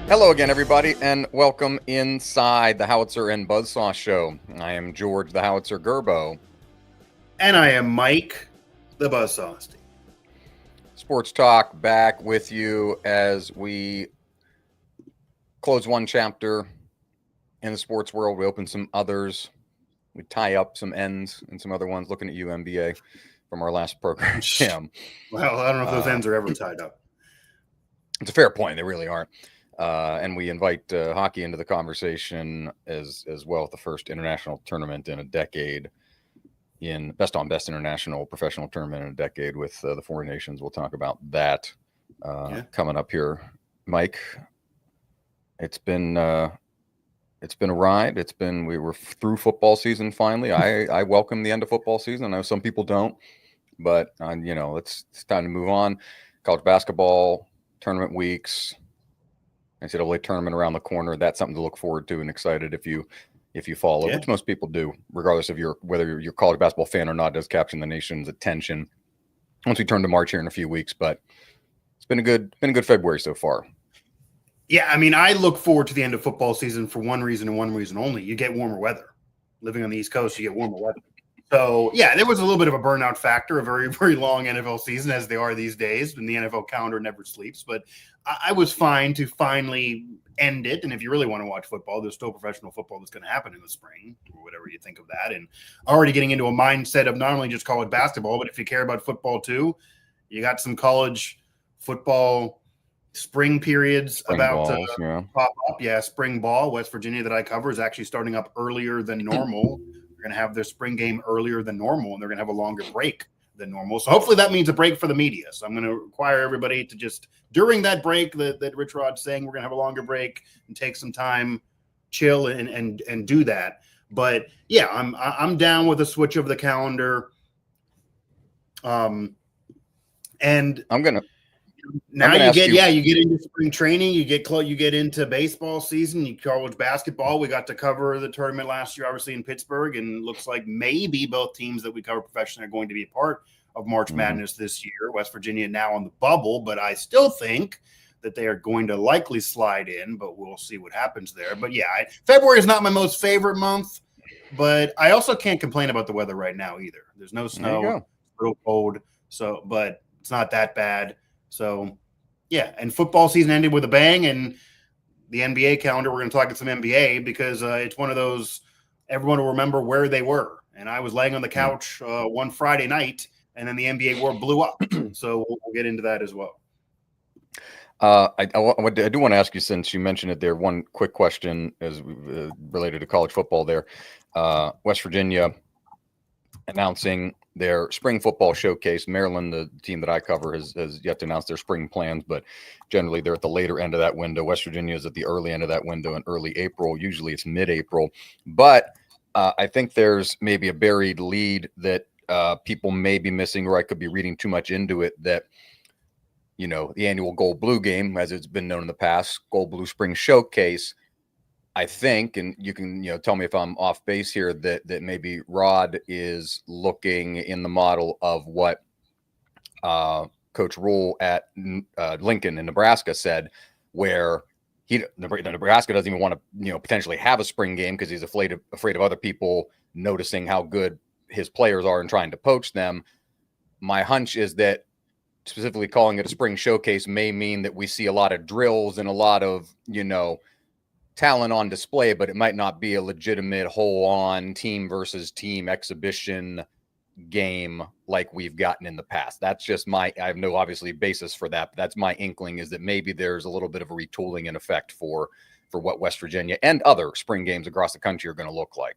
Hello again, everybody, and welcome inside the Howitzer and Buzzsaw Show. I am George, the Howitzer Gerbo. And I am Mike, the Buzzsaw. Sports Talk back with you as we close one chapter in the sports world. We open some others. We tie up some ends and some other ones. Looking at you, NBA, from our last program. Well, I don't know if those ends are ever tied up. It's a fair point. They really aren't. And we invite hockey into the conversation as well. The first international tournament in a decade, in best on best international professional tournament in a decade with the Four Nations. We'll talk about that coming up here, Mike. It's been a ride. We were through football season finally. I welcome the end of football season. I know some people don't, but it's time to move on. College basketball tournament weeks. NCAA tournament around the corner. That's something to look forward to and excited if you follow, which most people do, regardless of whether you're a college basketball fan or not. Does capture the nation's attention once we turn to March here in a few weeks. But it's been a good February so far. Yeah, I mean, I look forward to the end of football season for one reason and one reason only. You get warmer weather. Living on the East Coast, you get warmer weather. So, yeah, there was a little bit of a burnout factor, a very, very long NFL season, as they are these days, and the NFL calendar never sleeps. But I was fine to finally end it. And if you really want to watch football, there's still professional football that's going to happen in the spring, or whatever you think of that. And already getting into a mindset of not only just college basketball, but if you care about football too, you got some college football spring periods about to pop up. Yeah, spring ball. West Virginia that I cover is actually starting up earlier than normal. They're going to have their spring game earlier than normal, and they're going to have a longer break than normal. So hopefully that means a break for the media. So I'm going to require everybody to just, during that break that Rich Rod's saying, we're going to have a longer break and take some time, chill and do that. But yeah, I'm down with a switch of the calendar. And I'm going to. Now you get into spring training, you get into baseball season, you college basketball. We got to cover the tournament last year, obviously in Pittsburgh, and looks like maybe both teams that we cover professionally are going to be a part of March Madness this year. West Virginia now on the bubble, but I still think that they are going to likely slide in, but we'll see what happens there. But yeah, February is not my most favorite month, but I also can't complain about the weather right now either. There's no snow, it's a little cold, but it's not that bad. So, yeah, and football season ended with a bang, and the NBA calendar, we're going to talk about some NBA because it's one of those everyone will remember where they were. And I was laying on the couch one Friday night, and then the NBA war blew up. So we'll get into that as well. I do want to ask you, since you mentioned it there, one quick question as related to college football there. West Virginia announcing their spring football showcase. Maryland, the team that I cover, has yet to announce their spring plans, but generally they're at the later end of that window. West Virginia is at the early end of that window in early April. Usually it's mid-April. But I think there's maybe a buried lead that people may be missing, or I could be reading too much into it, that, the annual Gold Blue game, as it's been known in the past, Gold Blue Spring Showcase, I think, and you can tell me if I'm off base here, that maybe Rod is looking in the model of what Coach Rule at Lincoln in Nebraska said, where Nebraska doesn't even want to potentially have a spring game because he's afraid of other people noticing how good his players are and trying to poach them. My hunch is that specifically calling it a spring showcase may mean that we see a lot of drills and a lot of talent on display, but it might not be a legitimate whole-on team versus team exhibition game like we've gotten in the past. That's just I have no obviously basis for that, but that's my inkling, is that maybe there's a little bit of a retooling in effect for what West Virginia and other spring games across the country are going to look like.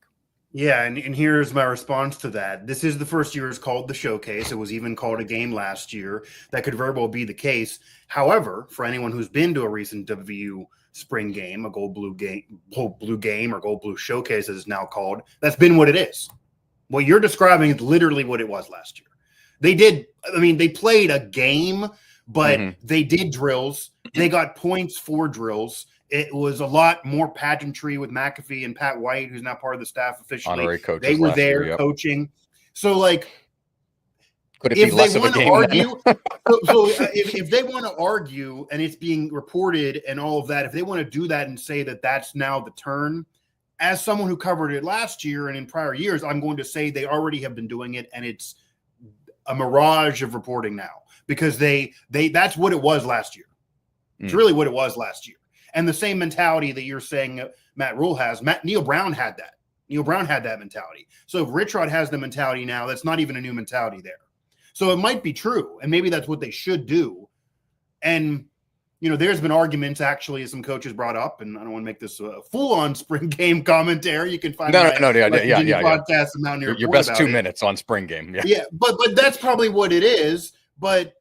Yeah, and here's my response to that. This is the first year it's called the Showcase. It was even called a game last year. That could very well be the case. However, for anyone who's been to a recent WVU spring game, a Gold Blue game, or Gold Blue Showcase as it's now called, that's been what it is. What you're describing is literally what it was last year. They played a game, but they did drills. They got points for drills. It was a lot more pageantry with McAfee and Pat White, who's now part of the staff officially. Honorary coaches. They were there coaching. So, Could it be less of a game argue, if they want to argue and it's being reported and all of that, if they want to do that and say that that's now the turn, as someone who covered it last year and in prior years, I'm going to say they already have been doing it, and it's a mirage of reporting now, because they that's what it was last year. It's really what it was last year. And the same mentality that you're saying Matt Rule has, Neil Brown had that. Neil Brown had that mentality. So if Rich Rod has the mentality now, that's not even a new mentality there. So it might be true, and maybe that's what they should do. And, you know, there's been arguments, actually, as some coaches brought up, and I don't want to make this a full-on spring game commentary. You can find podcast and Mountaineer your best 2 minutes on spring game. Yeah, but that's probably what it is. But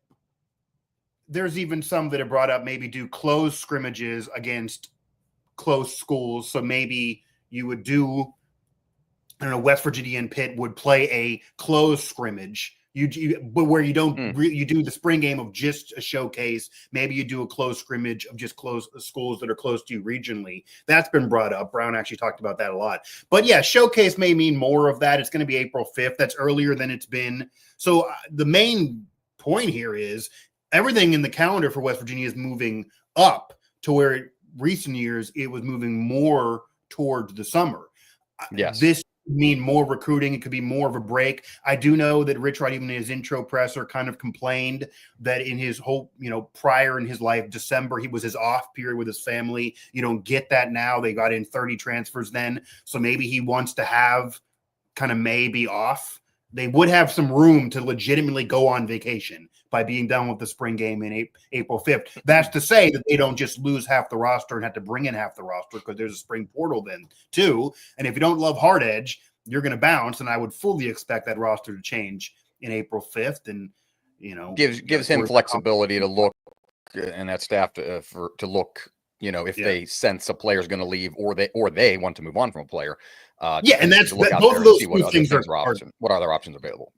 there's even some that have brought up maybe do closed scrimmages against close schools. So maybe you would do, I don't know, West Virginia and Pitt would play a closed scrimmage. But where you don't, you do the spring game of just a showcase. Maybe you do a closed scrimmage of just close schools that are close to you regionally. That's been brought up. Brown actually talked about that a lot. But yeah, showcase may mean more of that. It's going to be April 5th. That's earlier than it's been. So the main point here is everything in the calendar for West Virginia is moving up to where recent years it was moving more towards the summer. Yes. This mean more recruiting. It could be more of a break. I do know that Rich Rod, even in his intro presser, kind of complained that in his whole, prior in his life, December, he was his off period with his family. You don't get that now. They got in 30 transfers then. So maybe he wants to have kind of maybe off. They would have some room to legitimately go on vacation by being done with the spring game in April 5th. That's to say that they don't just lose half the roster and have to bring in half the roster, because there's a spring portal then too. And if you don't love Hard Edge, you're going to bounce. And I would fully expect that roster to change in April 5th. And, gives him flexibility to look, and that staff to look, if they sense a player's going to leave or they want to move on from a player. And that's both of those two things are what other options available.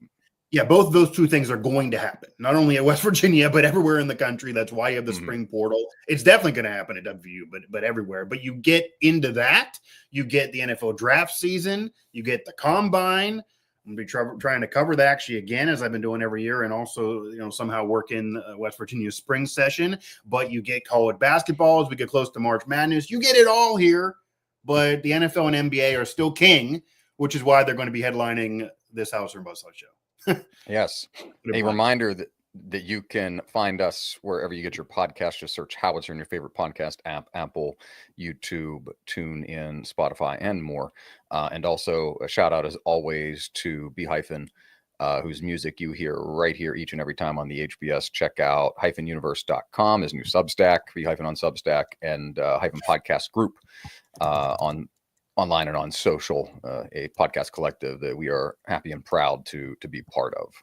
Yeah, both of those two things are going to happen, not only at West Virginia, but everywhere in the country. That's why you have the spring portal. It's definitely going to happen at WVU, but everywhere. But you get into that, you get the NFL draft season, you get the combine. I'm going to be trying to cover that actually again, as I've been doing every year, and also, somehow work in West Virginia's spring session. But you get college basketball as we get close to March Madness. You get it all here, but the NFL and NBA are still king, which is why they're going to be headlining this Howitzer and Buzzsaw show. Yes. A reminder that you can find us wherever you get your podcast. Just search Howitzer in your favorite podcast app, Apple, YouTube, TuneIn, Spotify, and more. And also a shout out, as always, to B-Hyphen, whose music you hear right here each and every time on the HBS. Check out hyphenuniverse.com, his new Substack, B-Hyphen on Substack, and Hyphen Podcast Group online and on social, a podcast collective that we are happy and proud to be part of.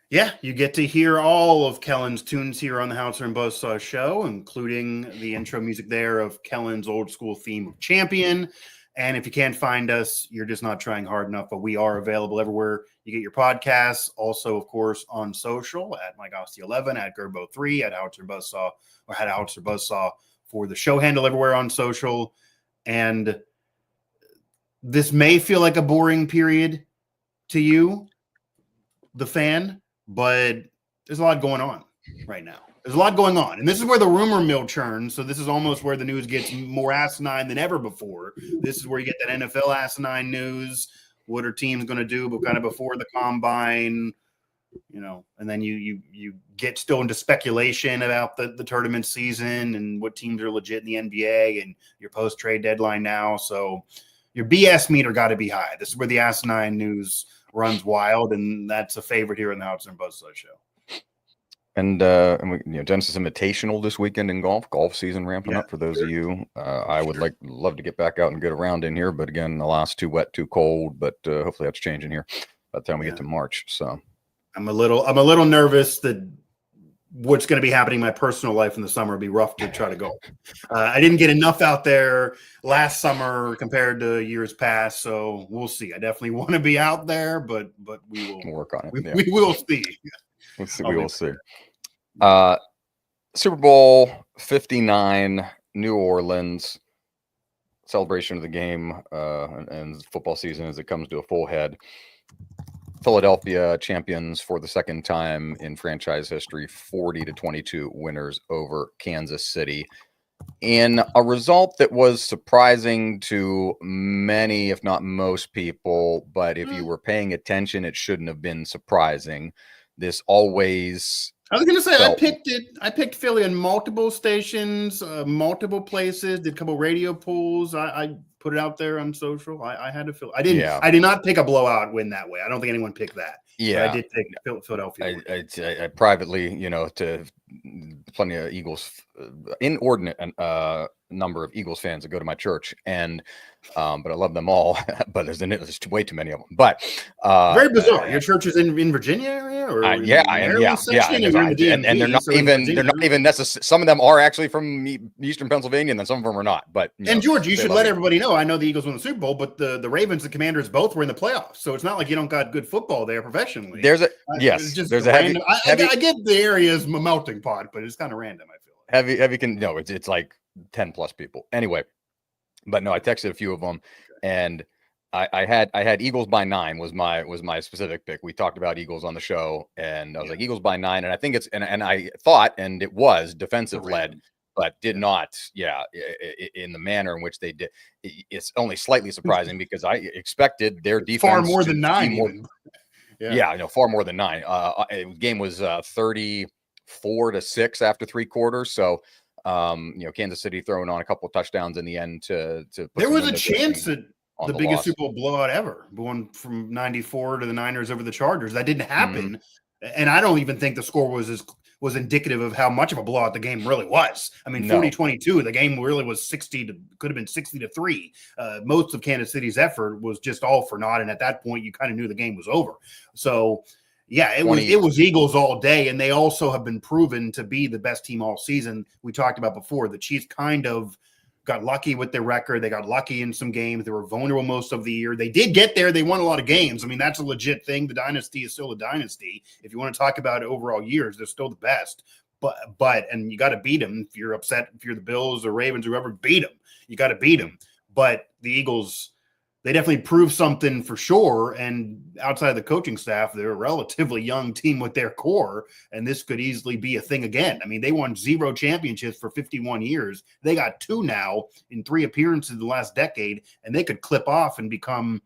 Yeah, you get to hear all of Kellen's tunes here on the Howitzer and Buzzsaw show, including the intro music there of Kellen's old school theme of Champion. And if you can't find us, you're just not trying hard enough, but we are available everywhere you get your podcasts. Also, of course, on social at MikeOstie11, at Gerbo3, at Howitzer Buzzsaw, or at Howitzer Buzzsaw for the show handle everywhere on social. And this may feel like a boring period to you, the fan, but there's a lot going on right now. There's a lot going on. And this is where the rumor mill churns. So this is almost where the news gets more asinine than ever before. This is where you get that NFL asinine news. What are teams going to do, but kind of before the combine, and then you get still into speculation about the tournament season and what teams are legit in the NBA and your post-trade deadline now. So your BS meter got to be high. This is where the asinine news runs wild, and that's a favorite here in the Howitzer and Buzzsaw show. And we, Genesis Invitational this weekend in golf season ramping up for those of you. I would love to get back out and get around in here, but again, the last too wet, too cold. But hopefully that's changing here by the time we get to March. So I'm a little nervous that what's going to be happening in my personal life in the summer would be rough to try to go. I didn't get enough out there last summer compared to years past, so we'll see. I definitely want to be out there, but we will work on it. We will see. We will see. Super Bowl 59, New Orleans, celebration of the game and football season as it comes to a full head. Philadelphia champions for the second time in franchise history, 40-22 winners over Kansas City. In a result that was surprising to many, if not most people, but if you were paying attention, it shouldn't have been surprising. This always I was going to say, felt, I picked Philly on multiple stations, multiple places, did a couple radio polls. I put it out there on social. I had to feel, I did not pick a blowout win that way. I don't think anyone picked that. Yeah. But I did pick Philadelphia. I privately, to plenty of Eagles, inordinate number of Eagles fans that go to my church, and but I love them all. But there's way too many of them. But very bizarre. Your church is in Virginia area, or and they're not even necessary. Some of them are actually from Eastern Pennsylvania, and then some of them are not. But George, you should let everybody know. I know the Eagles won the Super Bowl, but the Ravens and Commanders both were in the playoffs, so it's not like you don't got good football there professionally. There's a I get the area is a melting pot, but it's kind of random. I feel like. It's like 10 plus people anyway, but no, I texted a few of them, and I had Eagles by 9 was my specific pick. We talked about Eagles on the show, and I was like Eagles by 9, and I think it's and I thought, and it was defensive led, but did not in the manner in which they did. It's only slightly surprising because I expected their defense far more than 9. Far more than 9. Game was 34-6 after 3 quarters, so Kansas City throwing on a couple of touchdowns in the end to there was a chance that the biggest Super Bowl blowout ever, going from 94 to the Niners over the Chargers. That didn't happen. And I don't even think the score was indicative of how much of a blowout the game really was. I mean, 40-22, the game really was could have been 60-3. Most of Kansas City's effort was just all for naught. And at that point, you kind of knew the game was over. So yeah, it was Eagles all day, and they also have been proven to be the best team all season. We talked about before, the Chiefs kind of got lucky with their record. They got lucky in some games. They were vulnerable most of the year. They did get there. They won a lot of games. I mean, that's a legit thing. The dynasty is still a dynasty. If you want to talk about overall years, they're still the best. But and you got to beat them. If you're upset, if you're the Bills or Ravens, whoever, beat them. You got to beat them. But the Eagles, they definitely proved something for sure. And outside of the coaching staff, they're a relatively young team with their core. And this could easily be a thing again. I mean, they won 0 championships for 51 years. They got 2 now in 3 appearances in the last decade. And they could clip off and become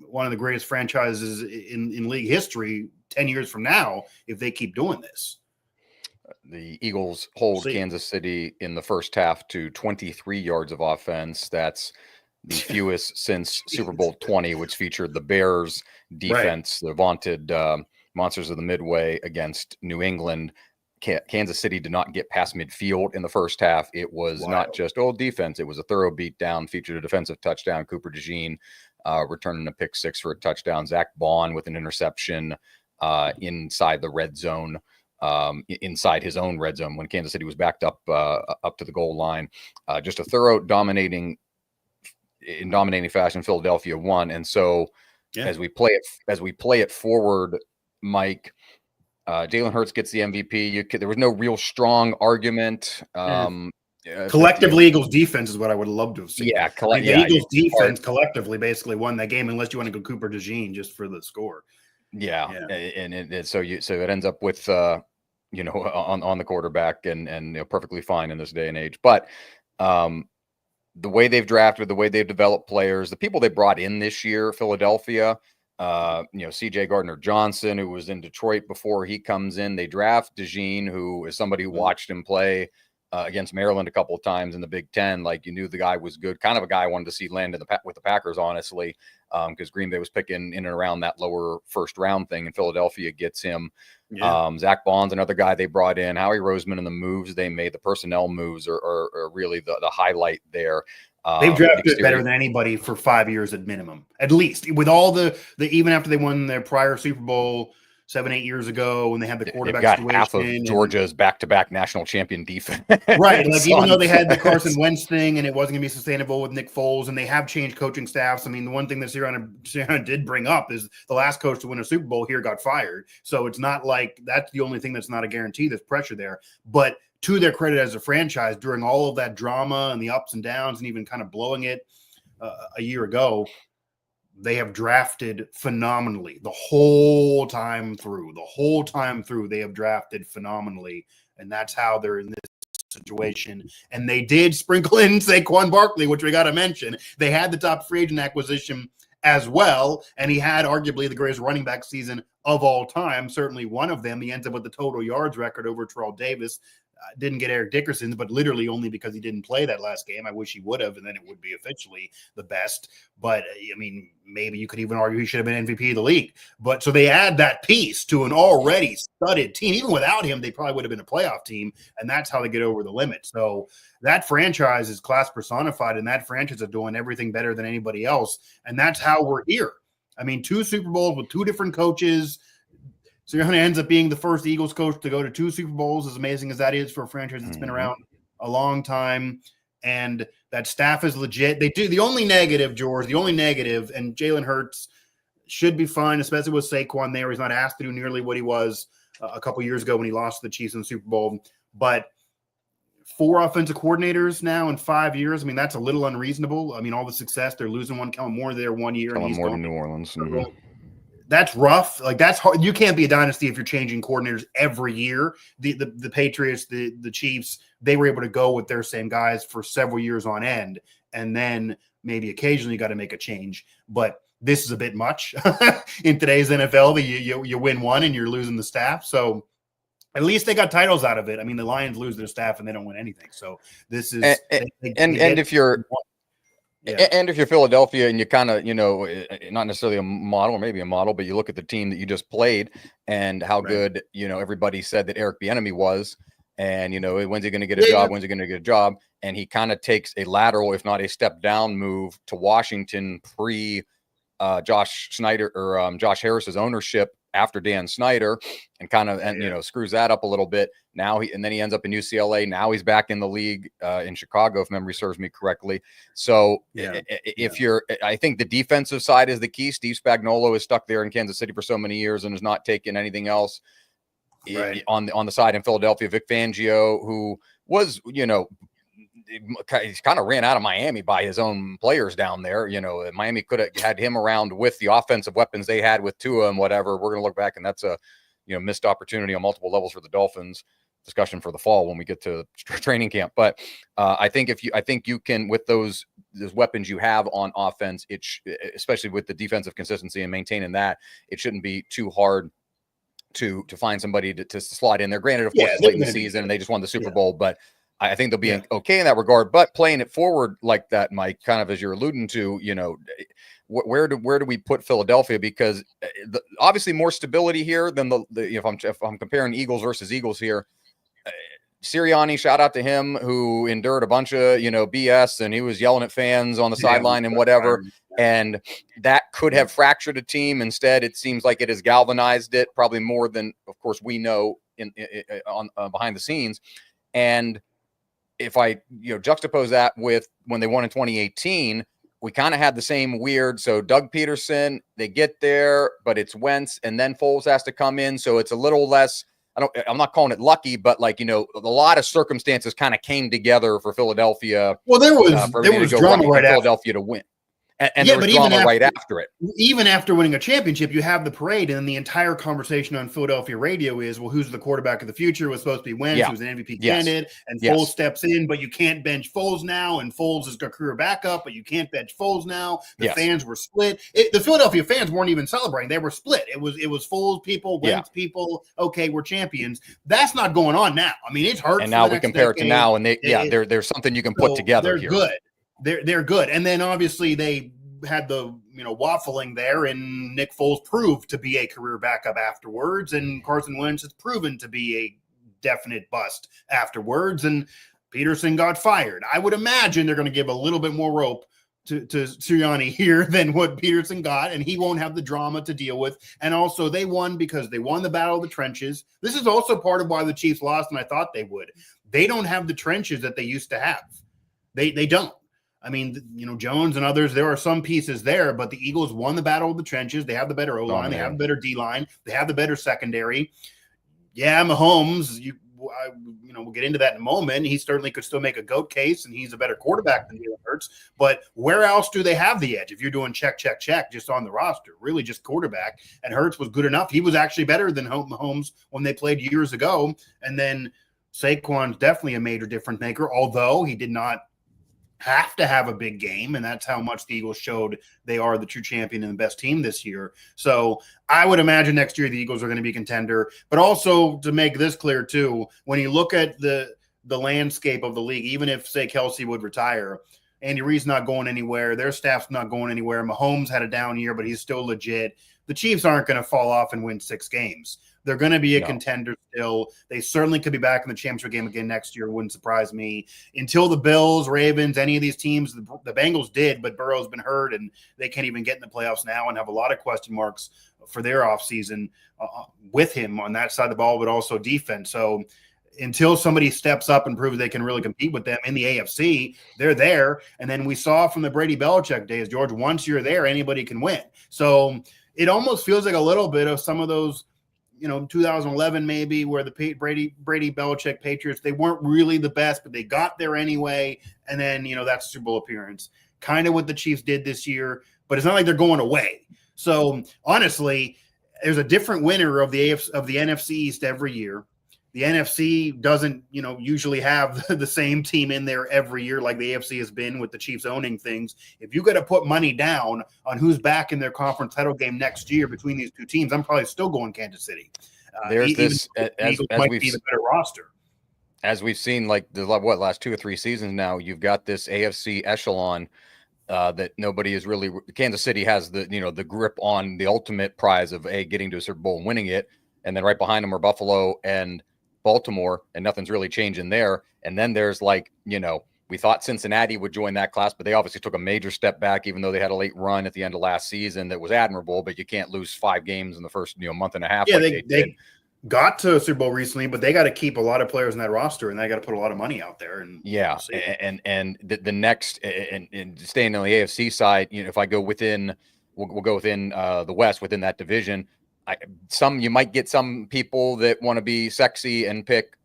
one of the greatest franchises in league history 10 years from now if they keep doing this. The Eagles hold Kansas City in the first half to 23 yards of offense. That's the fewest since Super Bowl 20, which featured the Bears defense, the vaunted monsters of the Midway against New England. Kansas City did not get past midfield in the first half. It was not just defense. It was a thorough beatdown, featured a defensive touchdown. Cooper DeJean returning a pick 6 for a touchdown. Zach Bond with an interception inside the red zone, inside his own red zone when Kansas City was backed up to the goal line. Just a thorough dominating fashion. Philadelphia won, and so as we play it forward, Mike, Jalen Hurts gets the MVP. There was no real strong argument. Collectively, Eagles defense is what I would love to have seen. The Eagles defense collectively basically won that game, unless you want to go Cooper DeJean just for the score. And so it ends up with on the quarterback and perfectly fine in this day and age, but the way they've drafted, the way they've developed players, the people they brought in this year, Philadelphia, CJ Gardner-Johnson, who was in Detroit before he comes in. They draft DeJean, who is somebody who watched him play against Maryland a couple of times in the Big Ten. Like, you knew the guy was good, kind of a guy I wanted to see land with the Packers, honestly, because Green Bay was picking in and around that lower first round thing, and Philadelphia gets him. Zach Bond's another guy they brought in. Howie Roseman and the moves they made, the personnel moves are really the highlight there. They've drafted better than anybody for 5 years at minimum, at least, with all the even after they won their prior Super Bowl 7-8 years ago when they had the quarterback situation. Half of Georgia's back-to-back national champion defense. Right. Like, even though they had the Carson Wentz thing and it wasn't going to be sustainable with Nick Foles, and they have changed coaching staffs. I mean, the one thing that Sirianni did bring up is the last coach to win a Super Bowl here got fired. So it's not like that's the only thing that's not a guarantee. There's pressure there. But to their credit as a franchise, during all of that drama and the ups and downs and even kind of blowing it a year ago, they have drafted phenomenally the whole time through. They have drafted phenomenally, and that's how they're in this situation. And they did sprinkle in Saquon Barkley, which we got to mention. They had the top free agent acquisition as well, and he had arguably the greatest running back season of all time. Certainly one of them. He ends up with the total yards record over Terrell Davis. Didn't get Eric Dickerson's, but literally only because he didn't play that last game. I wish he would have, and then it would be officially the best. But I mean, maybe you could even argue he should have been MVP of the league. But so they add that piece to an already studded team. Even without him, they probably would have been a playoff team, and that's how they get over the limit. So that franchise is class personified, and that franchise is doing everything better than anybody else, and that's how we're here. I mean, 2 Super Bowls with 2 different coaches. Sirianni ends up being the first Eagles coach to go to 2 Super Bowls, as amazing as that is for a franchise that's been around a long time. And that staff is legit. They do. The only negative, George, and Jalen Hurts should be fine, especially with Saquon there. He's not asked to do nearly what he was a couple years ago when he lost to the Chiefs in the Super Bowl. But 4 offensive coordinators now in 5 years, I mean, that's a little unreasonable. I mean, all the success, they're losing one. Kellen Moore there 1 year. Kellen Moore to New Orleans. That's rough. Like, that's hard. You can't be a dynasty if you're changing coordinators every year. The Patriots, the Chiefs, they were able to go with their same guys for several years on end, and then maybe occasionally you got to make a change. But this is a bit much in today's NFL. You win one and you're losing the staff. So at least they got titles out of it. I mean, the Lions lose their staff and they don't win anything. So this is and if you're. Yeah. And if you're Philadelphia and you kind of, not necessarily a model or maybe a model, but you look at the team that you just played and how good, everybody said that Eric Bieniemy was, and, when's he going to get a job? When's he going to get a job? And he kind of takes a lateral, if not a step down move to Washington pre Josh Harris's ownership after Dan Snyder, and kind of, screws that up a little bit. Now then he ends up in UCLA. Now he's back in the league in Chicago, if memory serves me correctly. So I think the defensive side is the key. Steve Spagnuolo is stuck there in Kansas City for so many years and has not taken anything else. Right. On the side in Philadelphia, Vic Fangio, who was, he's kind of ran out of Miami by his own players down there. Miami could have had him around with the offensive weapons they had with Tua and whatever. We're going to look back, and that's a missed opportunity on multiple levels for the Dolphins. Discussion for the fall when we get to training camp. But I think you can, with those weapons you have on offense, especially with the defensive consistency and maintaining that, it shouldn't be too hard to find somebody to slide in there. Granted, of course, it's late in the season and they just won the Super Bowl, but I think they'll be okay in that regard. But playing it forward like that, Mike, kind of as you're alluding to, where do we put Philadelphia? Because obviously more stability here than if I'm comparing Eagles versus Eagles here. Sirianni, shout out to him, who endured a bunch of BS, and he was yelling at fans on the sideline and whatever, and that could have fractured a team. Instead, it seems like it has galvanized it, probably more than, of course, we know on behind the scenes. And if I juxtapose that with when they won in 2018, we kind of had the same weird. So Doug Peterson, they get there, but it's Wentz, and then Foles has to come in, so it's a little less. I'm not calling it lucky, but a lot of circumstances kind of came together for Philadelphia. Well, there was drama right after Philadelphia to win. And there was drama right after it. Even after winning a championship, you have the parade, and then the entire conversation on Philadelphia radio is, well, who's the quarterback of the future? It was supposed to be Wentz, who's an MVP candidate, and Foles steps in, but you can't bench Foles now, and Foles is a career backup, but you can't bench Foles now. The fans were split. The Philadelphia fans weren't even celebrating; they were split. It was Foles people, Wentz people. Okay, we're champions. That's not going on now. I mean, it's hard. And now we compare it to now, and there's something you can put together. They're here. Good. They're good. And then obviously they had the waffling there, and Nick Foles proved to be a career backup afterwards, and Carson Wentz has proven to be a definite bust afterwards, and Peterson got fired. I would imagine they're going to give a little bit more rope to Sirianni here than what Peterson got, and he won't have the drama to deal with. And also they won because they won the battle of the trenches. This is also part of why the Chiefs lost, and I thought they would. They don't have the trenches that they used to have. They don't. I mean, Jones and others, there are some pieces there, but the Eagles won the battle of the trenches. They have the better O-line. They have the better D-line. They have the better secondary. Yeah, Mahomes, we'll get into that in a moment. He certainly could still make a GOAT case, and he's a better quarterback than Jalen Hurts. But where else do they have the edge? If you're doing check just on the roster, really just quarterback. And Hurts was good enough. He was actually better than Mahomes when they played years ago. And then Saquon's definitely a major difference maker, although he did not have to have a big game, and that's how much the Eagles showed they are the true champion and the best team this year. So I would imagine next year the Eagles are going to be contender. But also to make this clear too, when you look at the landscape of the league, even if, say, Kelsey would retire, Andy Reid's not going anywhere, their staff's not going anywhere, Mahomes had a down year, but he's still legit. The Chiefs aren't going to fall off and win 6 games. They're going to be a contender still. They certainly could be back in the championship game again next year. Wouldn't surprise me. Until the Bills, Ravens, any of these teams, the Bengals did, but Burrow's been hurt, and they can't even get in the playoffs now and have a lot of question marks for their offseason with him on that side of the ball, but also defense. So until somebody steps up and proves they can really compete with them in the AFC, they're there. And then we saw from the Brady Belichick days, George, once you're there, anybody can win. So it almost feels like a little bit of some of those, 2011 maybe, where the Brady Belichick Patriots, they weren't really the best, but they got there anyway. And then, that's Super Bowl appearance. Kind of what the Chiefs did this year, but it's not like they're going away. So honestly, there's a different winner of the NFC East every year. The NFC doesn't, usually have the same team in there every year like the AFC has been with the Chiefs owning things. If you got to put money down on who's back in their conference title game next year between these two teams, I'm probably still going Kansas City. There's this as might we've be the better roster. As we've seen, like the last 2 or 3 seasons now, you've got this AFC echelon that nobody is really. Kansas City has the grip on the ultimate prize of getting to a Super Bowl and winning it, and then right behind them are Buffalo and Baltimore, and nothing's really changing there. And then there's we thought Cincinnati would join that class, but they obviously took a major step back, even though they had a late run at the end of last season that was admirable. But you can't lose 5 games in the first month and a half. Yeah, they got to a Super Bowl recently, but they got to keep a lot of players in that roster, and they got to put a lot of money out there. And and the next and staying on the AFC side, if I go within, we'll go within the West within that division. You might get some people that want to be sexy and pick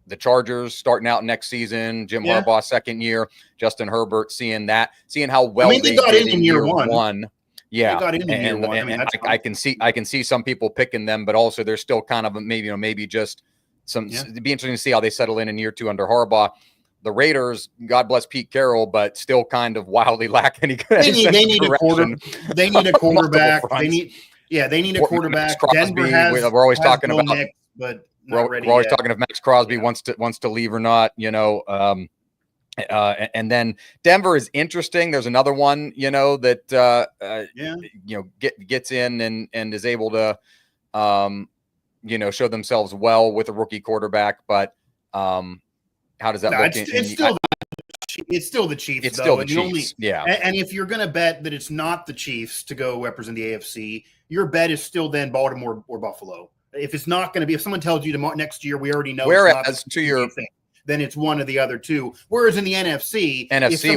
the Chargers starting out next season, Jim Harbaugh second year, Justin Herbert, seeing how well they got did in year one. Yeah, they got in year one. I can see some people picking them, but also there's still kind of maybe just some. It'd be interesting to see how they settle in year 2 under Harbaugh. The Raiders, God bless Pete Carroll, but still kind of wildly lack any. They need a quarterback. They need a quarterback. Crosby, we're always talking about, Nick, but we're always talking if Max Crosby wants to leave or not. And then Denver is interesting. There's another one, that gets in and is able to, show themselves well with a rookie quarterback. But how does that look? It's still the Chiefs. It's still the Chiefs. And if you're going to bet that it's not the Chiefs to go represent the AFC, your bet is still then Baltimore or Buffalo. If it's not going to be, if someone tells you next year, we already know. Whereas to your thing, then it's one of the other two. Whereas in the NFC,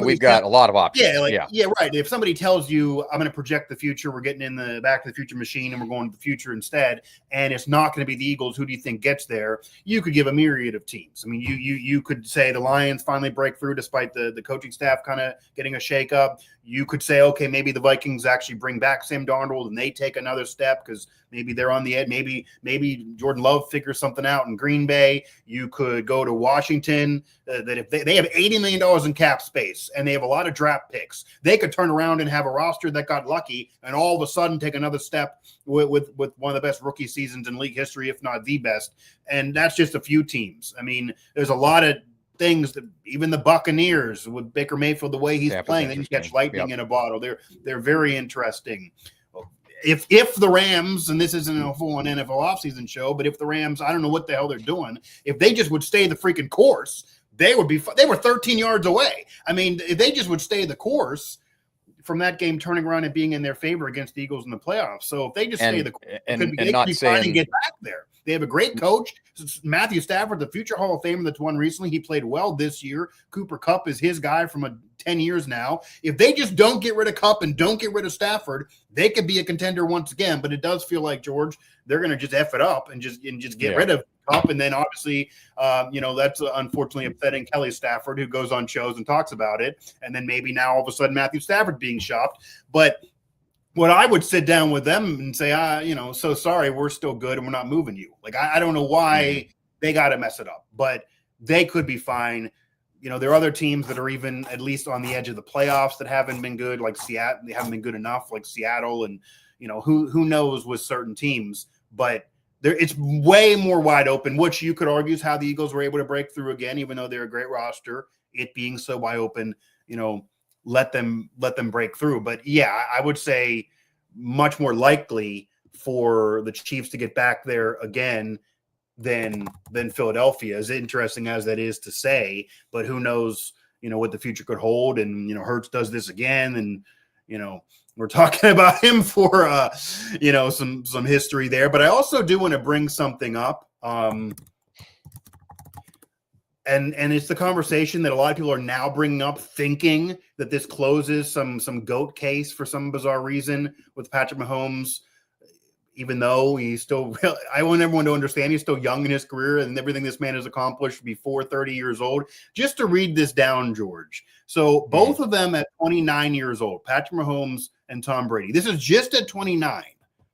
we've got a lot of options. Yeah, right. If somebody tells you, I'm going to project the future, we're getting in the Back to the Future machine and we're going to the future instead, and it's not going to be the Eagles, who do you think gets there? You could give a myriad of teams. I mean, you could say the Lions finally break through despite the coaching staff kind of getting a shakeup. You could say, okay, maybe the Vikings actually bring back Sam Darnold and they take another step because maybe they're on the edge. Maybe Jordan Love figures something out in Green Bay. You could go to Washington, that if they have $80 million in cap space and they have a lot of draft picks, they could turn around and have a roster that got lucky and all of a sudden take another step with one of the best rookie seasons in league history, if not the best. And that's just a few teams. I mean, there's a lot of things that even the Buccaneers with Baker Mayfield, the way he's playing, they can catch lightning in a bottle. They're very interesting. If the Rams, and this isn't a full-on NFL offseason show, but if the Rams, I don't know what the hell they're doing, if they just would stay the freaking course, they were 13 yards away. I mean, if they just would stay the course from that game, turning around and being in their favor against the Eagles in the playoffs. So if they just stay the course, they could be fine and get back there. They have a great coach. Matthew Stafford, the future Hall of Famer that's won recently. He played well this year. Cooper Kupp is his guy from a 10 years now. If they just don't get rid of Kupp and don't get rid of Stafford, they could be a contender once again. But it does feel like, George, they're going to just F it up and just get rid of Kupp. And then obviously, that's unfortunately upsetting Kelly Stafford, who goes on shows and talks about it. And then maybe now all of a sudden Matthew Stafford being shopped. But what I would sit down with them and say, so sorry, we're still good and we're not moving you. Like, I don't know why they got to mess it up, but they could be fine. There are other teams that are even at least on the edge of the playoffs that haven't been good, like Seattle. They haven't been good enough, like Seattle, and who knows with certain teams. But it's way more wide open, which you could argue is how the Eagles were able to break through again, even though they're a great roster. It being so wide open, let them break through. But yeah, I would say much more likely for the Chiefs to get back there again than Philadelphia, as interesting as that is to say. But who knows, what the future could hold. And, Hurts does this again. And, we're talking about him for, some history there. But I also do want to bring something up. And it's the conversation that a lot of people are now bringing up, thinking that this closes some GOAT case for some bizarre reason with Patrick Mahomes, even though he's still – I want everyone to understand he's still young in his career and everything this man has accomplished before 30 years old. Just to read this down, George. So both of them at 29 years old, Patrick Mahomes and Tom Brady. This is just at 29.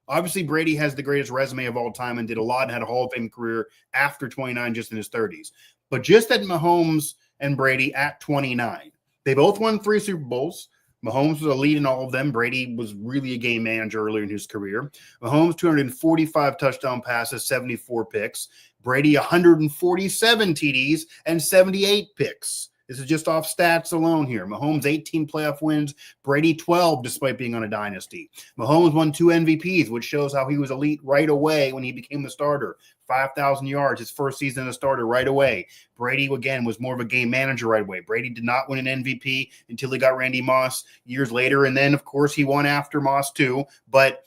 Obviously, Brady has the greatest resume of all time and did a lot and had a Hall of Fame career after 29, just in his 30s. But just at Mahomes and Brady at 29, they both won 3 Super Bowls. Mahomes was a lead in all of them. Brady was really a game manager earlier in his career. Mahomes, 245 touchdown passes, 74 picks. Brady, 147 TDs and 78 picks. This is just off stats alone here. Mahomes, 18 playoff wins. Brady, 12, despite being on a dynasty. Mahomes won 2 MVPs, which shows how he was elite right away when he became the starter. 5,000 yards, his first season as a starter right away. Brady, again, was more of a game manager right away. Brady did not win an MVP until he got Randy Moss years later. And then, of course, he won after Moss too. But,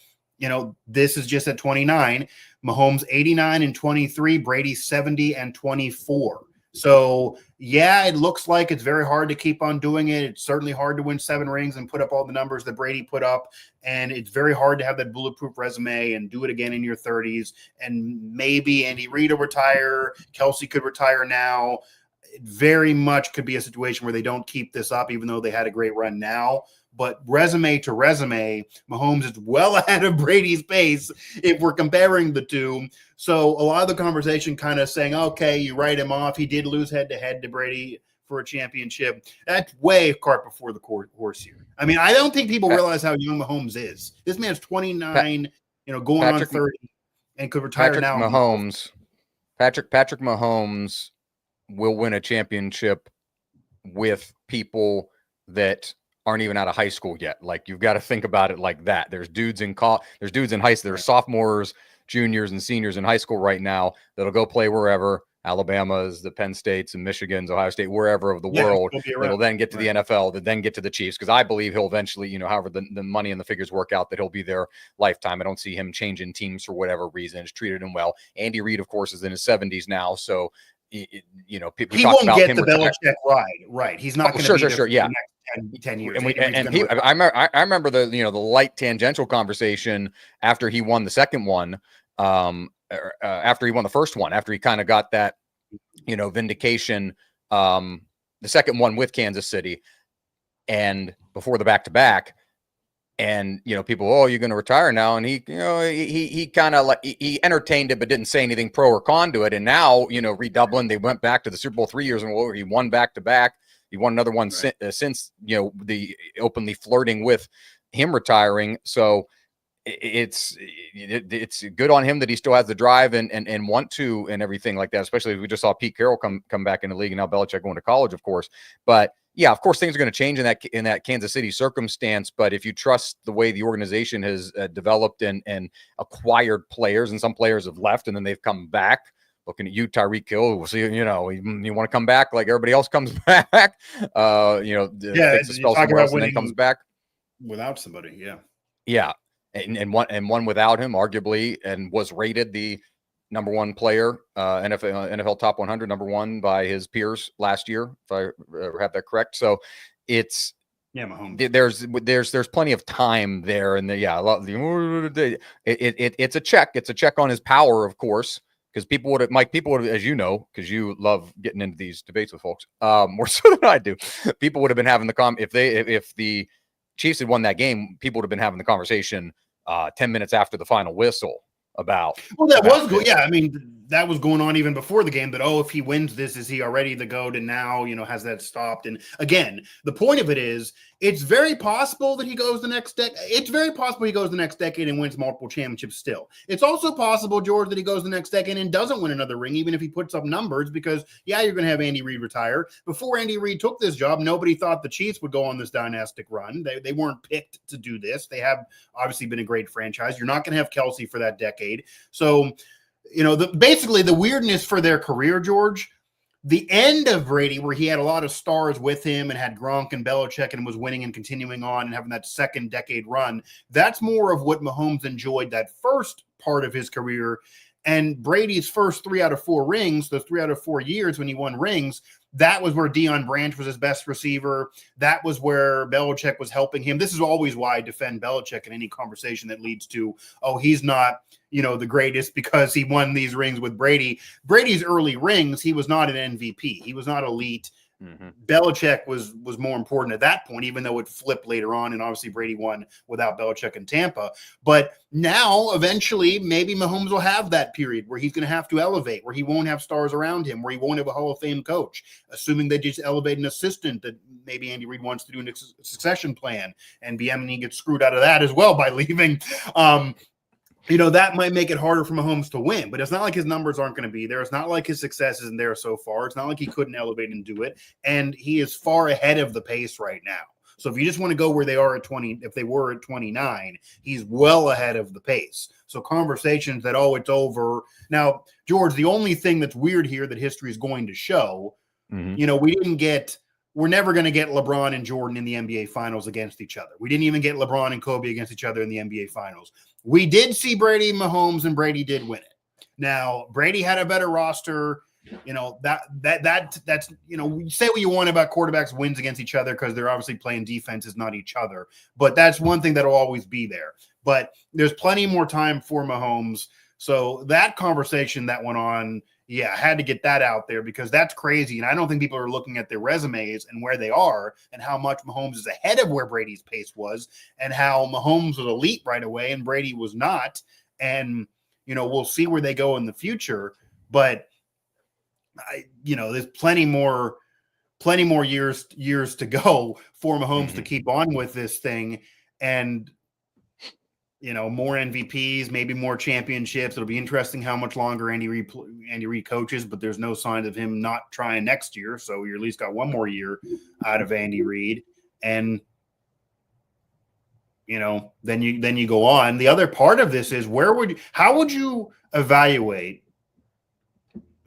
this is just at 29. Mahomes, 89 and 23. Brady, 70 and 24. So, yeah, it looks like it's very hard to keep on doing it. It's certainly hard to win 7 rings and put up all the numbers that Brady put up. And it's very hard to have that bulletproof resume and do it again in your 30s. And maybe Andy Reid will retire. Kelsey could retire now. It very much could be a situation where they don't keep this up, even though they had a great run now. But resume to resume, Mahomes is well ahead of Brady's pace if we're comparing the two. So a lot of the conversation kind of saying, okay, you write him off. He did lose head-to-head to Brady for a championship. That's way cart before the horse here. I mean, I don't think people realize how young Mahomes is. This man's 29, going on 30, and could retire now. Patrick Mahomes will win a championship with people that aren't even out of high school yet. Like, you've got to think about it like that. There's dudes in high school. There's sophomores, juniors, and seniors in high school right now that'll go play wherever. Alabama's, the Penn States, and Michigan's, Ohio State, wherever of the world. That'll then get to the NFL, that then get to the Chiefs. Because I believe he'll eventually, however the money and the figures work out, that he'll be there lifetime. I don't see him changing teams for whatever reason. It's treated him well. Andy Reid, of course, is in his 70s now, so people he talk won't about get him the Belichick ride, right? He's not going to be sure, yeah. For the next 10 years. I remember the the light tangential conversation after he won the second one, after he won the first one, after he kind of got that vindication, the second one with Kansas City, and before the back-to-back. And, people, oh, you're going to retire now. And he kind of he entertained it, but didn't say anything pro or con to it. And now, redoubling, they went back to the Super Bowl 3 years in a row. He won back-to-back. He won another one since, the openly flirting with him retiring. So it's good on him that he still has the drive and want to and everything like that, especially if we just saw Pete Carroll come back in the league and now Belichick going to college, of course. But yeah, of course, things are going to change in that Kansas City circumstance. But if you trust the way the organization has developed and acquired players, and some players have left and then they've come back. Looking at you, Tyreek Hill, we'll see. You want to come back like everybody else comes back. Takes a spell somewhere else and then comes back without somebody. Yeah, yeah, and one without him, arguably, and was rated the number 1 player, NFL top 100, number 1 by his peers last year, if I have that correct. So it's Mahomes. there's plenty of time there, and a lot of it's a check. It's a check on his power, of course, because people would have, as you know, because you love getting into these debates with folks, more so than I do. People would have been having if the Chiefs had won that game, people would have been having the conversation 10 minutes after the final whistle about. Well, that was good. Yeah, I mean, that was going on even before the game. That if he wins this, is he already the GOAT? And now, has that stopped? And again, the point of it is, it's very possible that he goes the next decade. It's very possible he goes the next decade and wins multiple championships still. It's also possible, George, that he goes the next decade and doesn't win another ring, even if he puts up numbers, because, you're going to have Andy Reid retire. Before Andy Reid took this job, nobody thought the Chiefs would go on this dynastic run. They weren't picked to do this. They have obviously been a great franchise. You're not going to have Kelsey for that decade. So, basically the weirdness for their career, George, the end of Brady, where he had a lot of stars with him and had Gronk and Belichick and was winning and continuing on and having that second decade run, that's more of what Mahomes enjoyed that first part of his career. And Brady's first 3 out of 4 rings, those 3 out of 4 years when he won rings, that was where Deion Branch was his best receiver. That was where Belichick was helping him. This is always why I defend Belichick in any conversation that leads to, he's not, the greatest because he won these rings with Brady. Brady's early rings, he was not an MVP. He was not elite. Mm-hmm. Belichick was more important at that point, even though it flipped later on. And obviously Brady won without Belichick in Tampa. But now, eventually, maybe Mahomes will have that period where he's going to have to elevate, where he won't have stars around him, where he won't have a Hall of Fame coach, assuming they just elevate an assistant that maybe Andy Reid wants to do a succession plan. And BM gets screwed out of that as well by leaving. That might make it harder for Mahomes to win, but it's not like his numbers aren't going to be there. It's not like his success isn't there so far. It's not like he couldn't elevate and do it. And he is far ahead of the pace right now. So if you just want to go where they are at 20, if they were at 29, he's well ahead of the pace. So conversations that, it's over. Now, George, the only thing that's weird here that history is going to show, we're never going to get LeBron and Jordan in the NBA finals against each other. We didn't even get LeBron and Kobe against each other in the NBA finals. We did see Brady and Mahomes, and Brady did win it. Now, Brady had a better roster. That's say what you want about quarterbacks wins against each other because they're obviously playing defenses, not each other. But that's one thing that'll always be there. But there's plenty more time for Mahomes. So that conversation that went on, I had to get that out there because that's crazy. And I don't think people are looking at their resumes and where they are and how much Mahomes is ahead of where Brady's pace was and how Mahomes was elite right away and Brady was not. And, we'll see where they go in the future. But, there's plenty more years to go for Mahomes to keep on with this thing. And, more MVPs, maybe more championships. It'll be interesting how much longer Andy Reid coaches, but there's no sign of him not trying next year. So you at least got one more year out of Andy Reid. And, then you go on. The other part of this is how would you evaluate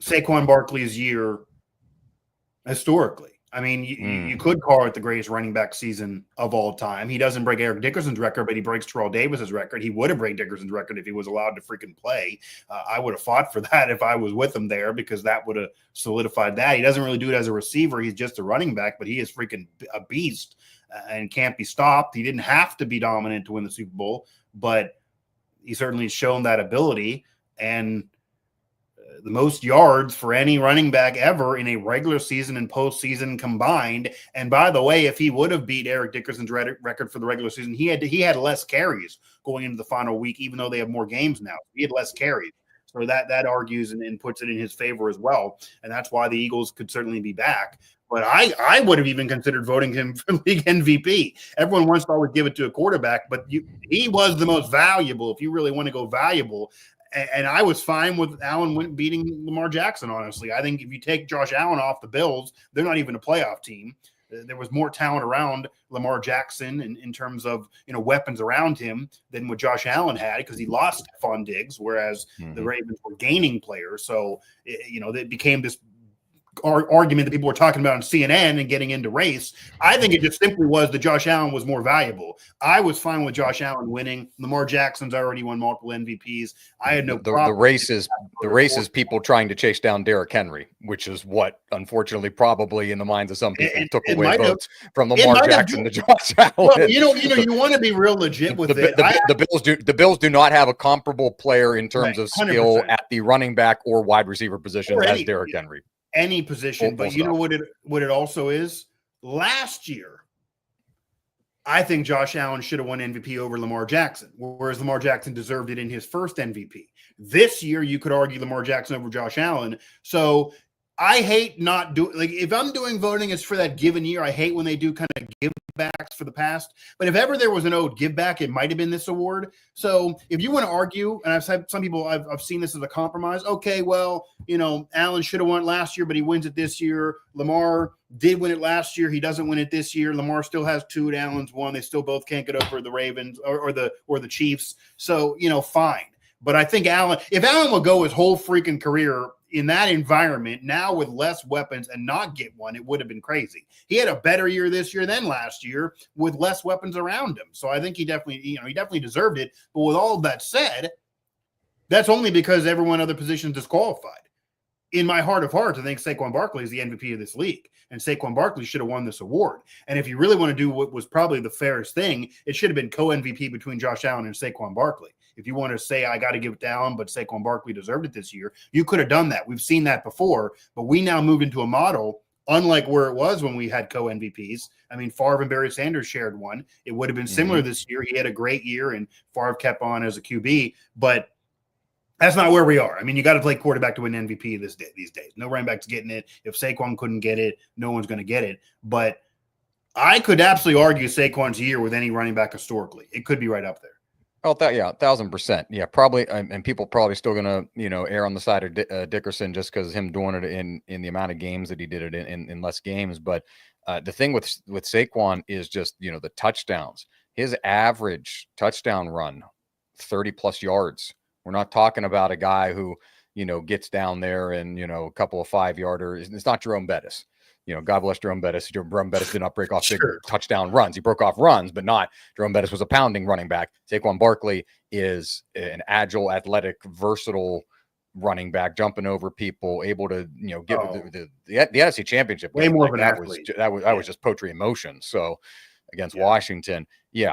Saquon Barkley's year historically? I mean, you could call it the greatest running back season of all time. He doesn't break Eric Dickerson's record, but he breaks Terrell Davis's record. He would have break Dickerson's record if he was allowed to freaking play. I would have fought for that if I was with him there because that would have solidified that. He doesn't really do it as a receiver. He's just a running back, but he is freaking a beast and can't be stopped. He didn't have to be dominant to win the Super Bowl, but he certainly has shown that ability. And the most yards for any running back ever in a regular season and postseason combined. And by the way, if he would have beat Eric Dickerson's record for the regular season, he had less carries going into the final week, even though they have more games now. He had less carries. So that argues and puts it in his favor as well. And that's why the Eagles could certainly be back. But I would have even considered voting him for league MVP. Everyone wants to always give it to a quarterback, but he was the most valuable. If you really want to go valuable, and I was fine with Allen beating Lamar Jackson, honestly. I think if you take Josh Allen off the Bills, they're not even a playoff team. There was more talent around Lamar Jackson in terms of weapons around him than what Josh Allen had because he lost Stephon Diggs, whereas the Ravens were gaining players. So, it became this argument that people were talking about on CNN and getting into race. I think it just simply was that Josh Allen was more valuable. I was fine with Josh Allen winning. Lamar Jackson's already won multiple MVPs. I had no problem. The race is people trying to chase down Derrick Henry, which is what, unfortunately, probably in the minds of some people took away votes from Lamar Jackson to Josh Allen. Well, you want to be real legit with it. The Bills do not have a comparable player in terms of skill 100%. at the running back or wide receiver position as Derrick Henry. Any position, but you know what it also is? Last year, I think Josh Allen should have won MVP over Lamar Jackson, whereas Lamar Jackson deserved it in his first MVP. This year, you could argue Lamar Jackson over Josh Allen. So I hate not doing, like, if I'm doing voting, it's for that given year. I hate when they do kind of give backs for the past. But if ever there was an owed give back, it might have been this award. So if you want to argue, and I've said some people, I've seen this as a compromise. Okay, well, Allen should have won it last year, but he wins it this year. Lamar did win it last year. He doesn't win it this year. Lamar still has 2, and Allen's 1. They still both can't get over the Ravens or the Chiefs. So, fine. But I think if Allen will go his whole freaking career in that environment, now with less weapons and not get one, it would have been crazy. He had a better year this year than last year with less weapons around him. So I think he definitely deserved it. But with all of that said, that's only because everyone other position disqualified. In my heart of hearts, I think Saquon Barkley is the MVP of this league, and Saquon Barkley should have won this award. And if you really want to do what was probably the fairest thing, it should have been co-MVP between Josh Allen and Saquon Barkley. If you want to say, I got to give it to Allen, but Saquon Barkley deserved it this year, you could have done that. We've seen that before, but we now moved into a model, unlike where it was when we had co-MVPs. I mean, Favre and Barry Sanders shared one. It would have been similar this year. He had a great year, and Favre kept on as a QB, but that's not where we are. I mean, you got to play quarterback to win MVP these days. No running back's getting it. If Saquon couldn't get it, no one's going to get it. But I could absolutely argue Saquon's year with any running back historically. It could be right up there. Oh, 1,000%. Yeah, probably. And people probably still going to, err on the side of Dickerson just because him doing it in the amount of games that he did it in less games. But the thing with Saquon is just, the touchdowns. His average touchdown run, 30 plus yards. We're not talking about a guy who, gets down there and, a couple of 5-yarders. It's not Jerome Bettis. God bless Jerome Bettis. Jerome Bettis did not break off big touchdown runs. He broke off runs, but not Jerome Bettis was a pounding running back. Saquon Barkley is an agile, athletic, versatile running back, jumping over people, able to, get the NFC Championship. Way more of an athlete. That was just poetry in motion. So against Washington, you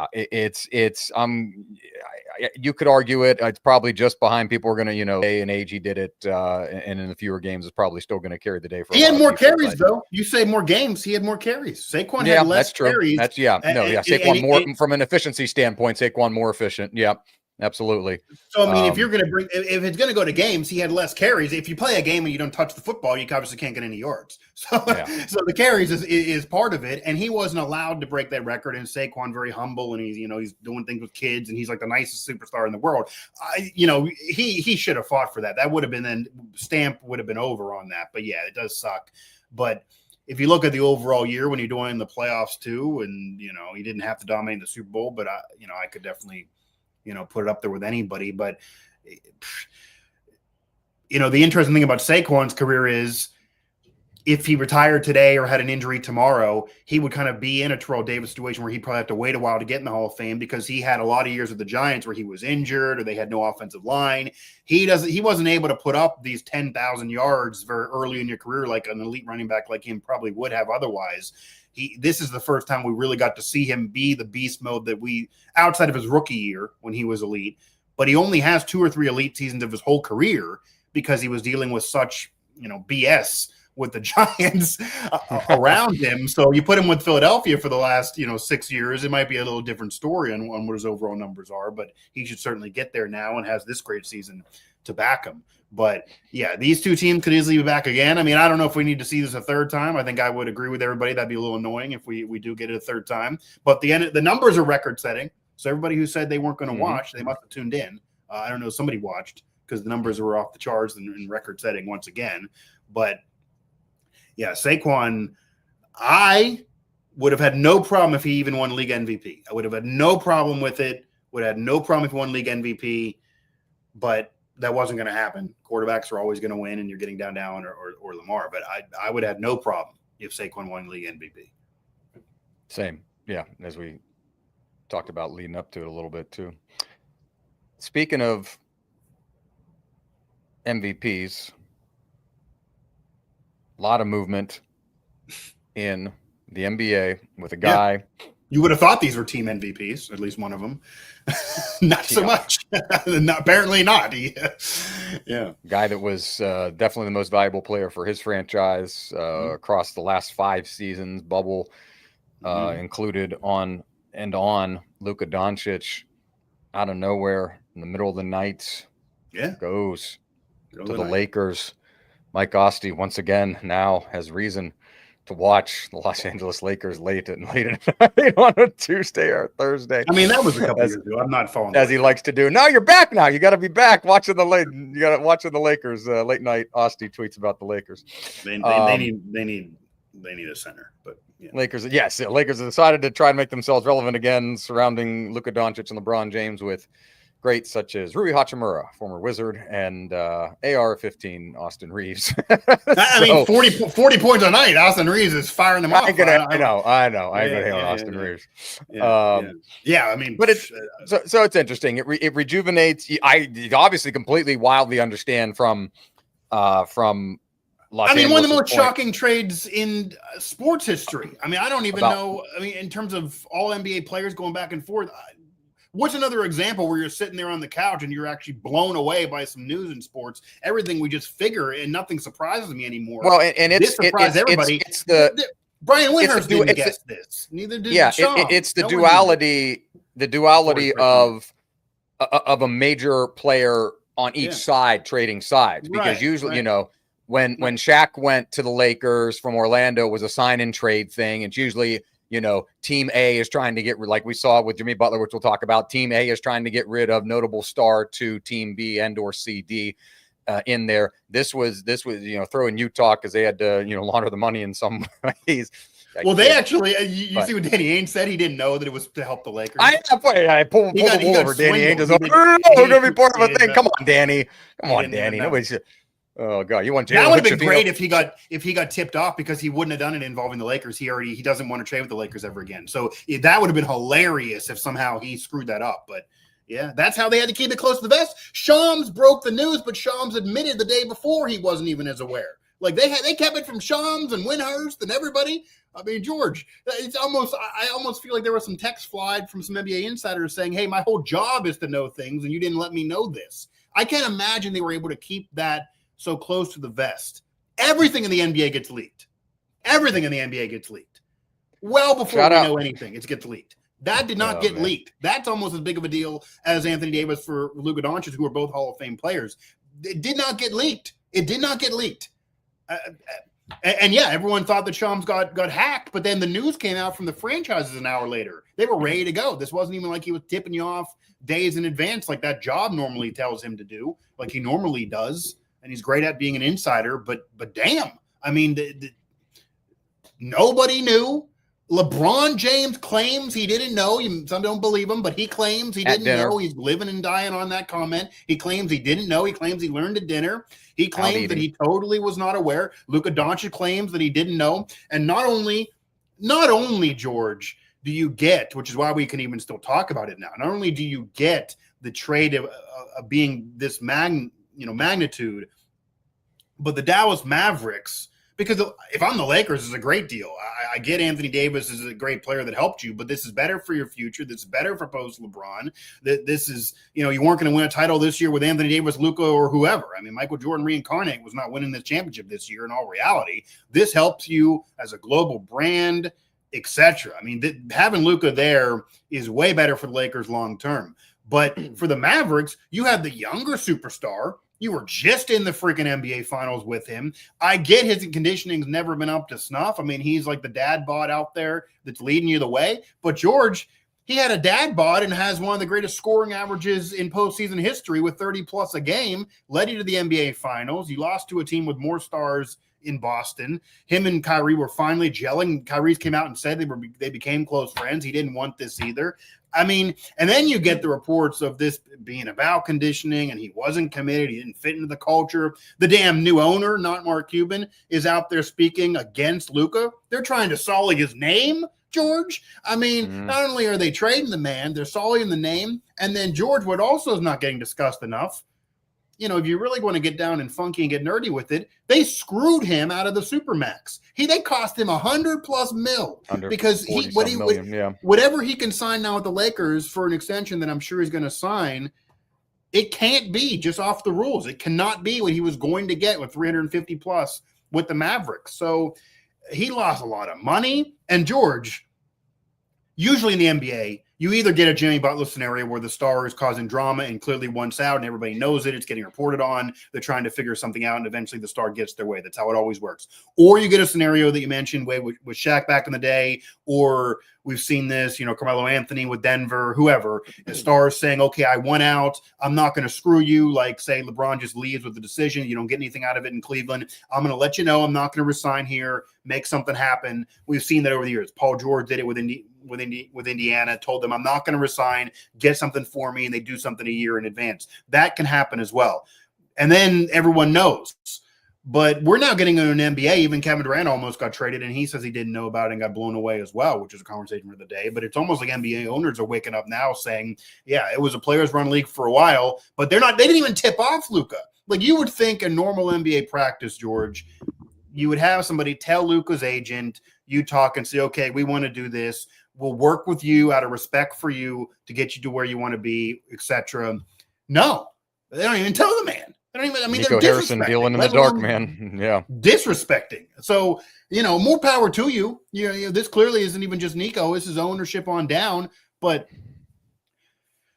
could argue it. It's probably just behind people are going to, day and age he did it, and in the fewer games is probably still going to carry the day for. He had more carries though. You say more games, he had more carries. Saquon had less carries. That's Saquon more from an efficiency standpoint. Saquon more efficient. Yeah. Absolutely. So, I mean, if it's going to go to games, he had less carries. If you play a game and you don't touch the football, you obviously can't get any yards. So, so the carries is part of it. And he wasn't allowed to break that record. And Saquon very humble, and he's doing things with kids, and he's like the nicest superstar in the world. He should have fought for that. That would have been then stamp would have been over on that. But yeah, it does suck. But if you look at the overall year when you're doing the playoffs too, and he didn't have to dominate the Super Bowl, but I could definitely put it up there with anybody. But, the interesting thing about Saquon's career is if he retired today or had an injury tomorrow, he would kind of be in a Terrell Davis situation where he'd probably have to wait a while to get in the Hall of Fame because he had a lot of years with the Giants where he was injured or they had no offensive line. He wasn't able to put up these 10,000 yards very early in your career like an elite running back like him probably would have otherwise. This is the first time we really got to see him be the beast mode that outside of his rookie year when he was elite, but he only has 2 or 3 elite seasons of his whole career because he was dealing with such, BS with the Giants around him. So you put him with Philadelphia for the last, 6 years, it might be a little different story on what his overall numbers are, but he should certainly get there now and has this great season to back him. But yeah, these two teams could easily be back again. I mean, I don't know if we need to see this a third time. I think I would agree with everybody. That'd be a little annoying if we do get it a third time. But the numbers are record setting. So everybody who said they weren't going to watch, they must have tuned in. I don't know. Somebody watched because the numbers were off the charts and record setting once again. But yeah, Saquon, I would have had no problem if he even won league MVP. I would have had no problem with it. Would have had no problem if he won league MVP. But that wasn't going to happen. Quarterbacks are always going to win, and you're getting down or Lamar. But I would have no problem if Saquon won league MVP. Same. Yeah, as we talked about leading up to it a little bit too. Speaking of MVPs, a lot of movement in the NBA with a guy. Yeah. You would have thought these were team MVPs, at least one of them. Not so much. Apparently not. Yeah. Guy that was definitely the most valuable player for his franchise across the last 5 seasons, bubble included on Luka Doncic out of nowhere in the middle of the night. Yeah. Goes to the Lakers. Mike Osti once again now has reason to watch the Los Angeles Lakers late at night on a Tuesday or Thursday. I mean, that was a couple years ago. I'm not following as he likes to do. No, you're back now. You got to be back watching the Lakers late night. Osti tweets about the Lakers. They need a center, but yeah. Lakers. Yes, Lakers have decided to try and make themselves relevant again, surrounding Luka Doncic and LeBron James with greats such as Rui Hachimura, former Wizard, and AR-15 Austin Reeves. I mean, 40 points a night. Austin Reeves is firing them off. I know. I ain't gonna hate on Austin Reeves. Yeah, I mean, but it's so it's interesting. It rejuvenates. I obviously completely wildly understand from Los Angeles one of the most shocking trades in sports history. I mean, I don't even know. I mean, in terms of all NBA players going back and forth. What's another example where you're sitting there on the couch and you're actually blown away by some news in sports? Everything we just figure and nothing surprises me anymore. Well, and this surprised everybody. It's the Brian Windhorst didn't guess this. Neither did Sean. It's the duality. The duality of a major player on each side trading sides, because usually, when Shaq went to the Lakers from Orlando, it was a sign and trade thing. It's usually, Team A is trying to get, like we saw with Jimmy Butler, which we'll talk about. Team A is trying to get rid of notable star to Team B and or CD in there. This was throw in Utah because they had to launder the money in some ways. Well, they actually, you see what Danny Ainge said? He didn't know that it was to help the Lakers. I pulled the wool over Danny Ainge. We're going to be part of a thing. Come on, Danny. Nobody should. Oh God, you want that would have been great if he got tipped off, because he wouldn't have done it involving the Lakers. He doesn't want to trade with the Lakers ever again. So that would have been hilarious if somehow he screwed that up. But yeah, that's how they had to keep it close to the vest. Shams broke the news, but Shams admitted the day before he wasn't even as aware. Like they kept it from Shams and Windhorst and everybody. I mean, George, I almost feel like there was some text flied from some NBA insiders saying, "Hey, my whole job is to know things, and you didn't let me know this." I can't imagine they were able to keep that so close to the vest. Everything in the NBA gets leaked. Everything in the NBA gets leaked. Well before we know anything, it gets leaked. That did not get leaked. That's almost as big of a deal as Anthony Davis for Luka Doncic, who are both Hall of Fame players. It did not get leaked. It did not get leaked. And everyone thought that Shams got hacked, but then the news came out from the franchises an hour later. They were ready to go. This wasn't even like he was tipping you off days in advance like that job normally tells him to do, like he normally does. And he's great at being an insider, but damn, I mean, nobody knew. LeBron James claims he didn't know. Some don't believe him, but he claims he didn't know. He's living and dying on that comment. He claims he didn't know. He claims he learned at dinner. He claims that he totally was not aware. Luka Doncic claims that he didn't know. And not only George, do you get, which is why we can even still talk about it now. Not only do you get the trade of being this magnitude, but the Dallas Mavericks, because if I'm the Lakers, it's a great deal. I get Anthony Davis is a great player that helped you, but this is better for your future. This is better for post LeBron. This is, you weren't going to win a title this year with Anthony Davis, Luka, or whoever. I mean, Michael Jordan reincarnate was not winning this championship this year in all reality. This helps you as a global brand, etc. I mean, having Luka there is way better for the Lakers long term. But for the Mavericks, you have the younger superstar. You were just in the freaking NBA Finals with him. I get his conditioning's never been up to snuff. I mean, he's like the dad bod out there that's leading you the way. But George, he had a dad bod and has one of the greatest scoring averages in postseason history with 30-plus a game, led you to the NBA Finals. You lost to a team with more stars in Boston. Him and Kyrie were finally gelling. Kyrie came out and said they became close friends. He didn't want this either. I mean, and then you get the reports of this being about conditioning, and he wasn't committed. He didn't fit into the culture. The damn new owner, not Mark Cuban, is out there speaking against Luka. They're trying to sully his name, George. I mean, not only are they trading the man, they're sullying the name. And then George, what also is not getting discussed enough, you know, if you really want to get down and funky and get nerdy with it, they screwed him out of the Supermax. They cost him $100+ million because whatever he can sign now with the Lakers for an extension that I'm sure he's going to sign, it can't be just off the rules. It cannot be what he was going to get with 350 plus with the Mavericks. So he lost a lot of money. And George, usually in the NBA, you either get a Jimmy Butler scenario where the star is causing drama and clearly wants out and everybody knows it. It's getting reported on. They're trying to figure something out and eventually the star gets their way. That's how it always works. Or you get a scenario that you mentioned with Shaq back in the day, or we've seen this, you know, Carmelo Anthony with Denver, whoever. The star is saying, okay, I went out. I'm not going to screw you. Like, say, LeBron just leaves with the decision. You don't get anything out of it in Cleveland. I'm going to let you know I'm not going to resign here, make something happen. We've seen that over the years. Paul George did it with Indiana, told them I'm not going to resign, get something for me, and they do something a year in advance. That can happen as well. And then everyone knows. But we're now getting into an NBA. Even Kevin Durant almost got traded, and he says he didn't know about it and got blown away as well, which is a conversation for the day. But it's almost like NBA owners are waking up now saying, yeah, it was a players run league for a while, but they didn't even tip off Luka. Like, you would think a normal NBA practice, George, you would have somebody tell Luka's agent, you talk and say, okay, we want to do this. We'll work with you out of respect for you to get you to where you want to be, etc. No, they don't even tell the man. They don't even. I mean, Nico they're Harrison dealing in the dark, man. Yeah, disrespecting. So, you know, more power to you. You know, this clearly isn't even just Nico. This is ownership on down. But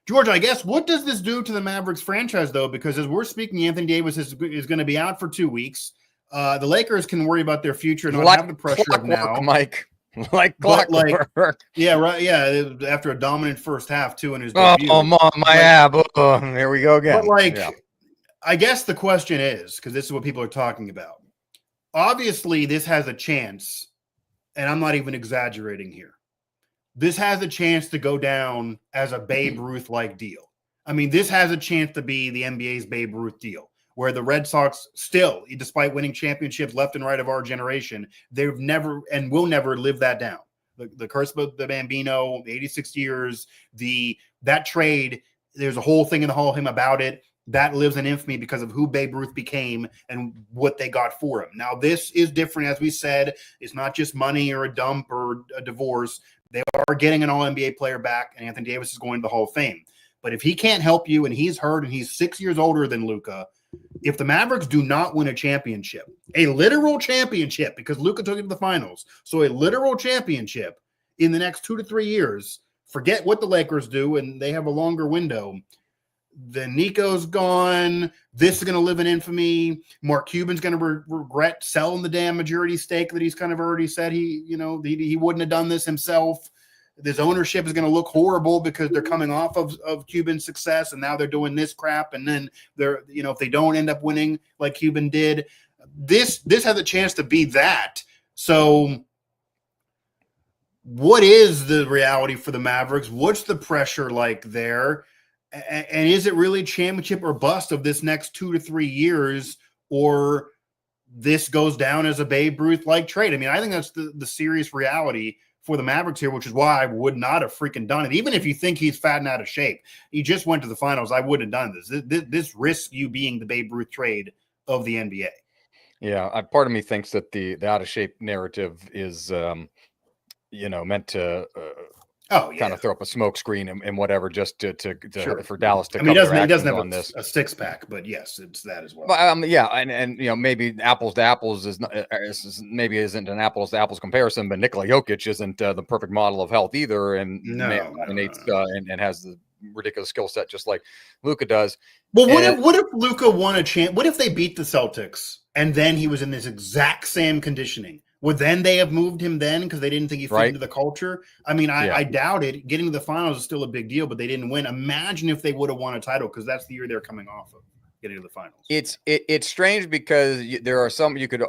George, I guess, what does this do to the Mavericks franchise, though? Because as we're speaking, Anthony Davis is going to be out for 2 weeks. The Lakers can worry about their future and not have the pressure of now. Mike. Like clockwork. Yeah, right. Yeah, after a dominant first half, too, in his debut. Oh, my ab. Oh, there we go again. But, I guess the question is, because this is what people are talking about. Obviously, this has a chance, and I'm not even exaggerating here. This has a chance to go down as a Babe Ruth-like deal. I mean, this has a chance to be the NBA's Babe Ruth deal, where the Red Sox still, despite winning championships left and right of our generation, they've never and will never live that down. The curse of the Bambino, the 86 years, that trade, there's a whole thing in the Hall of Fame about it. That lives in infamy because of who Babe Ruth became and what they got for him. Now, this is different, as we said. It's not just money or a dump or a divorce. They are getting an All-NBA player back, and Anthony Davis is going to the Hall of Fame. But if he can't help you and he's hurt and he's 6 years older than Luka, if the Mavericks do not win a championship, a literal championship, because Luka took it to the finals, so a literal championship in the next 2 to 3 years, forget what the Lakers do, and they have a longer window. Then Nico's gone. This is going to live in infamy. Mark Cuban's going to regret selling the damn majority stake that he's kind of already said he wouldn't have done this himself. This ownership is going to look horrible because they're coming off of Cuban's success, and now they're doing this crap. And then they're, if they don't end up winning like Cuban did, this has a chance to be that. So what is the reality for the Mavericks? What's the pressure like there? And is it really championship or bust of this next 2 to 3 years, or this goes down as a Babe Ruth-like trade? I mean, I think that's the serious reality for the Mavericks here, which is why I would not have freaking done it. Even if you think he's fat and out of shape, he just went to the finals. I wouldn't have done this. This risks you being the Babe Ruth trade of the NBA. Yeah, part of me thinks that the out of shape narrative is, meant to kind of throw up a smoke screen and whatever, just to for Dallas to. I mean, he doesn't have a six pack, but yes, it's that as well. But, and maybe apples to apples maybe isn't an apples to apples comparison, but Nikola Jokic isn't the perfect model of health either, and and has the ridiculous skill set just like Luka does. Well, what if Luka won a chance? What if they beat the Celtics and then he was in this exact same conditioning? Would then they have moved him then because they didn't think he fit into the culture? I mean, I doubt it. Getting to the finals is still a big deal, but they didn't win. Imagine if they would have won a title, because that's the year they're coming off of. getting to the finals. It's strange because there are some you could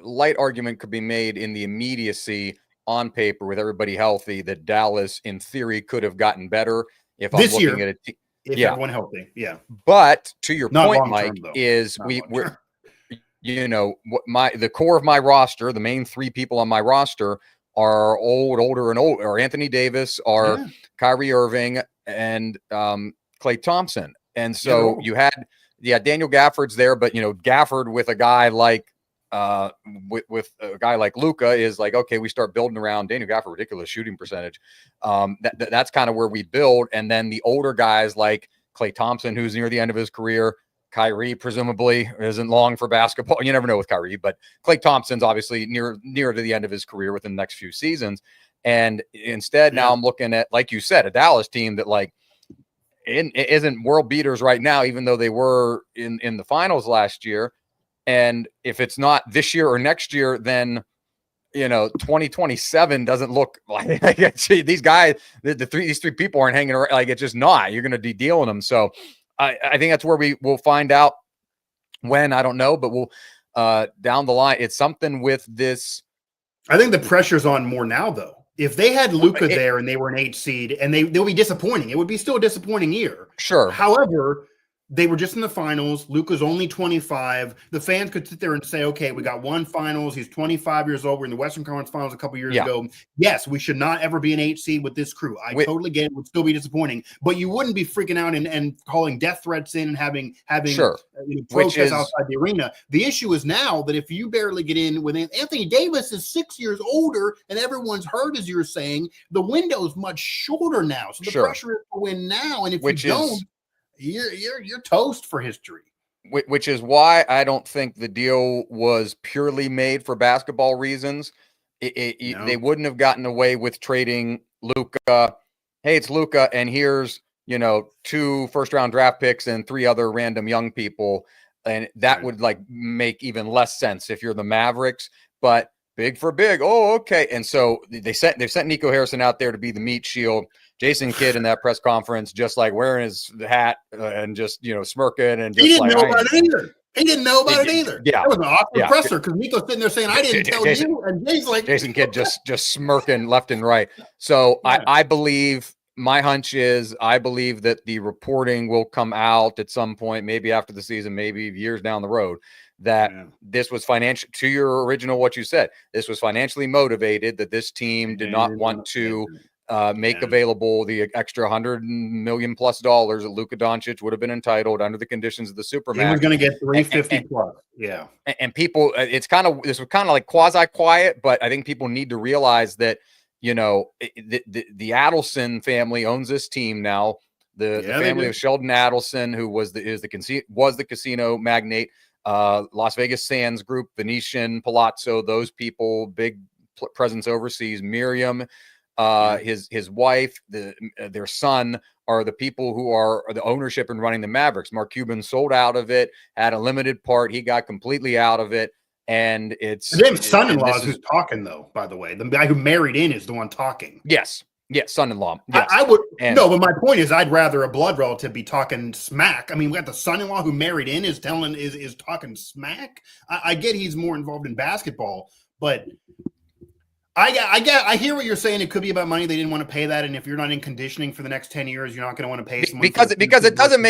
light argument could be made in the immediacy on paper with everybody healthy that Dallas in theory could have gotten better if I'm This looking year, at it. if everyone healthy, yeah. But to your Not point, long Mike, term though. is Not long we're term. the core of my roster, the main three people on my roster are older and old, or Anthony Davis, or Kyrie Irving, and Klay Thompson. And so you had Daniel Gafford's there, but Gafford with a guy like with a guy like Luka is like, okay, we start building around Daniel Gafford, ridiculous shooting percentage. That's kind of where we build. And then the older guys like Klay Thompson, who's near the end of his career, Kyrie presumably isn't long for basketball. You never know with Kyrie, but Klay Thompson's obviously near to the end of his career within the next few seasons. And instead, now I'm looking at, like you said, a Dallas team that like isn't world beaters right now, even though they were in the finals last year. And if it's not this year or next year, then 2027 doesn't look like these guys. These three people aren't hanging around. Like, it's just not. You're going to be dealing them. So I think that's where we will find out when. I don't know, but we'll down the line. It's something with this. I think the pressure's on more now, though. If they had Luka there and they were an 8 seed, and they'll be disappointing. It would be still a disappointing year. Sure. However, they were just in the finals. Luka's only 25. The fans could sit there and say, okay, we got one finals. He's 25 years old. We're in the Western Conference Finals a couple years ago. Yes, we should not ever be an 8 seed with this crew. I totally get it. It would still be disappointing. But you wouldn't be freaking out and calling death threats in and having protests outside the arena. The issue is now that if you barely get in with Anthony Davis is 6 years older and everyone's hurt, as you're saying, the window is much shorter now. So the pressure is to win now. And if you don't, you're toast for history. Which is why I don't think the deal was purely made for basketball reasons. They wouldn't have gotten away with trading Luka. Hey, it's Luka, and here's 2 first-round draft picks and 3 other random young people, and that would like make even less sense if you're the Mavericks. But big for big. Oh, okay. And so they've sent Nico Harrison out there to be the meat shield. Jason Kidd in that press conference, just like wearing his hat and just smirking and just he didn't know about it either. He didn't know about it either. Yeah, that was an awkward presser because Nico's sitting there saying, "I didn't tell you," and Jay's like, Jason Kidd just smirking left and right. So I believe. My hunch is I believe that the reporting will come out at some point, maybe after the season, maybe years down the road, that this was financial. To your original, what you said, this was financially motivated, that this team did not want to make available the extra $100 million+ that Luka Doncic would have been entitled under the conditions of the Supermax. He was going to get 350 plus. Yeah. And people, this was kind of like quasi quiet, but I think people need to realize that, the Adelson family owns this team now. The family of Sheldon Adelson, who was the casino magnate, Las Vegas Sands Group, Venetian, Palazzo, those people, big presence overseas. Miriam, his wife, their son are the people who are the ownership and running the Mavericks. Mark Cuban sold out of it, had a limited part. He got completely out of it. And it's his son-in-law who's talking, though, by the way. The guy who married in is the one talking. Yes, son-in-law. Yes. I would but my point is I'd rather a blood relative be talking smack. I mean, we got the son-in-law who married in is talking smack. I get he's more involved in basketball, but I hear what you're saying. It could be about money. They didn't want to pay that, and if you're not in conditioning for the next 10 years, you're not going to want to pay someone because it doesn't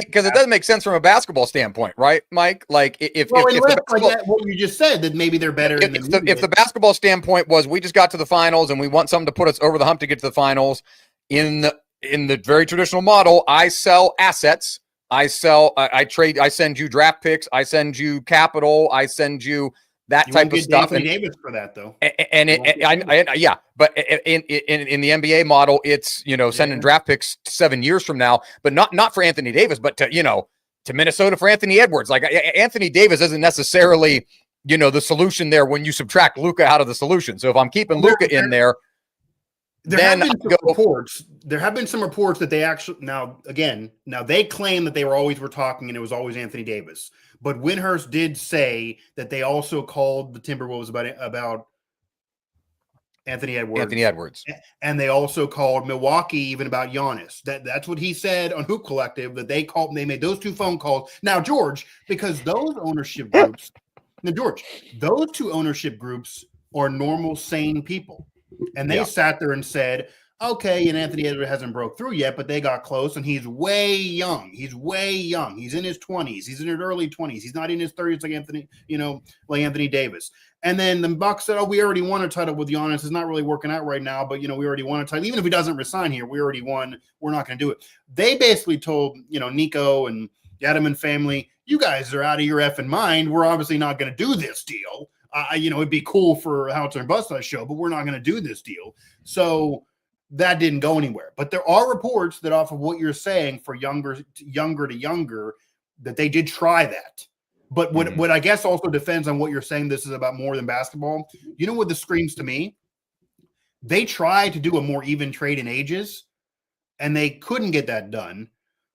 make sense from a basketball standpoint, right, Mike? Like if what you just said, that maybe they're better. If the basketball standpoint was we just got to the finals and we want something to put us over the hump to get to the finals, in the very traditional model, I sell assets. I trade. I send you draft picks. I send you capital. I send you that type of stuff. And Davis for that though. But in the NBA model, it's sending draft picks 7 years from now, but not for Anthony Davis, but to Minnesota for Anthony Edwards. Like Anthony Davis isn't necessarily the solution there when you subtract Luka out of the solution. So if I'm keeping Luka in there. There have been some reports that they actually now they claim that they were talking and it was always Anthony Davis. But Windhurst did say that they also called the Timberwolves about Anthony Edwards. Anthony Edwards. And they also called Milwaukee even about Giannis. That's what he said on Hoop Collective, that they made those 2 phone calls. Now, George, because those ownership groups, those 2 ownership groups are normal, sane people. And they sat there and said, okay, and Anthony Edwards hasn't broke through yet, but they got close, and he's way young. He's way young. He's in his 20s. He's in his early 20s. He's not in his 30s like Anthony Davis. And then the Bucks said, oh, we already won a title with Giannis. It's not really working out right now, but, we already won a title. Even if he doesn't resign here, we already won. We're not going to do it. They basically told, Nico and Yadaman family, you guys are out of your effing mind. We're obviously not going to do this deal. It'd be cool for Howitzer and Bust show, but we're not going to do this deal. So that didn't go anywhere. But there are reports that off of what you're saying for younger to younger, that they did try that. But what I guess also depends on what you're saying, this is about more than basketball. You know what this screams to me? They tried to do a more even trade in ages, and they couldn't get that done.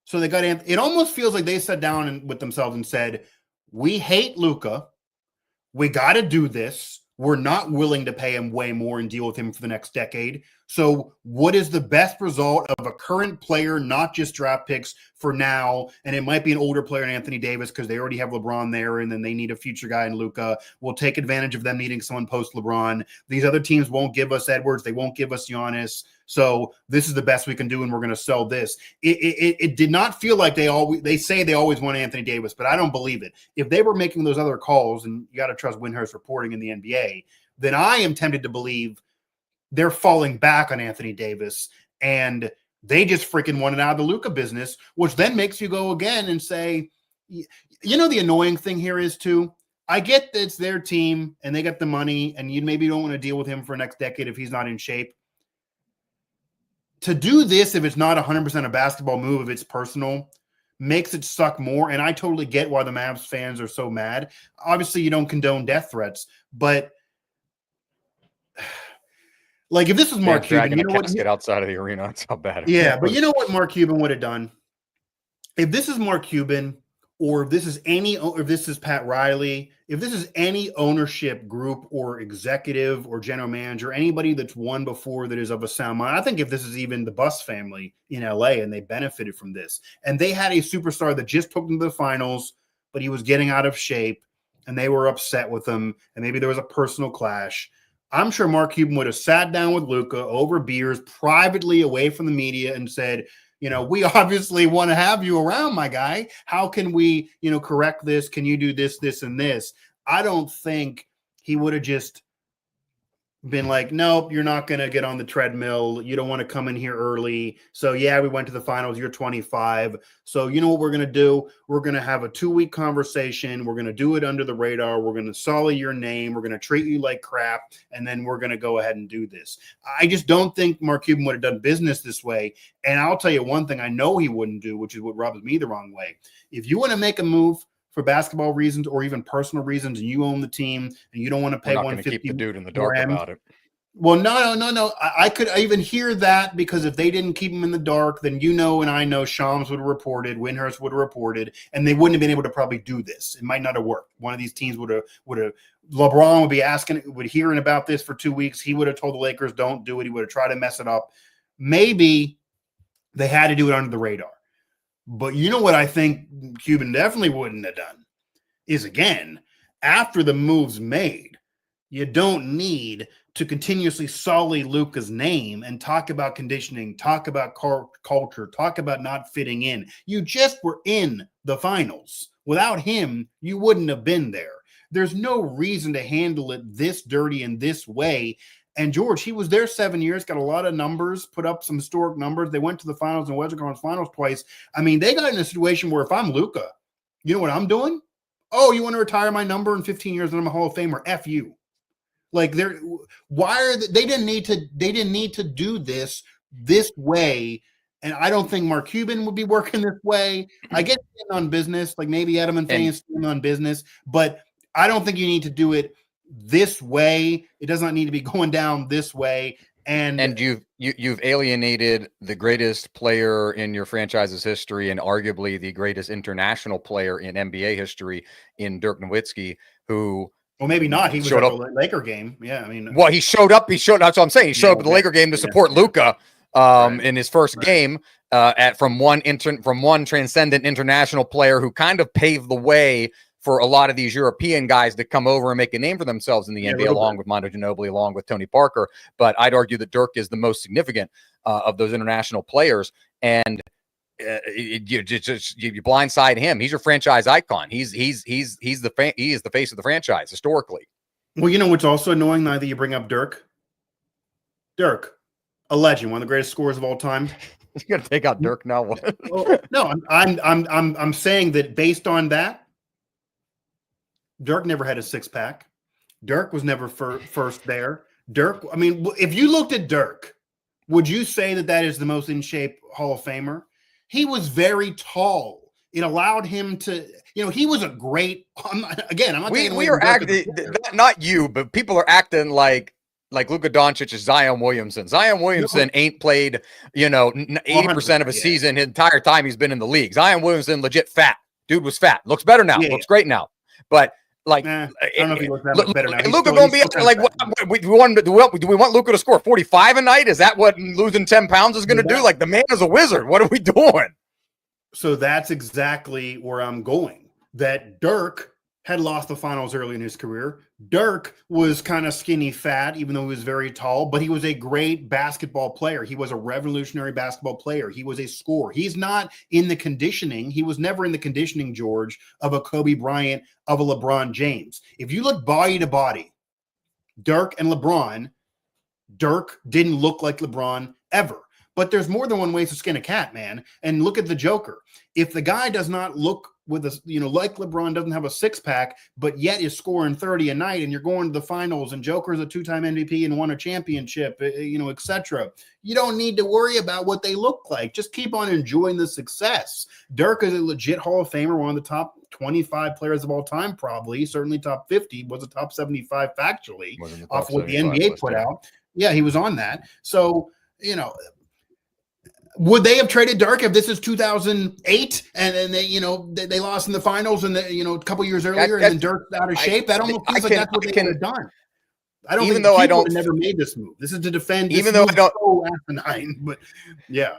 So they got it almost feels like they sat down with themselves and said, we hate Luka. We got to do this. We're not willing to pay him way more and deal with him for the next decade. So what is the best result of a current player, not just draft picks for now? And it might be an older player in Anthony Davis because they already have LeBron there, and then they need a future guy in Luka. We'll take advantage of them needing someone post LeBron. These other teams won't give us Edwards. They won't give us Giannis. So this is the best we can do, and we're going to sell this. It did not feel like they say they always want Anthony Davis, but I don't believe it. If they were making those other calls, and you got to trust Windhurst reporting in the NBA, then I am tempted to believe they're falling back on Anthony Davis, and they just freaking wanted out of the Luka business, which then makes you go again and say, the annoying thing here is too, I get that it's their team and they got the money, and you maybe don't want to deal with him for next decade if he's not in shape. To do this, if it's not 100% a basketball move, if it's personal, makes it suck more. And I totally get why the Mavs fans are so mad. Obviously, you don't condone death threats, but like if this was Mark Cuban, you know what? Get outside of the arena. That's how bad. But you know what Mark Cuban would have done? If this is Mark Cuban, or if this is Pat Riley, if this is any ownership group or executive or general manager, anybody that's won before that is of a sound mind, I think if this is even the Buss family in LA and they benefited from this, and they had a superstar that just took them to the finals, but he was getting out of shape, and they were upset with him, and maybe there was a personal clash, I'm sure Mark Cuban would have sat down with Luka over beers privately away from the media and said, we obviously want to have you around, my guy. How can we, correct this? Can you do this, this, and this? I don't think he would have just been like, nope, you're not going to get on the treadmill. You don't want to come in here early. So, yeah, we went to the finals. You're 25. So, you know what we're going to do? We're going to have a 2-week conversation. We're going to do it under the radar. We're going to sully your name. We're going to treat you like crap. And then we're going to go ahead and do this. I just don't think Mark Cuban would have done business this way. And I'll tell you one thing I know he wouldn't do, which is what rubs me the wrong way. If you want to make a move for basketball reasons or even personal reasons, and you own the team and you don't want to pay $150, keep the dude in the dark about it. Well, no. I could even hear that, because if they didn't keep him in the dark, then and I know Shams would have reported, Windhurst would have reported, and they wouldn't have been able to probably do this. It might not have worked. One of these teams would have. LeBron would hearing about this for 2 weeks. He would have told the Lakers, don't do it. He would have tried to mess it up. Maybe they had to do it under the radar. But you know what I think Cuban definitely wouldn't have done is, again, after the move's made, you don't need to continuously sully Luka's name and talk about conditioning, talk about culture, talk about not fitting in. You just were in the finals. Without him, you wouldn't have been there. There's no reason to handle it this dirty and this way. And George, he was there 7 years, got a lot of numbers, put up some historic numbers. They went to the finals and Western Conference Finals twice. I mean, they got in a situation where if I'm Luka, you know what I'm doing? Oh, you want to retire my number in 15 years and I'm a Hall of Famer? F you. Like they didn't need to do this way. And I don't think Mark Cuban would be working this way. I get on business, like maybe Adam and Faye's on business, but I don't think you need to do it this way. It does not need to be going down this way. And you've alienated the greatest player in your franchise's history and arguably the greatest international player in NBA history in Dirk Nowitzki, who Well, maybe not. He was showed at up. the Laker game. Yeah, I mean, Well, he showed up. That's what I'm saying. He showed up at the Laker game to support Luka in his first game from one transcendent international player who kind of paved the way for a lot of these European guys to come over and make a name for themselves in the NBA, along with Mondo Ginobili, along with Tony Parker. But I'd argue that Dirk is the most significant of those international players. And you blindside him. He's your franchise icon. He is the face of the franchise historically. Well, you know what's also annoying now that you bring up Dirk? Dirk, a legend, one of the greatest scorers of all time. You're gonna take out Dirk now? Well, no, I'm saying that based on that, Dirk never had a six-pack. Dirk was never first there. Dirk, I mean, if you looked at Dirk, would you say that is the most in shape Hall of Famer? He was very tall. It allowed him to, he was a great. I'm not we are acting, not you, but people are acting like Luka Doncic is Zion Williamson. Zion Williamson ain't played, 80% of a season his entire time he's been in the league. Zion Williamson legit fat. Dude was fat. Looks better now. Looks great now. But I don't know if he looks that much better now. Luka gonna be like, do we want Luka to score 45 a night? Is that what losing 10 pounds is gonna do? Like, the man is a wizard. What are we doing? So that's exactly where I'm going. That Dirk had lost the finals early in his career. Dirk was kind of skinny fat, even though he was very tall, but he was a great basketball player. He was a revolutionary basketball player. He was a scorer. He's not in the conditioning. He was never in the conditioning, George, of a Kobe Bryant, of a LeBron James. If you look body to body, Dirk and LeBron, Dirk didn't look like LeBron ever. But there's more than one way to skin a cat, man. And look at the Joker. If the guy does not look with a, like LeBron doesn't have a six-pack, but yet is scoring 30 a night, and you're going to the finals, and Joker's a two-time MVP and won a championship, etc. You don't need to worry about what they look like. Just keep on enjoying the success. Dirk is a legit Hall of Famer, one of the top 25 players of all time, probably, certainly top 50, was a top 75 factually, off what the NBA put out. Yeah, he was on that. So, would they have traded Dirk if this is 2008 and then they lost in the finals and a couple years earlier and then Dirk's out of shape? That almost feels like that's what they would have done. I don't think people would have never made this move. This is to defend. Even though I don't, so asinine, but yeah.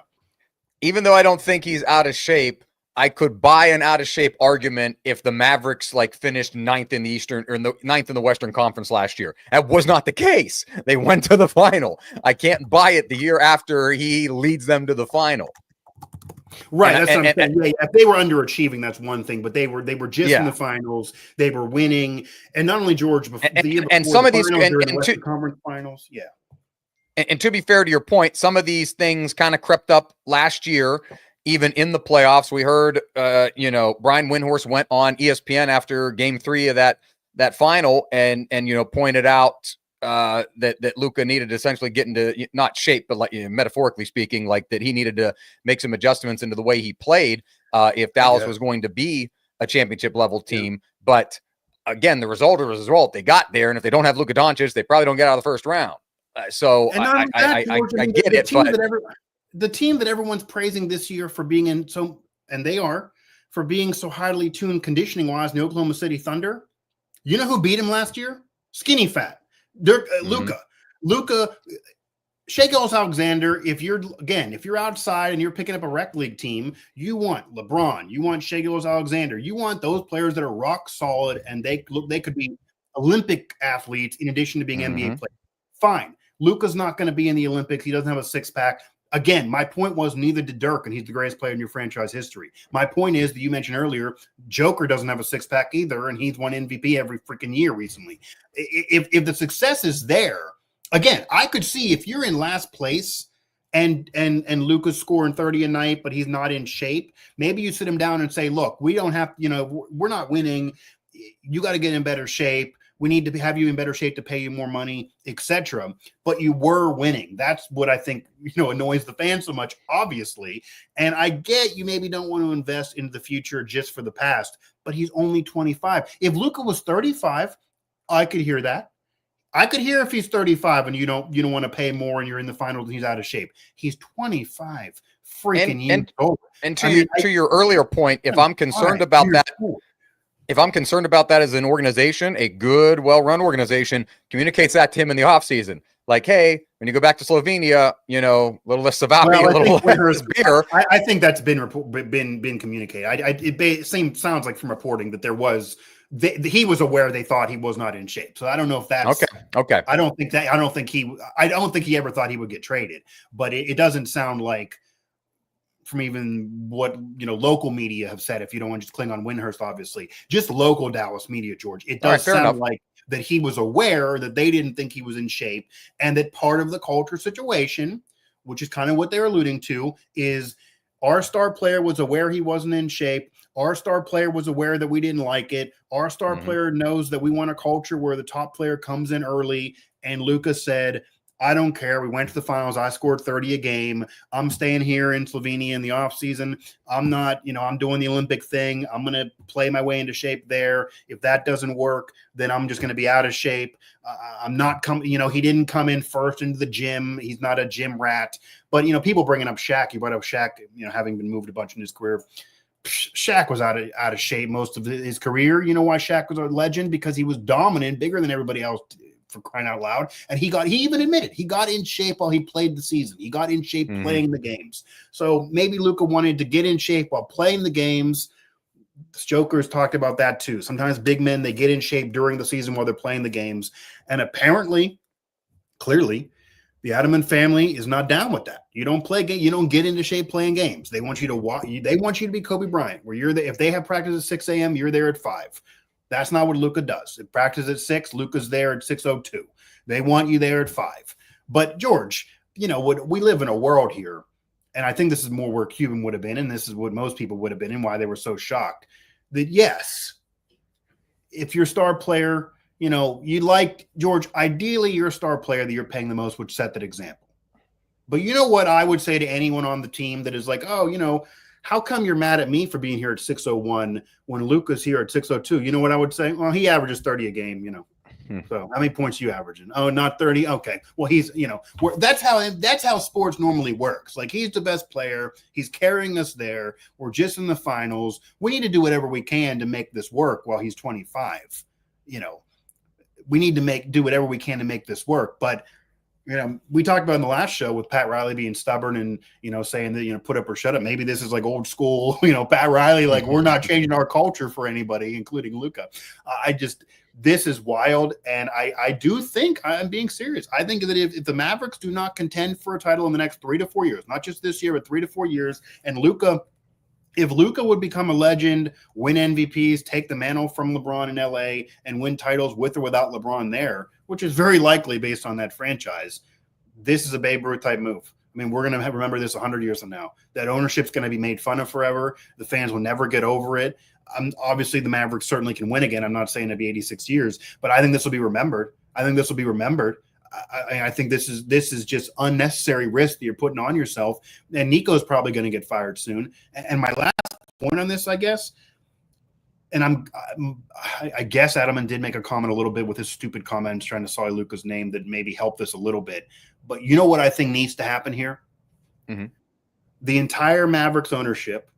Even though I don't think he's out of shape, I could buy an out of shape argument if the Mavericks finished ninth in the Eastern or ninth in the Western Conference last year. That was not the case. They went to the final. I can't buy it the year after he leads them to the final. Right. That's what I'm saying. Yeah, if they were underachieving, that's one thing, but they were just in the finals. They were winning. And not only George, but the year before, and some of these Western Conference finals. Yeah. And to be fair to your point, some of these things kind of crept up last year. Even in the playoffs, we heard, Brian Windhorst went on ESPN after Game 3 of that final, and pointed out that Luka needed to essentially get into not shape, but metaphorically speaking, that he needed to make some adjustments into the way he played if Dallas was going to be a championship level team. But again, the result was the result. They got there, and if they don't have Luka Doncic, they probably don't get out of the first round. So I get it, but the team that everyone's praising this year for being for being so highly tuned conditioning wise, the Oklahoma City Thunder. You know who beat him last year? Skinny fat. Luka, Shai Gilgeous-Alexander. If you're outside and you're picking up a rec league team, you want LeBron, you want Shai Gilgeous-Alexander, you want those players that are rock solid and they could be Olympic athletes in addition to being NBA players. Fine. Luka's not going to be in the Olympics. He doesn't have a six-pack. Again, my point was neither did Dirk, and he's the greatest player in your franchise history. My point is that you mentioned earlier, Joker doesn't have a six-pack either, and he's won MVP every freaking year recently. If the success is there, again, I could see if you're in last place and Luka's scoring 30 a night, but he's not in shape, maybe you sit him down and say, look, we don't have, we're not winning. You got to get in better shape. We need to have you in better shape to pay you more money, etc. But you were winning. That's what I think, annoys the fans so much, obviously. And I get you maybe don't want to invest into the future just for the past, but he's only 25. If Luka was 35, I could hear that. I could hear if he's 35 and you don't want to pay more and you're in the finals and he's out of shape. He's 25 freaking years old. And to your earlier point, if I'm concerned about that. Cool. if I'm concerned about that as an organization, a good, well-run organization communicates that to him in the offseason. Like, hey, when you go back to Slovenia, you know, a little less Savapi, a little less beer. I think that's been communicated. It sounds like from reporting that there was he was aware they thought he was not in shape. So I don't know if that's okay. I don't think he ever thought he would get traded, but it doesn't sound like, from even what local media have said, if you don't want to just cling on Windhurst, obviously, just local Dallas media, George, it does sound like that he was aware that they didn't think he was in shape, and that part of the culture situation, which is kind of what they're alluding to, is our star player was aware he wasn't in shape. Our star player was aware that we didn't like it. Our star player knows that we want a culture where the top player comes in early. And Lucas said, I don't care. We went to the finals. I scored 30 a game. I'm staying here in Slovenia in the offseason. I'm not, I'm doing the Olympic thing. I'm going to play my way into shape there. If that doesn't work, then I'm just going to be out of shape. I'm not coming, he didn't come in first into the gym. He's not a gym rat. But, people bringing up Shaq, you brought up Shaq, having been moved a bunch in his career. Shaq was out of shape most of his career. You know why Shaq was a legend? Because he was dominant, bigger than everybody else, for crying out loud. And he even admitted he got in shape while he played the season. He got in shape playing the games. So maybe Luka wanted to get in shape while playing the games. Joker's talked about that too. Sometimes big men, they get in shape during the season while they're playing the games. And apparently, clearly, the Adelman family is not down with that. You don't get into shape playing games. They want you to walk. They want you to be Kobe Bryant, where if they have practice at 6 a.m., you're there at 5. That's not what Luka does. It practice at 6. Luka's there at 6:02. They want you there at 5. But George, we live in a world here, and I think this is more where Cuban would have been, and this is what most people would have been, and why they were so shocked. That yes, if your star player, you'd like, George, ideally your star player that you're paying the most would set that example. But you know what I would say to anyone on the team that is like, oh, how come you're mad at me for being here at 6:01 when Luka's here at 6:02? You know what I would say? Well, he averages 30 a game, So how many points you averaging? Oh, not 30. Okay. Well, he's, that's how sports normally works. Like, he's the best player. He's carrying us there. We're just in the finals. We need to do whatever we can to make this work while he's 25. We need to do whatever we can to make this work. But we talked about in the last show with Pat Riley being stubborn and, saying that, put up or shut up. Maybe this is like old school, Pat Riley, like, we're not changing our culture for anybody, including Luka. This is wild. And I do think, I'm being serious, I think that if the Mavericks do not contend for a title in the next 3 to 4 years, not just this year, but 3 to 4 years, and if Luka would become a legend, win MVPs, take the mantle from LeBron in LA, and win titles with or without LeBron there, which is very likely based on that franchise, this is a Babe Ruth type move. I mean, we're going to remember this 100 years from now. That ownership's going to be made fun of forever. The fans will never get over it. Obviously, the Mavericks certainly can win again. I'm not saying it'll be 86 years, but I think this will be remembered. I think this is just unnecessary risk that you're putting on yourself. And Nico's probably going to get fired soon. And my last point on this, I guess, and I guess Adelman did make a comment a little bit with his stupid comments trying to sully Luka's name that maybe helped this a little bit. But you know what I think needs to happen here? Mm-hmm. The entire Mavericks ownership,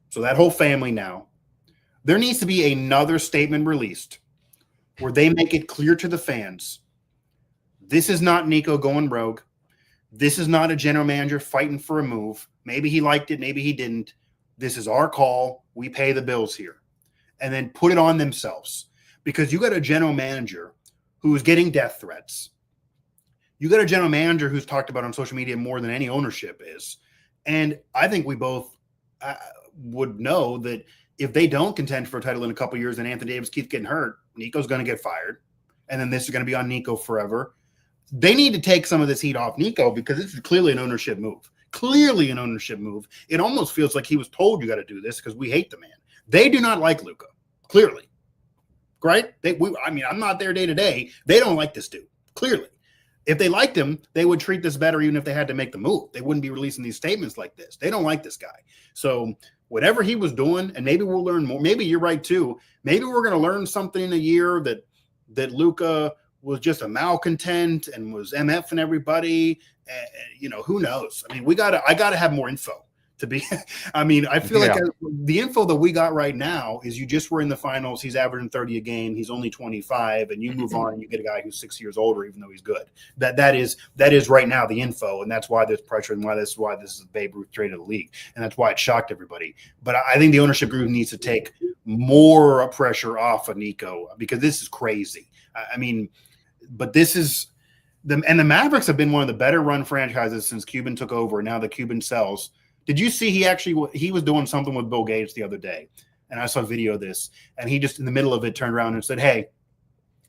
so that whole family now, there needs to be another statement released where they make it clear to the fans, this is not Nico going rogue. This is not a general manager fighting for a move. Maybe he liked it, maybe he didn't. This is our call. We pay the bills here. And then put it on themselves. Because you got a general manager who's getting death threats. You got a general manager who's talked about on social media more than any ownership is. And I think we both would know that if they don't contend for a title in a couple of years and Anthony Davis keeps getting hurt, Nico's going to get fired. And then this is going to be on Nico forever. They need to take some of this heat off Nico because this is clearly an ownership move. Clearly an ownership move. It almost feels like he was told you got to do this because we hate the man. They do not like Luka, clearly. Right? I'm not there day to day. They don't like this dude, clearly. If they liked him, they would treat this better even if they had to make the move. They wouldn't be releasing these statements like this. They don't like this guy. So whatever he was doing, and maybe we'll learn more. Maybe you're right too. Maybe we're going to learn something in a year that Luka was just a malcontent and was MFing everybody. And, who knows? I mean, I got to have more info to be. I mean, I feel like the info that we got right now is you just were in the finals. He's averaging 30 a game. He's only 25, and you move on and you get a guy who's 6 years older, even though he's good. That is right now the info, and that's why there's pressure and why this is Babe Ruth trade of the league, and that's why it shocked everybody. But I think the ownership group needs to take more pressure off of Nico, because this is crazy. I mean, but this is. The Mavericks have been one of the better run franchises since Cuban took over. And now the Cuban sells. Did you see he was doing something with Bill Gates the other day? And I saw a video of this, and he just in the middle of it turned around and said, "Hey,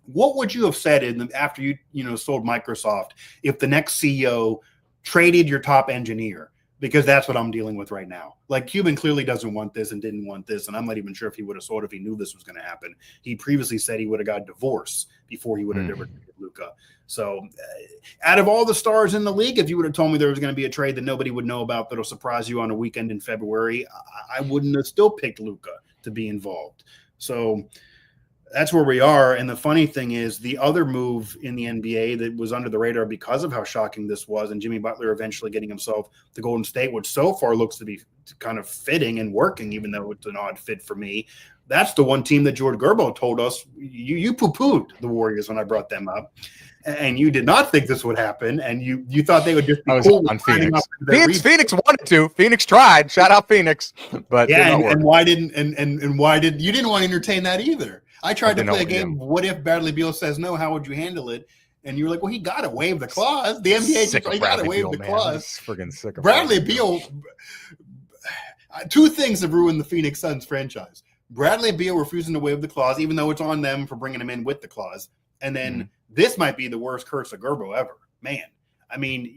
what would you have said after you sold Microsoft if the next CEO traded your top engineer? Because that's what I'm dealing with right now. Like, Cuban clearly doesn't want this and didn't want this, and I'm not even sure if he would have sold if he knew this was going to happen. He previously said he would have got divorced before he would have ever traded Luka. So, out of all the stars in the league, if you would have told me there was going to be a trade that nobody would know about that'll surprise you on a weekend in February, I wouldn't have still picked Luka to be involved. So that's where we are. And the funny thing is, the other move in the NBA that was under the radar because of how shocking this was, and Jimmy Butler eventually getting himself to Golden State, which so far looks to be kind of fitting and working, even though it's an odd fit for me. That's the one team that George Gerbo told us you poo-pooed the Warriors when I brought them up. And you did not think this would happen, and you thought they would just be cool on Phoenix. Phoenix wanted to. Phoenix tried. Shout out Phoenix, but yeah. And why didn't you didn't want to entertain that either? I tried to play a game. What if Bradley Beal says no? How would you handle it? And you were like, well, he got to waive the clause. The NBA, he got to waive the clause. Friggin' sick of Bradley Beal. Two things have ruined the Phoenix Suns franchise: Bradley Beal refusing to waive the clause, even though it's on them for bringing him in with the clause, and then this might be the worst curse of Gerbo ever, man. I mean,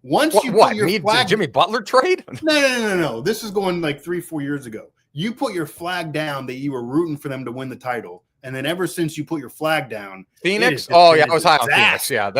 put your flag, Jimmy Butler trade? No. This is going like 3-4 years ago. You put your flag down that you were rooting for them to win the title, and then ever since you put your flag down, Phoenix. I was high on Phoenix. Yeah,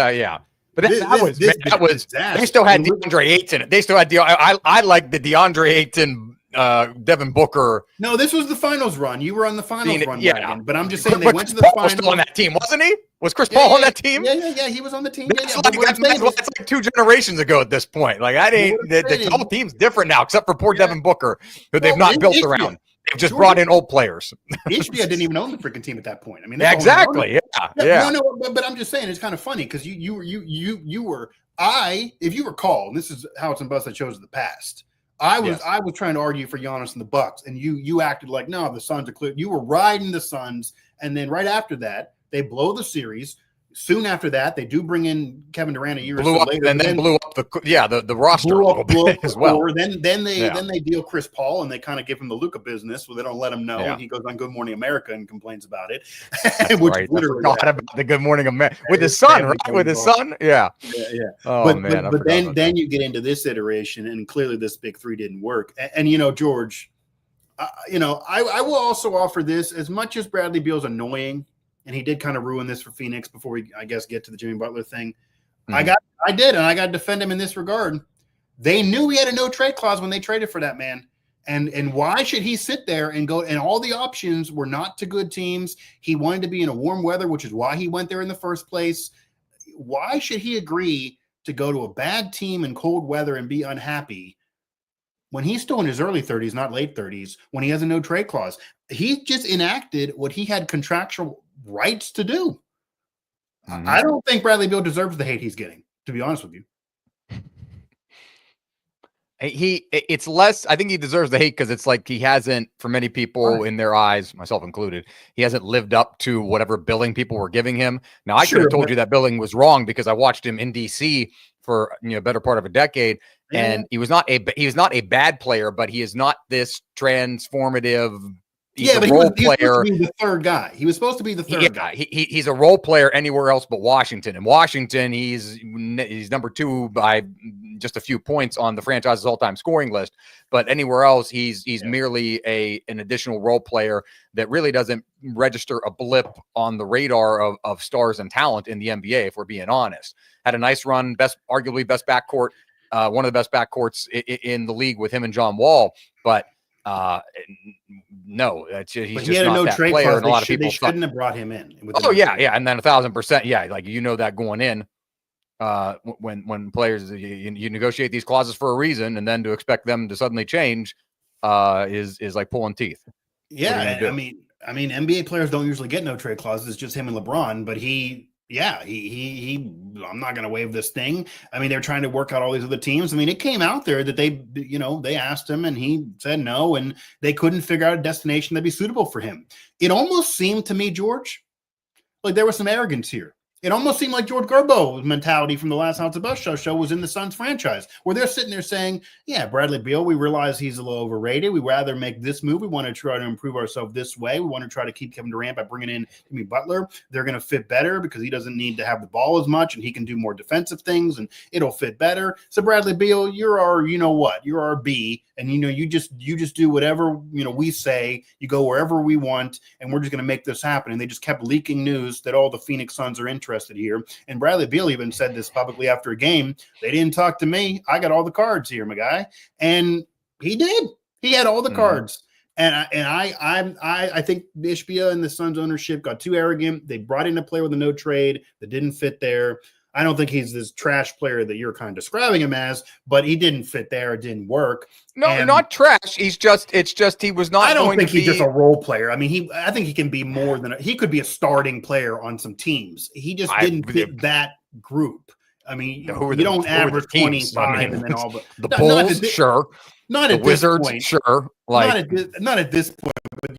But that was they still had DeAndre Ayton. They still had I like the DeAndre Ayton, Devin Booker. No, this was the finals run. You were on the finals run, wagon, but I'm just saying they went to the finals. Still on that team, wasn't he? Was Chris Paul on that team? Yeah. He was on the team. That's like 2 generations ago at this point. Like the whole team's different now, except for poor Devin Booker, who they've not built around. They've just brought in old players. Ishbia didn't even own the freaking team at that point. I mean, exactly. Yeah. No, but I'm just saying it's kind of funny because you were if you recall, and this is Howitzer and Bus that shows the past. I was trying to argue for Giannis and the Bucks, and you acted like, no, the Suns are clear. You were riding the Suns, and then right after that, they blow the series. Soon after that, they do bring in Kevin Durant a year or so later, and then blew up the roster a little bit as well. Then they deal Chris Paul, and they kind of give him the Luka business, where they don't let him know. And he goes on Good Morning America and complains about it. Which right. Forgot about the Good Morning America with his son, right? With his son, yeah. Oh man, but then you get into this iteration, and clearly this big three didn't work. And George, I will also offer this: as much as Bradley Beal's annoying. And he did kind of ruin this for Phoenix before we, I guess, get to the Jimmy Butler thing. I got to defend him in this regard. They knew he had a no trade clause when they traded for that man. And why should he sit there and go? And all the options were not to good teams. He wanted to be in a warm weather, which is why he went there in the first place. Why should he agree to go to a bad team in cold weather and be unhappy when he's still in his early 30s, not late 30s, when he has a no trade clause? He just enacted what he had contractual rights to do. I don't think Bradley Beal deserves the hate he's getting, to be honest with you. It's less, I think he deserves the hate because it's like he hasn't, for many people in their eyes, myself included, he hasn't lived up to whatever billing people were giving him. Now, I could have told you that billing was wrong because I watched him in DC for better part of a decade, and he was not a bad player, but he is not this transformative. He's but he was supposed to be the third guy. He was supposed to be the third guy. He's a role player anywhere else but Washington. In Washington, he's number 2 by just a few points on the franchise's all-time scoring list. But anywhere else, he's merely an additional role player that really doesn't register a blip on the radar of stars and talent in the NBA, if we're being honest. Had a nice run, arguably best backcourt, one of the best backcourts in the league with him and John Wall. But no, he's just not that player. And a lot of people shouldn't have brought him in. And then 1,000%, like that going in. when players you negotiate these clauses for a reason, and then to expect them to suddenly change is like pulling teeth. Yeah, I mean, NBA players don't usually get no trade clauses. It's just him and LeBron. But he I'm not going to waive this thing. I mean, they're trying to work out all these other teams. I mean, it came out there that they asked him and he said no, and they couldn't figure out a destination that'd be suitable for him. It almost seemed to me, George, like there was some arrogance here. It almost seemed like George Gerbo's mentality from the last House of Bus show was in the Suns franchise, where they're sitting there saying, yeah, Bradley Beal, we realize he's a little overrated. We'd rather make this move. We want to try to improve ourselves this way. We want to try to keep Kevin Durant by bringing in Jimmy Butler. They're going to fit better because he doesn't need to have the ball as much and he can do more defensive things and it'll fit better. So Bradley Beal, you're our, you're our B. And, you just do whatever, we say. You go wherever we want, and we're just going to make this happen. And they just kept leaking news that all the Phoenix Suns are interested here. And Bradley Beal even said this publicly after a game. They didn't talk to me. I got all the cards here, my guy. And he did. He had all the cards. And I think Ishbia and the Suns ownership got too arrogant. They brought in a player with a no trade that didn't fit there. I don't think he's this trash player that you're kind of describing him as, but he didn't fit there. It didn't work. No, not trash. It's just he was not. I don't think he's just a role player. I mean, I think he can be more than he could be a starting player on some teams. He just didn't fit that group. I mean, you don't average 25 and then all the Bulls, sure. Not at the Wizards, this point. Sure. Not at this point, but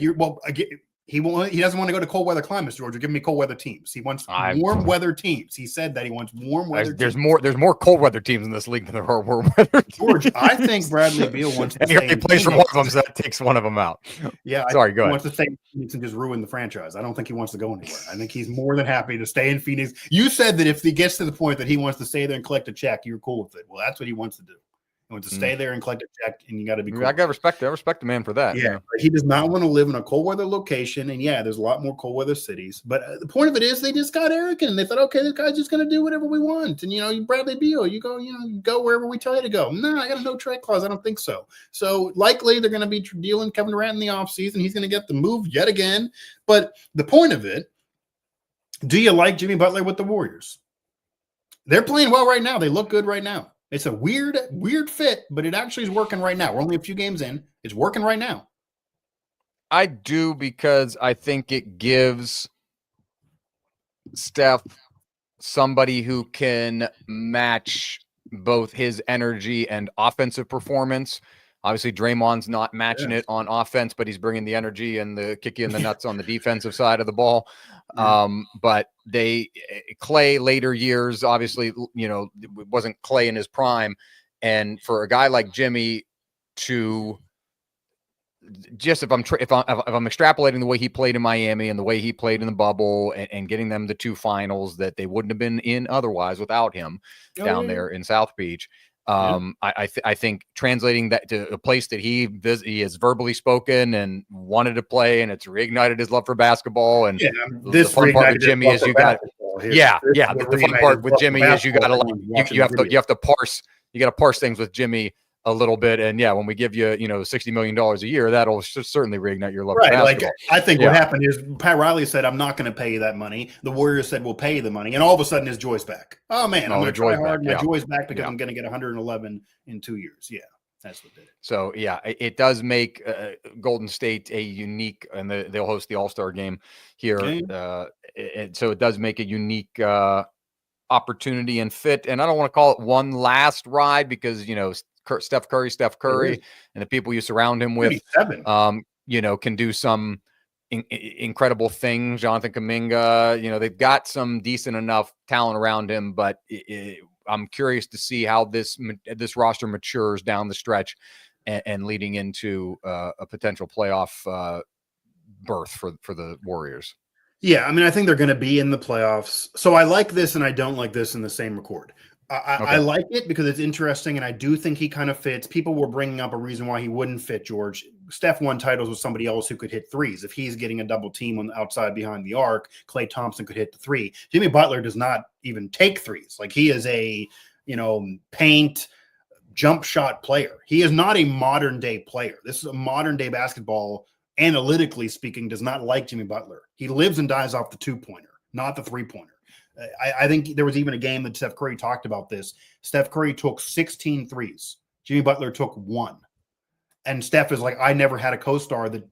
he doesn't want to go to cold weather climates, George. Give me cold weather teams. He wants warm weather teams. He said that he wants warm weather. There's more cold weather teams in this league than there are warm weather teams. George, I think Bradley Beal wants to stay. He plays for one of them, so that takes one of them out. Yeah, sorry. Go ahead. He wants to stay in Phoenix and just ruin the franchise. I don't think he wants to go anywhere. I think he's more than happy to stay in Phoenix. You said that if he gets to the point that he wants to stay there and collect a check, you're cool with it. Well, that's what he wants to do. He wants to stay there and collect a check, and you got to be cool. I got respect. I respect the man for that. Yeah, he does not want to live in a cold weather location. And yeah, there's a lot more cold weather cities. But the point of it is, they just got arrogant. They thought, okay, this guy's just going to do whatever we want. And Bradley Beal, you go wherever we tell you to go. No, I got a no trade clause. I don't think so. So likely they're going to be dealing Kevin Durant in the offseason. He's going to get the move yet again. But the point of it, do you like Jimmy Butler with the Warriors? They're playing well right now. They look good right now. It's a weird fit, but it actually is working right now. We're only a few games in. It's working right now. I do, because I think it gives Steph somebody who can match both his energy and offensive performance. Obviously, Draymond's not matching it on offense, but he's bringing the energy and the kick you in the nuts on the defensive side of the ball. But Clay later years, obviously, it wasn't Clay in his prime. And for a guy like Jimmy to just, if I'm extrapolating the way he played in Miami and the way he played in the bubble and getting them the two finals that they wouldn't have been in otherwise without him down there in South Beach. I think translating that to a place that he has verbally spoken and wanted to play, and it's reignited his love for basketball. And the fun part with Jimmy is the fun part with Jimmy is you have to parse things with Jimmy a little bit. And when we give you $60 million a year, that'll certainly reignite your love for basketball. I think what happened is Pat Riley said, "I'm not going to pay you that money." The Warriors said, "We'll pay you the money," and all of a sudden his joy's back. Oh man, I'm going to try hard. My joy's back because I'm going to get 111 in 2 years. Yeah, that's what did it. So it does make Golden State a unique, and they'll host the All-Star game here. And so it does make a unique opportunity and fit. And I don't want to call it one last ride, because Steph Curry, and the people you surround him with, can do some incredible things. Jonathan Kuminga, they've got some decent enough talent around him, but I'm curious to see how this roster matures down the stretch and leading into a potential playoff berth for the Warriors. Yeah, I mean, I think they're going to be in the playoffs. So I like this and I don't like this in the same record. I like it because it's interesting, and I do think he kind of fits. People were bringing up a reason why he wouldn't fit, George. Steph won titles with somebody else who could hit threes. If he's getting a double team on the outside behind the arc, Klay Thompson could hit the three. Jimmy Butler does not even take threes. Like, he is a, paint jump shot player. He is not a modern day player. This is a modern day basketball, analytically speaking, does not like Jimmy Butler. He lives and dies off the 2-pointer, not the 3-pointer. I think there was even a game that Steph Curry talked about this. Steph Curry took 16 threes. Jimmy Butler took 1. And Steph is like, I never had a co-star that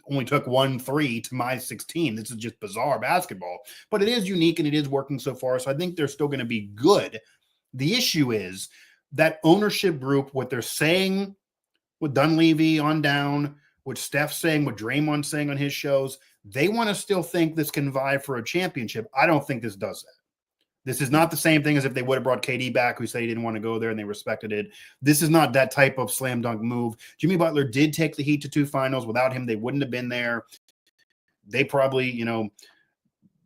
only took 1 3 to my 16. This is just bizarre basketball. But it is unique and it is working so far. So I think they're still going to be good. The issue is that ownership group, what they're saying with Dunleavy on down, what Steph's saying, what Draymond's saying on his shows, they want to still think this can vie for a championship. I don't think this does that. This is not the same thing as if they would have brought KD back, who said he didn't want to go there and they respected it. This is not that type of slam dunk move. Jimmy Butler did take the Heat to 2 finals. Without him, they wouldn't have been there. They probably,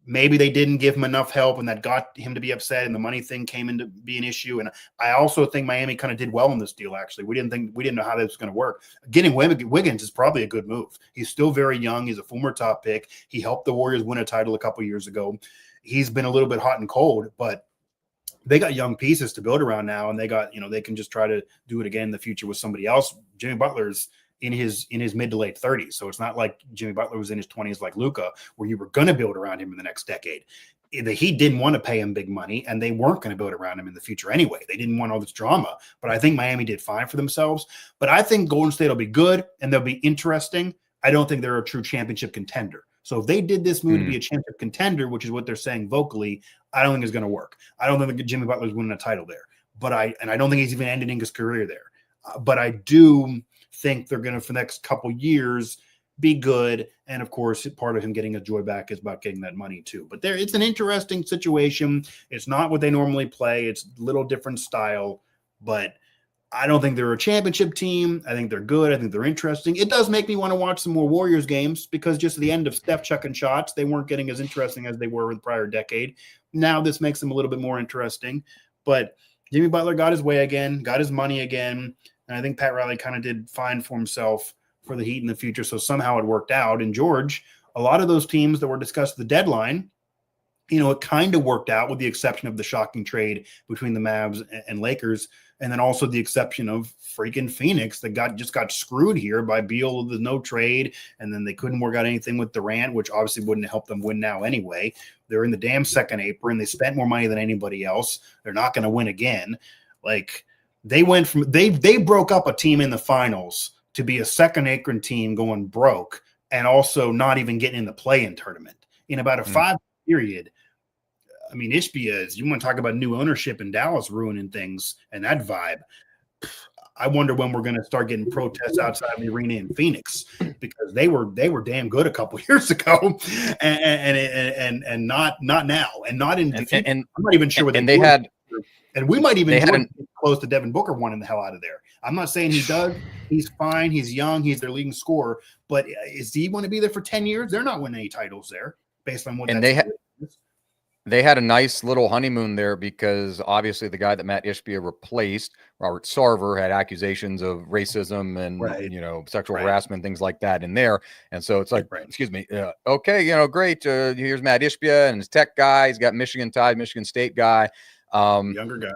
maybe they didn't give him enough help and that got him to be upset and the money thing came into be an issue. And I also think Miami kind of did well in this deal, actually. We didn't know how this was going to work. Getting Wiggins is probably a good move. He's still very young. He's a former top pick. He helped the Warriors win a title a couple years ago. He's been a little bit hot and cold, but they got young pieces to build around now, and they got, they can just try to do it again in the future with somebody else. Jimmy Butler's in his mid to late 30s, so it's not like Jimmy Butler was in his 20s like Luka, where you were going to build around him in the next decade. The Heat didn't want to pay him big money, and they weren't going to build around him in the future anyway. They didn't want all this drama, but I think Miami did fine for themselves. But I think Golden State will be good, and they'll be interesting. I don't think they're a true championship contender. So if they did this move to be a championship contender, which is what they're saying vocally, I don't think it's going to work. I don't think Jimmy Butler's winning a title there. I don't think he's even ending his career there. But I do think they're going to, for the next couple years, be good. And of course, part of him getting his joy back is about getting that money too. But it's an interesting situation. It's not what they normally play. It's a little different style, but I don't think they're a championship team. I think they're good. I think they're interesting. It does make me want to watch some more Warriors games because just at the end of Steph chucking shots, they weren't getting as interesting as they were in the prior decade. Now this makes them a little bit more interesting. But Jimmy Butler got his way again, got his money again. And I think Pat Riley kind of did fine for himself for the Heat in the future. So somehow it worked out. And George, a lot of those teams that were discussed at the deadline, it kind of worked out with the exception of the shocking trade between the Mavs and Lakers. And then also the exception of freaking Phoenix that got screwed here by Beal with the no trade. And then they couldn't work out anything with Durant, which obviously wouldn't help them win now anyway. They're in the damn second apron. They spent more money than anybody else. They're not going to win again. Like they went from, they broke up a team in the finals to be a second apron team going broke and also not even getting in the play-in tournament in about a 5 period. I mean, Ishbia you want to talk about new ownership in Dallas ruining things and that vibe. I wonder when we're going to start getting protests outside the arena in Phoenix because they were damn good a couple years ago, and not now, and not in. And I'm not even sure what they had. And we might even close to Devin Booker wanting the hell out of there. I'm not saying he does. He's fine. He's young. He's their leading scorer. But is he want to be there for 10 years? They're not winning any titles there based on what. And they had a nice little honeymoon there because obviously the guy that Matt Ishbia replaced, Robert Sarver, had accusations of racism and sexual harassment, things like that in there. And so it's like, excuse me, okay, great. Here's Matt Ishbia and his tech guy. He's got Michigan ties, Michigan State guy. Younger guy.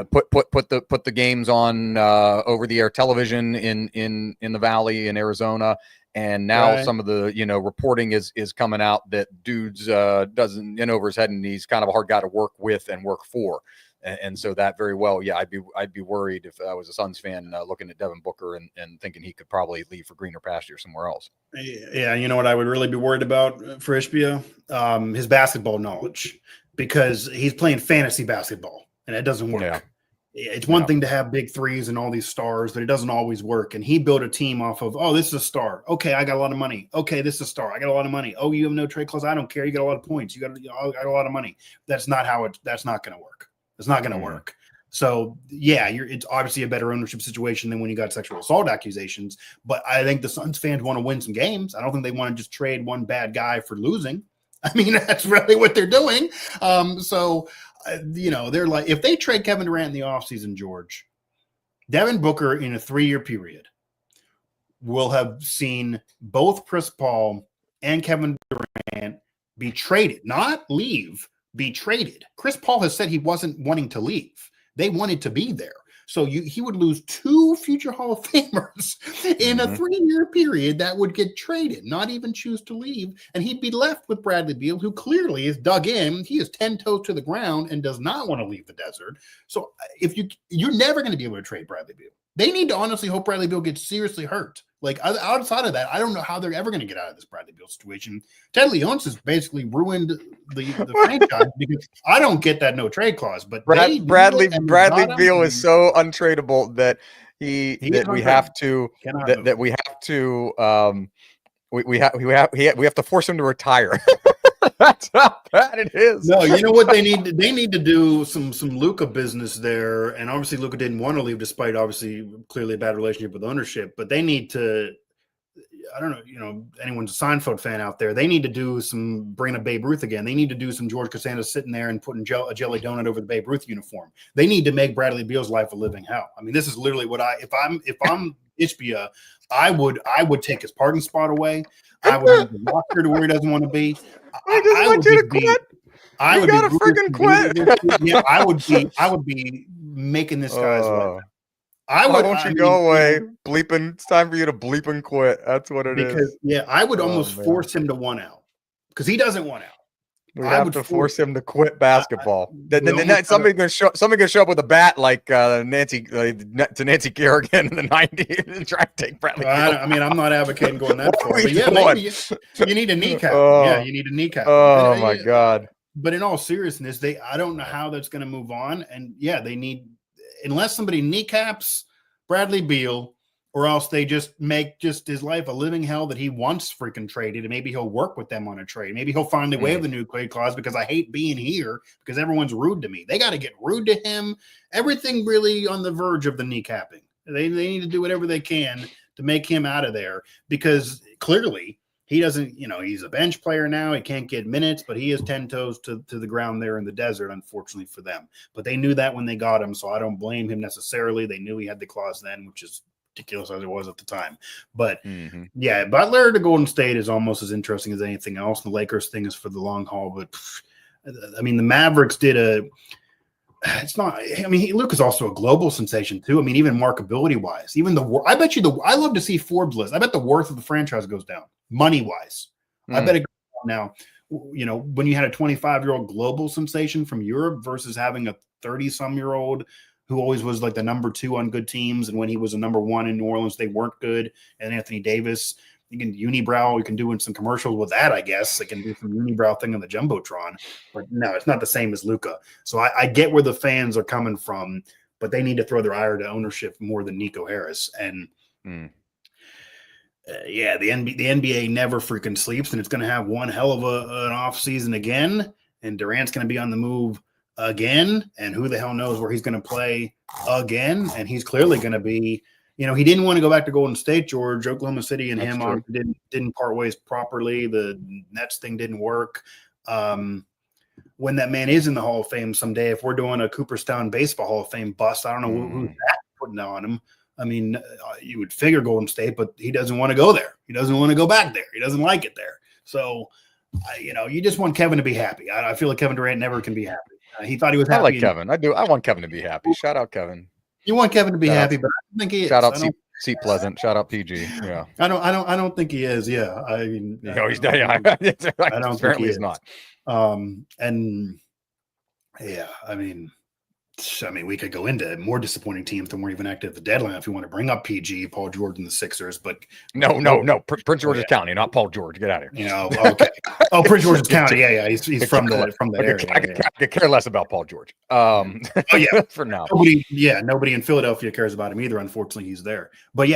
Put the games on over the air television in the Valley in Arizona. And now some of the, reporting is coming out that dude's doesn't in over his head, and he's kind of a hard guy to work with and work for. And so that very well, I'd be worried if I was a Suns fan looking at Devin Booker and thinking he could probably leave for greener pasture somewhere else. Yeah, you know what I would really be worried about for Ishbia? His basketball knowledge, because he's playing fantasy basketball, and it doesn't work. Yeah. It's one thing to have big threes and all these stars, but it doesn't always work. And he built a team off of, this is a star. Okay, I got a lot of money. Okay, this is a star. I got a lot of money. Oh, you have no trade clause. I don't care. You got a lot of points. You got a lot of money. That's not that's not going to work. It's not going to work. So it's obviously a better ownership situation than when you got sexual assault accusations. But I think the Suns fans want to win some games. I don't think they want to just trade one bad guy for losing. I mean, that's really what they're doing. They're like, if they trade Kevin Durant in the offseason, George, Devin Booker in a 3-year period will have seen both Chris Paul and Kevin Durant be traded, not leave, be traded. Chris Paul has said he wasn't wanting to leave. They wanted to be there. So he would lose 2 future Hall of Famers in a 3-year period that would get traded, not even choose to leave. And he'd be left with Bradley Beal, who clearly is dug in. He is 10 toes to the ground and does not want to leave the desert. So if you're never going to be able to trade Bradley Beal. They need to honestly hope Bradley Beal gets seriously hurt. Like outside of that, I don't know how they're ever going to get out of this Bradley Beal situation. Ted Leonsis has basically ruined the franchise because I don't get that no trade clause. But Bradley Beal is so untradeable that we have to force him to retire. That's how bad it is. No, you know what they need? They need to do some Luka business there, and obviously Luka didn't want to leave, despite obviously clearly a bad relationship with ownership. But they need to. I don't know, anyone's a Seinfeld fan out there. They need to do bring a Babe Ruth again. They need to do some George Costanza sitting there and putting a jelly donut over the Babe Ruth uniform. They need to make Bradley Beal's life a living hell. I mean, this is literally what if I'm Ishbia, I would take his parking spot away. I would move the locker to where he doesn't want to be. I just want you to quit. You gotta freaking quit. Yeah, I would be making this guy's life. Why don't you go away? Bleeping. It's time for you to bleep and quit. That's what it is. Yeah, I would almost force him to want out because he doesn't want out. We have to force him to quit basketball. Then somebody gonna show up with a bat like Nancy Kerrigan in the '90s and try to take Bradley. I mean, I'm not advocating going that far, but yeah, maybe you need a kneecap. You need a kneecap. Oh my God! But in all seriousness, I don't know how that's going to move on, and they need unless somebody kneecaps Bradley Beal. Or else they just make his life a living hell that he wants freaking traded, and maybe he'll work with them on a trade. Maybe he'll finally waive the new trade clause because I hate being here because everyone's rude to me. They got to get rude to him. Everything really on the verge of the kneecapping. They need to do whatever they can to make him out of there because clearly he doesn't. He's a bench player now. He can't get minutes, but he is 10 toes to the ground there in the desert. Unfortunately for them, but they knew that when they got him, so I don't blame him necessarily. They knew he had the clause then, which is ridiculous as it was at the time. But Butler to Golden State is almost as interesting as anything else. The Lakers thing is for the long haul, but I mean, the Mavericks it's not, I mean, Luke is also a global sensation too. I mean, even marketability wise, I bet you I love to see Forbes list. I bet the worth of the franchise goes down money wise. I bet it goes down now, when you had a 25-year-old global sensation from Europe versus having a 30-some-year-old who always was like the number 2 on good teams. And when he was a number 1 in New Orleans, they weren't good. And Anthony Davis, you can unibrow, you can do some commercials with that, I guess. They can do some unibrow thing on the Jumbotron. But no, it's not the same as Luka. So I get where the fans are coming from, but they need to throw their ire to ownership more than Nico Harris. And the NBA never freaking sleeps, and it's going to have one hell of an off season again. And Durant's going to be on the move again, and who the hell knows where he's going to play again. And he's clearly going to be, he didn't want to go back to Golden State, George. Oklahoma City and him didn't part ways properly. The Nets thing didn't work. When that man is in the Hall of Fame someday, if we're doing a Cooperstown Baseball Hall of Fame bust, I don't know who's that putting on him. I mean, you would figure Golden State, but he doesn't want to go there. He doesn't want to go back there. He doesn't like it there. So, you just want Kevin to be happy. I feel like Kevin Durant never can be happy. He thought he was happy. I like Kevin. I do. I want Kevin to be happy. Shout out Kevin. You want Kevin to be happy, but I don't think he is. Shout out Seat Pleasant. Shout out PG. Yeah. I don't think he is. Yeah. I mean, he's not. Yeah. I don't think he's not. And yeah, I mean, we could go into more disappointing teams than we're even active at the deadline if you want to bring up PG, Paul George, and the Sixers. But no. Prince George's County, not Paul George. Get out of here. Okay. Oh, Prince George's County. Yeah. He's from that area. I could care less about Paul George. For now. Nobody in Philadelphia cares about him either. Unfortunately, he's there. But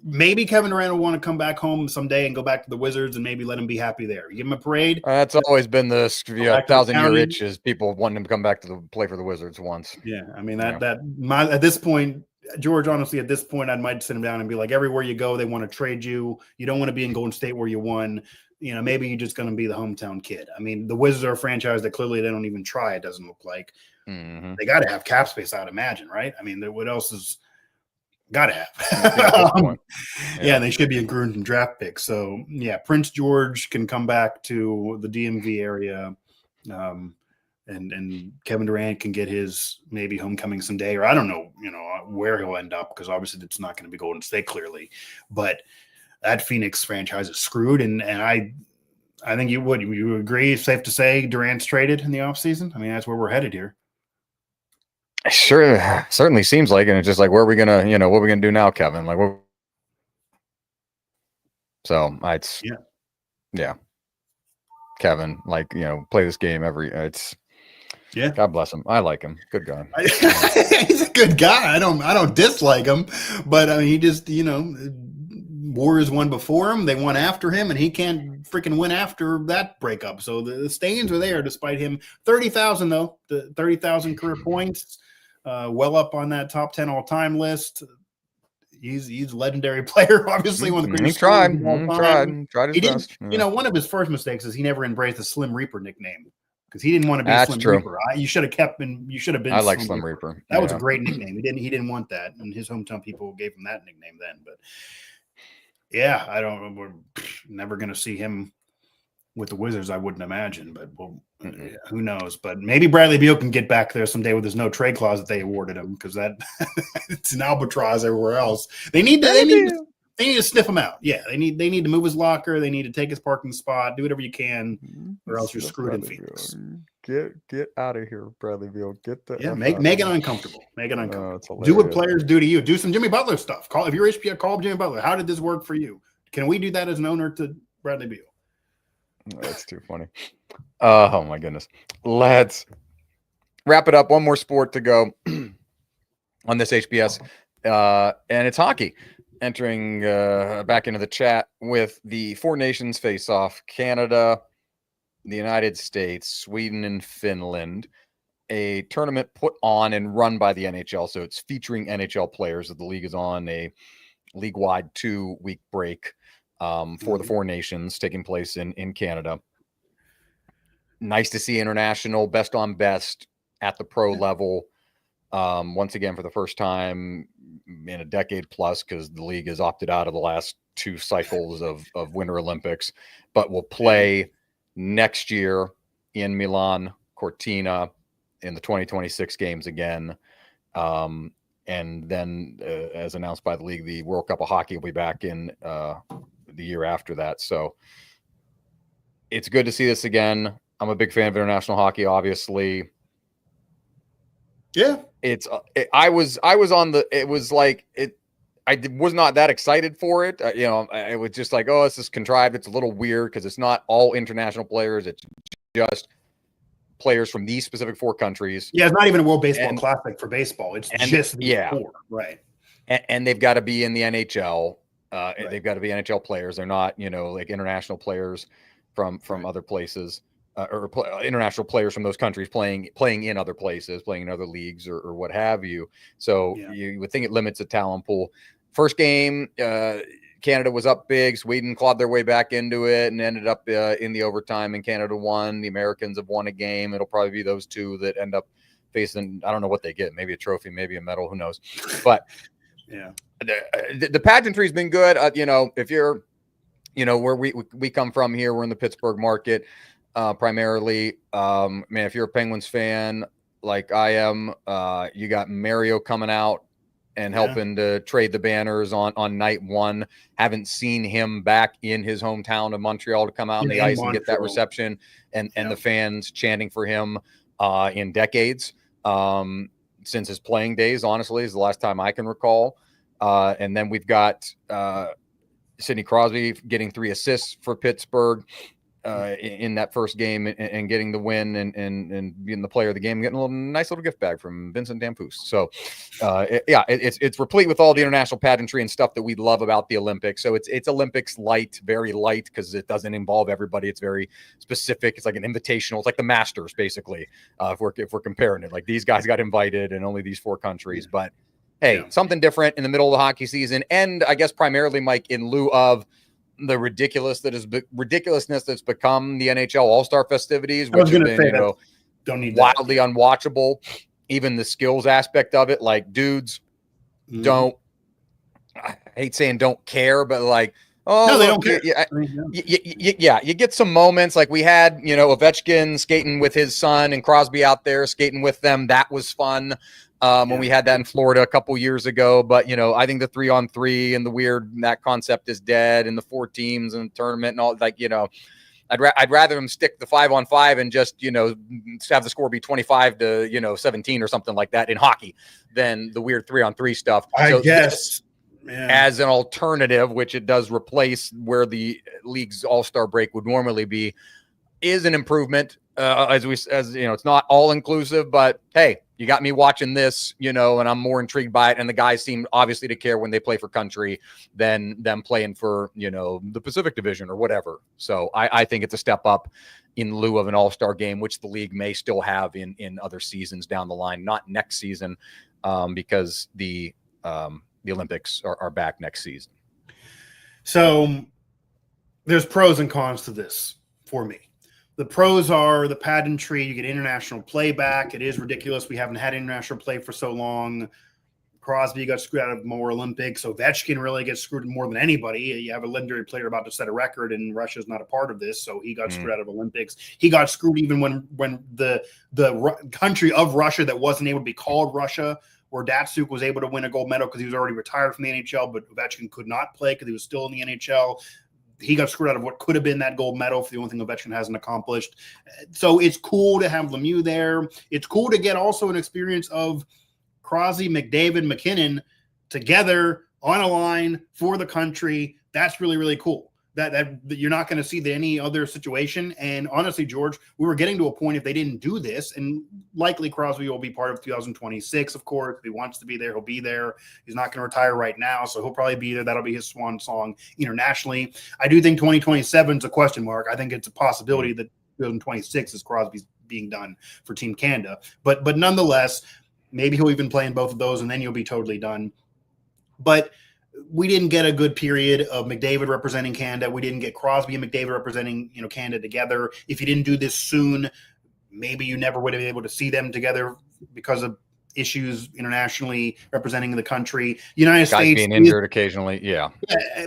maybe Kevin Durant will want to come back home someday and go back to the Wizards and maybe let him be happy there. Give him a parade. That's always been the 1,000-year itch is people wanting him to come back to play for the Wizards once. Yeah, I mean at this point, George, honestly, at this point, I might sit him down and be like, everywhere you go, they want to trade you. You don't want to be in Golden State where you won. Maybe you're just going to be the hometown kid. I mean, the Wizards are a franchise that clearly they don't even try. It doesn't look like they got to have cap space. I'd imagine, right? I mean, what else is got to have? They should be accruing some draft picks. So Prince George can come back to the DMV area. and Kevin Durant can get his maybe homecoming someday, or I don't know, where he'll end up, because obviously it's not going to be Golden State clearly, but that Phoenix franchise is screwed. And I think you agree, it's safe to say Durant's traded in the offseason? I mean, that's where we're headed here. Sure, certainly seems like, and it's just like, where are we gonna, what are we gonna do now, Kevin? Like, what? So it's yeah, Kevin, like, play this game God bless him. I like him. Good guy. He's a good guy. I don't dislike him, but I mean, he just, Warriors won before him. They won after him, and he can't freaking win after that breakup. So the stains are there despite him. 30,000 though, the 30,000 career points, well up on that top 10 all time list. He's a legendary player, obviously one of the greatest. He tried his best. One of his first mistakes is he never embraced the Slim Reaper nickname, because he didn't want to be That's Slim true. Reaper. You should have kept him. You should have been. I like Slim Reaper. That was a great nickname. He didn't want that, and his hometown people gave him that nickname then. But yeah, we're never going to see him with the Wizards, I wouldn't imagine. But who knows? But maybe Bradley Beal can get back there someday with his no trade clause that they awarded him, because that it's an albatross everywhere else. They need to sniff him out. Yeah, they need to move his locker. They need to take his parking spot. Do whatever you can, or else you're screwed in Phoenix. Get out of here, Bradley Beal. Get the make it uncomfortable. Make it uncomfortable. Do what players do to you. Do some Jimmy Butler stuff. If you're HPA, call up Jimmy Butler. How did this work for you? Can we do that as an owner to Bradley Beal? That's too funny. Oh my goodness. Let's wrap it up. One more sport to go on this HBS, and it's hockey. Entering back into the chat with the Four Nations face-off: Canada, the United States, Sweden, and Finland. A tournament put on and run by the NHL, so it's featuring NHL players. The league is on a league-wide 2-week break for the Four Nations, taking place in Canada. Nice to see international best on best at the pro level. Once again, for the first time in a decade plus, because the league has opted out of the last 2 cycles of Winter Olympics, but will play next year in Milan, Cortina, in the 2026 games again. And then, as announced by the league, the World Cup of Hockey will be back in the year after that. So it's good to see this again. I'm a big fan of international hockey, obviously. Yeah. I was on the, it was like, I was not that excited for it. I was just like, oh, this is contrived. It's a little weird because it's not all international players. It's just players from these specific 4 countries. Yeah, it's not even a World Baseball Classic for baseball. It's just these 4, right? And they've got to be in the NHL. Right. They've got to be NHL players. They're not, like international players from other places. International players from those countries playing in other places, playing in other leagues or what have you. So you would think it limits the talent pool. First game, Canada was up big. Sweden clawed their way back into it and ended up in the overtime, and Canada won. The Americans have won a game. It'll probably be those 2 that end up facing, I don't know what they get, maybe a trophy, maybe a medal, who knows. But yeah, the pageantry has been good. If you're, where we come from here, we're in the Pittsburgh market. Primarily, man, if you're a Penguins fan like I am, you got Mario coming out and helping to trade the banners on night 1. Haven't seen him back in his hometown of Montreal to come out on the ice and get that reception and the fans chanting for him in decades, since his playing days, honestly, is the last time I can recall. And then we've got Sidney Crosby getting 3 assists for Pittsburgh in that first game and getting the win and being the player of the game, getting a nice little gift bag from Vincent Damphousse. So it's replete with all the international pageantry and stuff that we love about the Olympics. So it's Olympics light, very light, because it doesn't involve everybody. It's very specific. It's like an invitational. It's like the Masters, basically, if we're comparing it. Like, these guys got invited and only these 4 countries. But hey, something different in the middle of the hockey season. And I guess primarily, Mike, in lieu of the ridiculousness that's become the NHL All-Star festivities, which have been, don't need wildly unwatchable. Even the skills aspect of it, like, dudes don't, I hate saying don't care, but like, Oh, No, they look, don't care. yeah, I mean, yeah, you get some moments like we had, Ovechkin skating with his son and Crosby out there skating with them. That was fun when we had that in Florida a couple years ago. But, I think the 3-on-3 and the weird, that concept is dead, and the 4 teams and the tournament and all, I'd rather them stick the 5-on-5 and just, have the score be 25-17 or something like that in hockey than the weird 3-on-3 stuff. I So guess. as an alternative, which it does replace where the league's all-star break would normally be, is an improvement. It's not all inclusive, but hey, you got me watching this, and I'm more intrigued by it. And the guys seem obviously to care when they play for country than them playing for, the Pacific Division or whatever. So I think it's a step up in lieu of an all-star game, which the league may still have in other seasons down the line, not next season, because the Olympics are back next season. So there's pros and cons to this for me. The pros are the pageantry. You get international play back. It is ridiculous. We haven't had international play for so long. Crosby got screwed out of more Olympics. Ovechkin really gets screwed more than anybody. You have a legendary player about to set a record, and Russia's not a part of this, so he got screwed out of Olympics. He got screwed even when the country of Russia that wasn't able to be called Russia, where Datsuk was able to win a gold medal because he was already retired from the NHL, but Ovechkin could not play because he was still in the NHL. He got screwed out of what could have been that gold medal for the only thing Ovechkin hasn't accomplished. So it's cool to have Lemieux there. It's cool to get also an experience of Crosby, McDavid, McKinnon together on a line for the country. That's really, really cool. That you're not going to see any other situation. And honestly, George, we were getting to a point if they didn't do this, and likely Crosby will be part of 2026, of course. If he wants to be there, he'll be there. He's not going to retire right now, so he'll probably be there. That'll be his swan song internationally. I do think 2027 is a question mark. I think it's a possibility that 2026 is Crosby's being done for Team Canada. But nonetheless, maybe he'll even play in both of those, and then you'll be totally done. But we didn't get a good period of McDavid representing Canada. We didn't get Crosby and McDavid representing, Canada together. If you didn't do this soon, maybe you never would have been able to see them together because of issues internationally representing the country. United States being injured occasionally, yeah.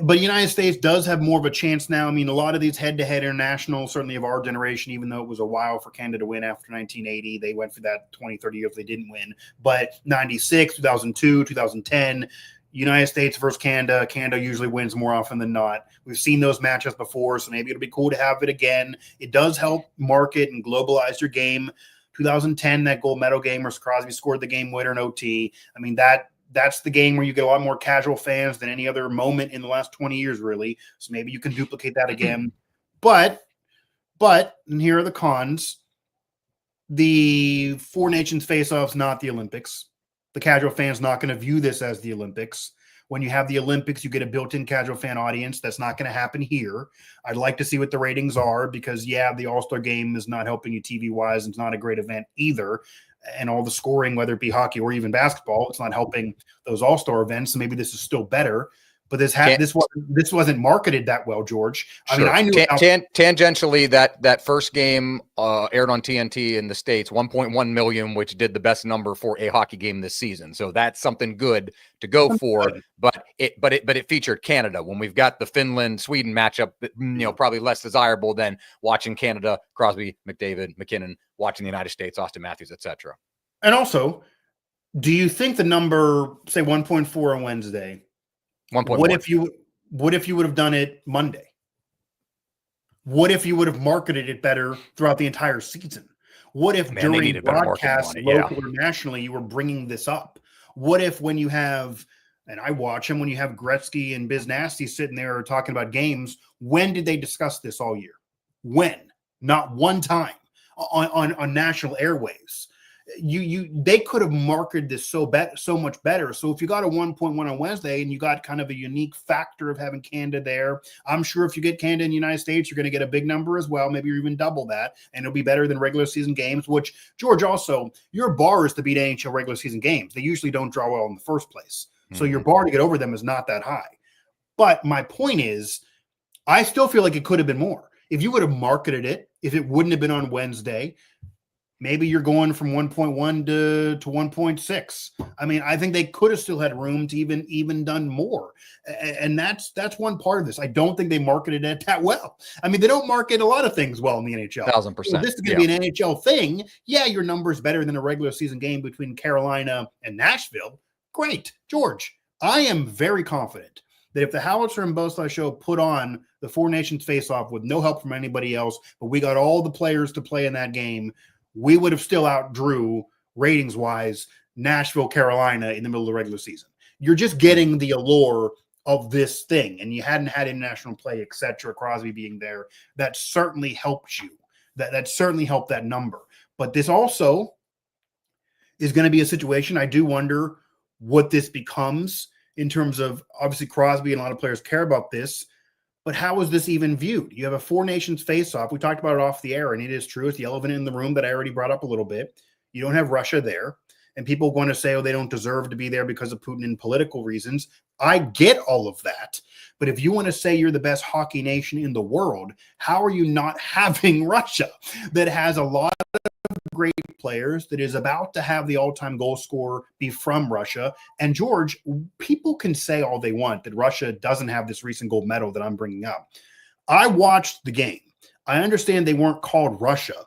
But United States does have more of a chance now. I mean, a lot of these head-to-head international, certainly of our generation, even though it was a while for Canada to win after 1980, they went for that 20, 30 years they didn't win. But 96, 2002, 2010, United States versus Canada. Canada usually wins more often than not. We've seen those matchups before, so maybe it'll be cool to have it again. It does help market and globalize your game. 2010, that gold medal game where Crosby scored the game winner in OT. I mean, that's the game where you get a lot more casual fans than any other moment in the last 20 years, really. So maybe you can duplicate that again. But, and here are the cons. The Four Nations face-offs, not the Olympics. The casual fan's not going to view this as the Olympics. When you have the Olympics, you get a built-in casual fan audience. That's not going to happen here. I'd like to see what the ratings are because, the All-Star game is not helping you TV-wise. It's not a great event either. And all the scoring, whether it be hockey or even basketball, it's not helping those All-Star events. So maybe this is still better. But this wasn't marketed that well, George. I mean, I knew tangentially that first game aired on TNT in the States, 1.1 million, which did the best number for a hockey game this season. So that's something good to go for. But it featured Canada when we've got the Finland-Sweden matchup. Probably less desirable than watching Canada, Crosby, McDavid, McKinnon, watching the United States, Austin Matthews, etc. And also, do you think the number, say 1.4 on Wednesday? 1.1. What if you would have done it Monday? What if you would have marketed it better throughout the entire season? What if during broadcasts, local or nationally, you were bringing this up? What if when you have, and I watch them, when you have Gretzky and Biz Nasty sitting there talking about games, when did they discuss this all year? When? Not one time on national airwaves. They could have marketed this so much better. So if you got a 1.1 on Wednesday and you got kind of a unique factor of having Canada there, I'm sure if you get Canada in the United States, you're going to get a big number as well. Maybe even double that, and it'll be better than regular season games, which, George, also, your bar is to beat NHL regular season games. They usually don't draw well in the first place. So your bar to get over them is not that high. But my point is, I still feel like it could have been more. If you would have marketed it, if it wouldn't have been on Wednesday, Maybe you're going from 1.1 to 1.6. I mean, I think they could have still had room to even done more. And that's one part of this. I don't think they marketed it that well. I mean, they don't market a lot of things well in the NHL. 1,000%. So this is going to be an NHL thing. Yeah, your number's better than a regular season game between Carolina and Nashville. Great. George, I am very confident that if the Howitzer and Bosley show put on the Four Nations face-off with no help from anybody else, but we got all the players to play in that game, we would have still outdrew ratings-wise Nashville, Carolina in the middle of the regular season. You're just getting the allure of this thing, and you hadn't had international play, etc. Crosby being there, that certainly helps you. That certainly helped that number. But this also is going to be a situation. I do wonder what this becomes in terms of, obviously Crosby and a lot of players care about this, but how is this even viewed? You have a Four Nations face-off. We talked about it off the air, and it is true. It's the elephant in the room that I already brought up a little bit. You don't have Russia there, and people want to say, oh, they don't deserve to be there because of Putin and political reasons. I get all of that. But if you want to say you're the best hockey nation in the world, how are you not having Russia that has a lot of great players, that is about to have the all-time goal scorer be from Russia? And George, people can say all they want that Russia doesn't have this recent gold medal that I'm bringing up. I watched the game. I understand they weren't called Russia.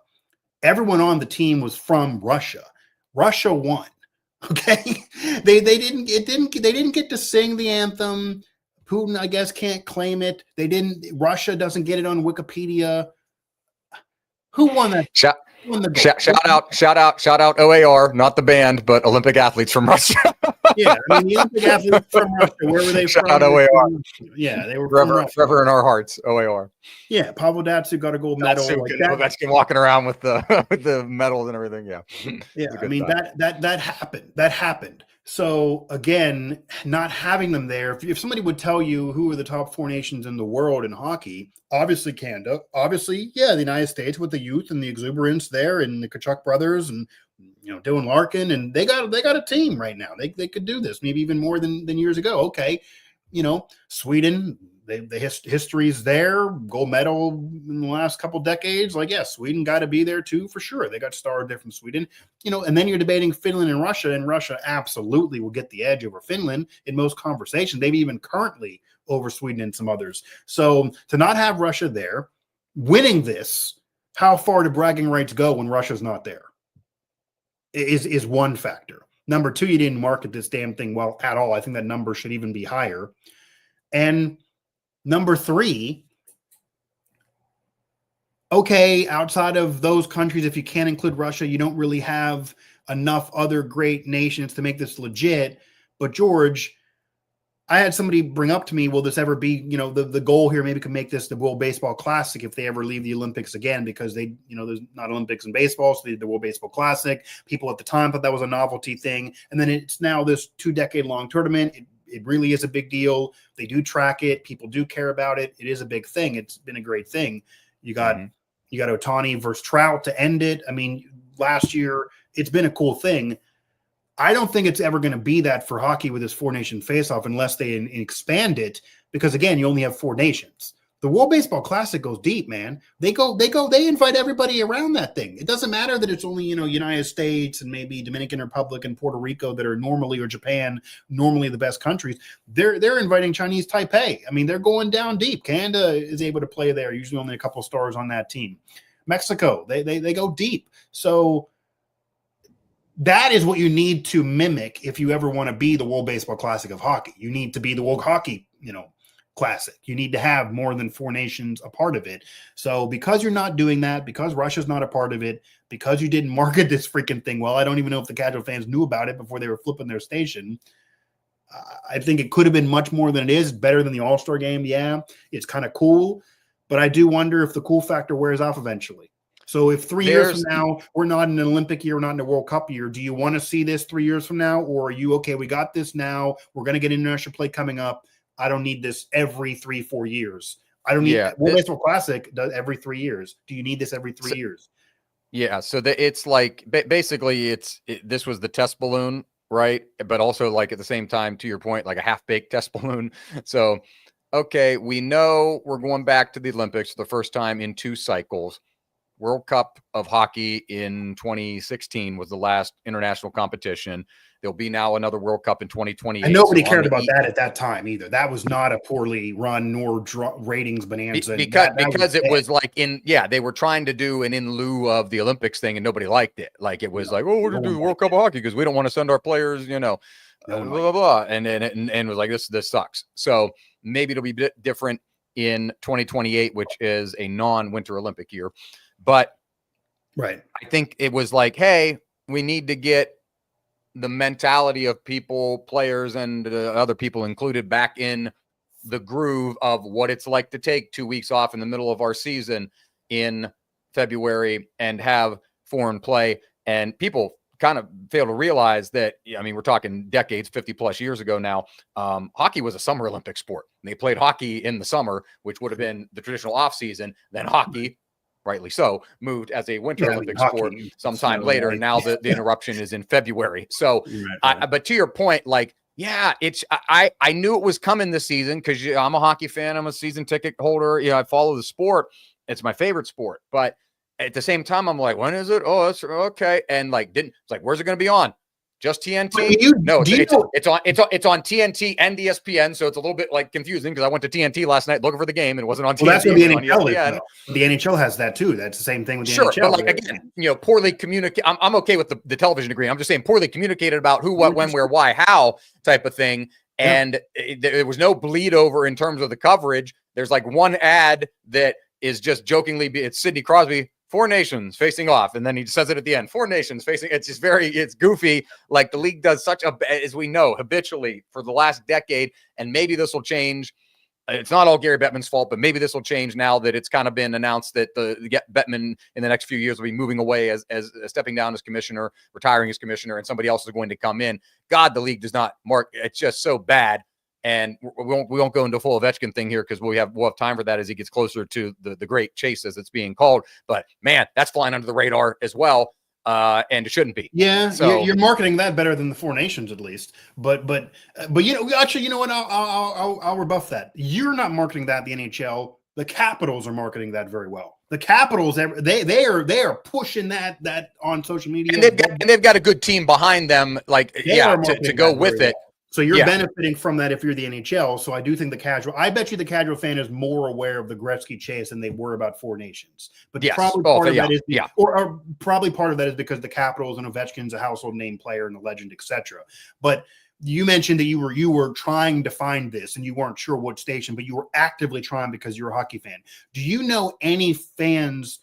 Everyone on the team was from Russia. Russia won. Okay, they didn't get to sing the anthem. Putin, I guess, can't claim it. Russia doesn't get it on Wikipedia. Who won that? Shout out OAR, not the band, but Olympic athletes from Russia. Yeah, I mean, the Olympic athletes from Russia, where were they from? Shout out OAR. Yeah, they were forever in our hearts, OAR. Yeah, Pavel Datsyuk got a gold medal. That's been walking around with the medals and everything. Yeah, yeah. I mean, that happened. That happened. So again, not having them there. If somebody would tell you who are the top four nations in the world in hockey, obviously Canada, obviously, yeah, the United States with the youth and the exuberance there, and the Kachuk brothers, and Dylan Larkin, and they got a team right now. They could do this, maybe even more than years ago. Okay, Sweden. The history's there, gold medal in the last couple decades. Like, yeah, Sweden got to be there too, for sure. They got started there from Sweden, and then you're debating Finland and Russia absolutely will get the edge over Finland in most conversations. Maybe even currently over Sweden and some others. So to not have Russia there, winning this, how far do bragging rights go when Russia's not there? Is one factor. Number two, you didn't market this damn thing well at all. I think that number should even be higher. And number three, okay, outside of those countries, if you can't include Russia, you don't really have enough other great nations to make this legit. But George, I had somebody bring up to me, will this ever be, the goal here maybe could make this the World Baseball Classic if they ever leave the Olympics again, because there's not Olympics in baseball, so they did the World Baseball Classic. People at the time thought that was a novelty thing. And then it's now this 2-decade-long tournament. It really is a big deal. They do track it. People do care about it. It is a big thing. It's been a great thing. You got Ohtani versus Trout to end it. I mean, last year, it's been a cool thing. I don't think it's ever going to be that for hockey with this four-nation face-off unless they expand it, because, again, you only have four nations. The World Baseball Classic goes deep, man. They invite everybody around that thing. It doesn't matter that it's only, United States and maybe Dominican Republic and Puerto Rico that are normally, or Japan, normally the best countries. They're inviting Chinese Taipei. I mean, they're going down deep. Canada is able to play there, usually only a couple of stars on that team. Mexico, they go deep. So that is what you need to mimic if you ever want to be the World Baseball Classic of hockey. You need to be the World Hockey, Classic. You need to have more than four nations a part of it. So because you're not doing that, because Russia's not a part of it, because you didn't market this freaking thing well, I don't even know if the casual fans knew about it before they were flipping their station. I think it could have been much more than it is. Better than the All-Star game. Yeah, it's kind of cool. But I do wonder if the cool factor wears off eventually. So if 3 years from now, we're not in an Olympic year, we're not in a World Cup year, do you want to see this 3 years from now? Or are you, okay, we got this now. We're going to get international play coming up. I don't need this every 3-4 years. I don't need World Baseball Classic does every 3 years. Do you need this every 3 years? Yeah. So it's like basically this was the test balloon, right? But also, like, at the same time, to your point, like a half-baked test balloon. So, okay, we know we're going back to the Olympics for the first time in 2 cycles. World Cup of Hockey in 2016 was the last international competition. There'll be now another World Cup in 2028. And nobody cared about that at that time either. That was not a poorly run nor ratings bonanza. Because it was like they were trying to do an in lieu of the Olympics thing and nobody liked it. Like it was like, oh, we're going to do the World Cup of Hockey because we don't want to send our players, blah, blah, blah. And it was like, this sucks. So maybe it'll be a bit different in 2028, which is a non-Winter Olympic year. But right, I think it was like, hey, we need to get the mentality of people, players, and other people included back in the groove of what it's like to take 2 weeks off in the middle of our season in February and have foreign play. And people kind of fail to realize that, I mean, we're talking decades, 50 plus years ago now. Hockey was a summer Olympic sport. They played hockey in the summer, which would have been the traditional off season. Then hockey, rightly so, moved as a Winter Olympic sport sometime later. And now the interruption is in February. So, but to your point, like, yeah, I knew it was coming this season because I'm a hockey fan. I'm a season ticket holder. I follow the sport. It's my favorite sport. But at the same time, I'm like, when is it? Oh, that's okay. And it's like, where's it going to be on? Just TNT? No, it's on TNT and ESPN, so it's a little bit like confusing because I went to TNT last night looking for the game and it wasn't on TNT. Well, that's what the NHL is. The NHL has that too. That's the same thing with the NHL. But like again, poorly communicate. I'm okay with the television agreement. I'm just saying poorly communicated about who, what, when, where, why, how type of thing. And there was no bleed over in terms of the coverage. There's like one ad that is just jokingly, it's Sidney Crosby. 4 nations facing off, and then he says it at the end. 4 nations facing. It's just it's goofy. Like the league does such as we know, habitually for the last decade, and maybe this will change. It's not all Gary Bettman's fault, but maybe this will change now that it's kind of been announced that the Bettman in the next few years will be moving away as stepping down as commissioner, retiring as commissioner, and somebody else is going to come in. God, the league does not mark. It's just so bad. And we won't go into full Ovechkin thing here because we'll have time for that as he gets closer to the great chase as it's being called. But man, that's flying under the radar as well, and it shouldn't be. Yeah, so you're marketing that better than the 4 nations at least. But actually, you know what? I'll rebuff that. You're not marketing that. The NHL, the Capitals are marketing that very well. The Capitals, they are pushing that on social media, and they've got a good team behind them. Like to go with it. So you're benefiting from that if you're the NHL. So I do think I bet you the casual fan is more aware of the Gretzky chase than they were about 4 nations. But probably part of that is, or probably part of that is because the Capitals and Ovechkin's a household name player and a legend, etc. But you mentioned that you were trying to find this and you weren't sure what station, but you were actively trying because you're a hockey fan. Do you know any fans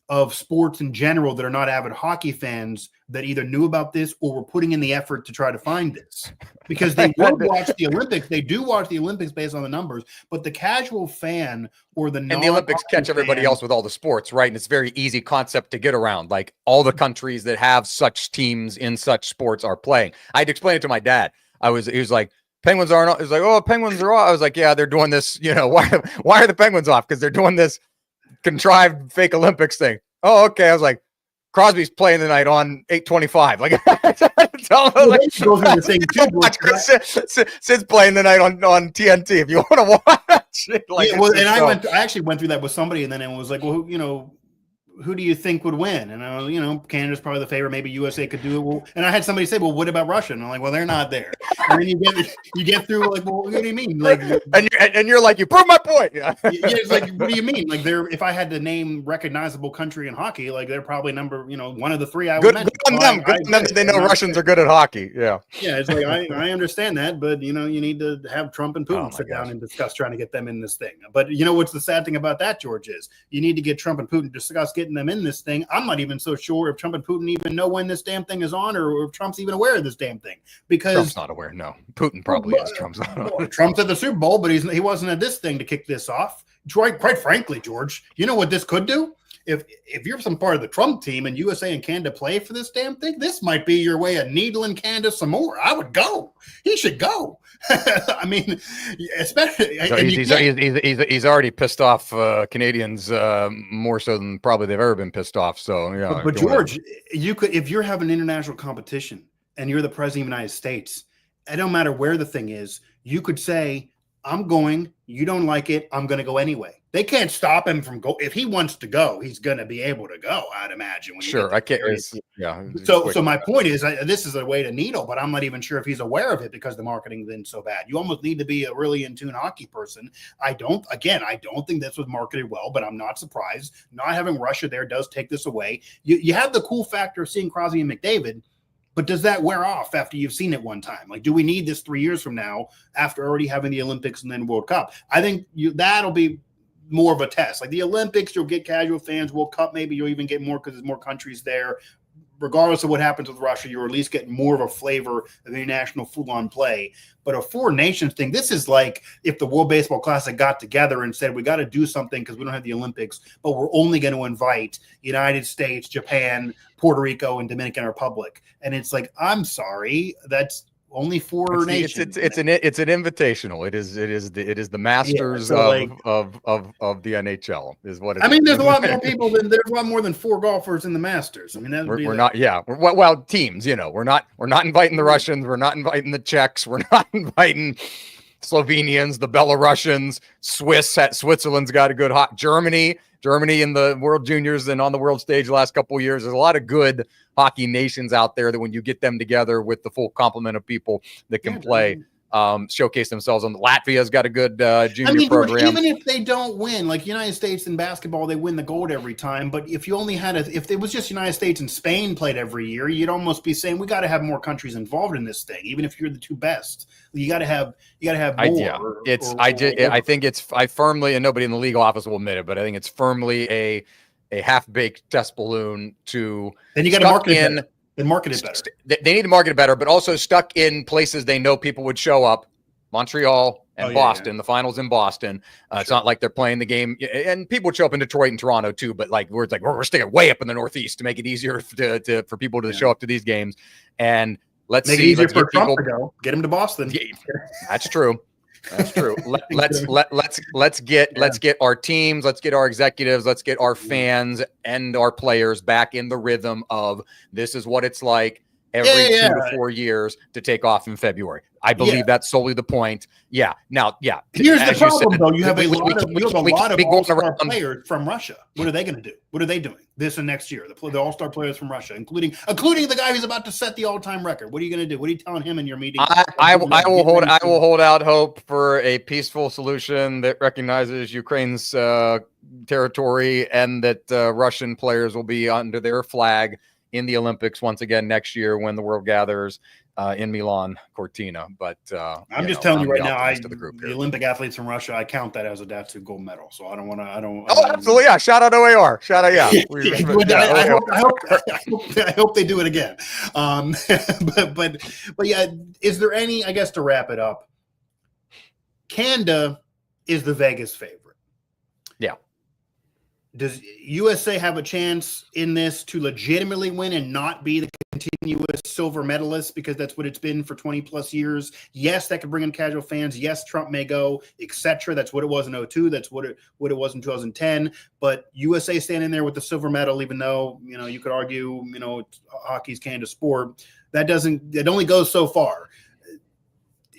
of sports in general that are not avid hockey fans that either knew about this or were putting in the effort to try to find this? Because they will watch the Olympics. They do watch the Olympics based on the numbers, but the casual fan or the Olympics catch everybody else with all the sports, right? And it's a very easy concept to get around. Like all the countries that have such teams in such sports are playing. I'd explain it to my dad. He was like, Penguins aren't. He's like, oh, Penguins are off. I was like, yeah, they're doing this. Why are the Penguins off? Because they're doing this contrived fake Olympics thing. Oh, okay. I was like, Crosby's playing tonight on 825. Like, Sid's playing tonight on TNT. If you want to watch it, I actually went through that with somebody, and then it was like, well, who do you think would win? And I was, Canada's probably the favorite. Maybe USA could do it. Well, and I had somebody say, well, what about Russia? And I'm like, well, they're not there. And then you get through like, well, what do you mean? Like, and you're like, you prove my point. Yeah, it's like, what do you mean? Like, if I had to name recognizable country in hockey, like they're probably one of the 3 I would mention. Good on them. Good on them. They know Russians are good at hockey. Yeah. Yeah, it's like I understand that, but you need to have Trump and Putin sit down and discuss trying to get them in this thing. But what's the sad thing about that, George, is you need to get Trump and Putin to discuss getting them in this thing. I'm not even so sure if Trump and Putin even know when this damn thing is on, or if Trump's even aware of this damn thing. Because Trump's not aware. No, Putin probably is. Trump's at the Super Bowl, but he wasn't at this thing to kick this off. Quite frankly, George, you know what this could do? If you're some part of the Trump team and USA and Canada play for this damn thing, this might be your way of needling Canada some more. I would go. He should go. I mean, especially he's already pissed off Canadians more so than probably they've ever been pissed off. So yeah. But George, you could, if you're having international competition and you're the president of the United States, it don't matter where the thing is. You could say, I'm going. You don't like it. I'm going to go anyway. They can't stop him from go. If he wants to go, he's going to be able to go. I'd imagine. When sure, I can't. Yeah. So my point is, this is a way to needle, but I'm not even sure if he's aware of it because the marketing's been so bad. You almost need to be a really in tune hockey person. I don't think this was marketed well, but I'm not surprised. Not having Russia there does take this away. You have the cool factor of seeing Crosby and McDavid. But does that wear off after you've seen it one time? Like, do we need this 3 years from now after already having the Olympics and then World Cup? I think that'll be more of a test. Like the Olympics, you'll get casual fans. World Cup, maybe you'll even get more because there's more countries there. Regardless of what happens with Russia, you're at least getting more of a flavor of the international full-on play. But a four nations thing, this is like if the World Baseball Classic got together and said, we got to do something because we don't have the Olympics, but we're only going to invite United States, Japan, Puerto Rico, and Dominican Republic. And it's like, I'm sorry, that's only four nations. It's an invitational. It is the Masters of the NHL is what it is. I mean, there's a lot more people there's a lot more than four golfers in the Masters. I mean, we're not. Yeah. Well, teams. We're not inviting the Russians. We're not inviting the Czechs. We're not inviting Slovenians, the Belarusians, Switzerland's got a good hot Germany in the World Juniors and on the world stage the last couple of years. There's a lot of good hockey nations out there that when you get them together with the full complement of people that can play, showcase themselves. On Latvia's got a good junior program. Even if they don't win, like United States in basketball, they win the gold every time. But if you only had if it was just United States and Spain played every year, you'd almost be saying we got to have more countries involved in this thing. Even if you're the two best, you got to have more. I firmly, and nobody in the legal office will admit it, but I think it's firmly a half-baked test balloon to. Then you got to market it better. Then market it better. They need to market it better, but also stuck in places they know people would show up. Montreal and Boston. Yeah. The finals in Boston. Sure. It's not like they're playing the game, and people would show up in Detroit and Toronto too. But like we're sticking way up in the Northeast to make it easier for people to show up to these games. And let's make it easier for Trump to go. Get him to Boston. Yeah, that's true. That's true. Let's get our teams, let's get our executives, let's get our fans and our players back in the rhythm of this is what it's like every 2 to 4 years to take off in February. I believe that's solely the point. Yeah. Now, here's the problem, though. You have a lot of all-star players from Russia. What are they going to do? What are they doing this and next year? The all-star players from Russia, including the guy who's about to set the all-time record. What are you going to do? What are you telling him in your meeting? I will hold out hope for a peaceful solution that recognizes Ukraine's territory and that Russian players will be under their flag in the Olympics once again next year when the world gathers in Milan Cortina. But I'm just telling you right now, the Olympic athletes from Russia, I count that as a Datsu gold medal. So I don't want to. Absolutely, yeah. Shout out OAR. Shout out, yeah. I hope they do it again. But yeah, is there any? I guess to wrap it up, Canada is the Vegas favorite. Yeah. Does USA have a chance in this to legitimately win and not be the continuous silver medalist because that's what it's been for 20 plus years? Yes, that could bring in casual fans. Yes, Trump may go, etc. That's what it was in 2002. That's what it was in 2010. But USA standing there with the silver medal, even though you could argue hockey's Canada's sport, it only goes so far.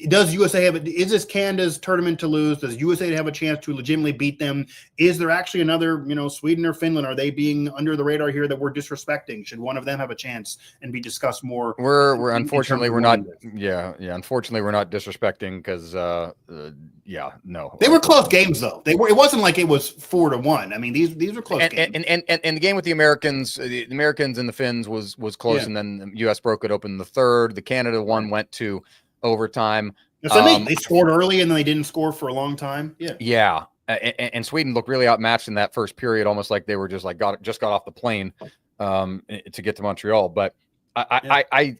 Does USA have it? Is this Canada's tournament to lose? Does USA have a chance to legitimately beat them? Is there actually another, Sweden or Finland? Are they being under the radar here that we're disrespecting? Should one of them have a chance and be discussed more? We're unfortunately we're not. Yeah. Unfortunately, we're not disrespecting because no. They were close games though. It wasn't like it was 4-1. I mean, these were close games. And the game with the Americans and the Finns was close, and then the US broke it open in the third. The Canada one went to overtime. That's what I mean. They scored early and then they didn't score for a long time. Yeah. And Sweden looked really outmatched in that first period, almost like they were just got off the plane to get to Montreal. But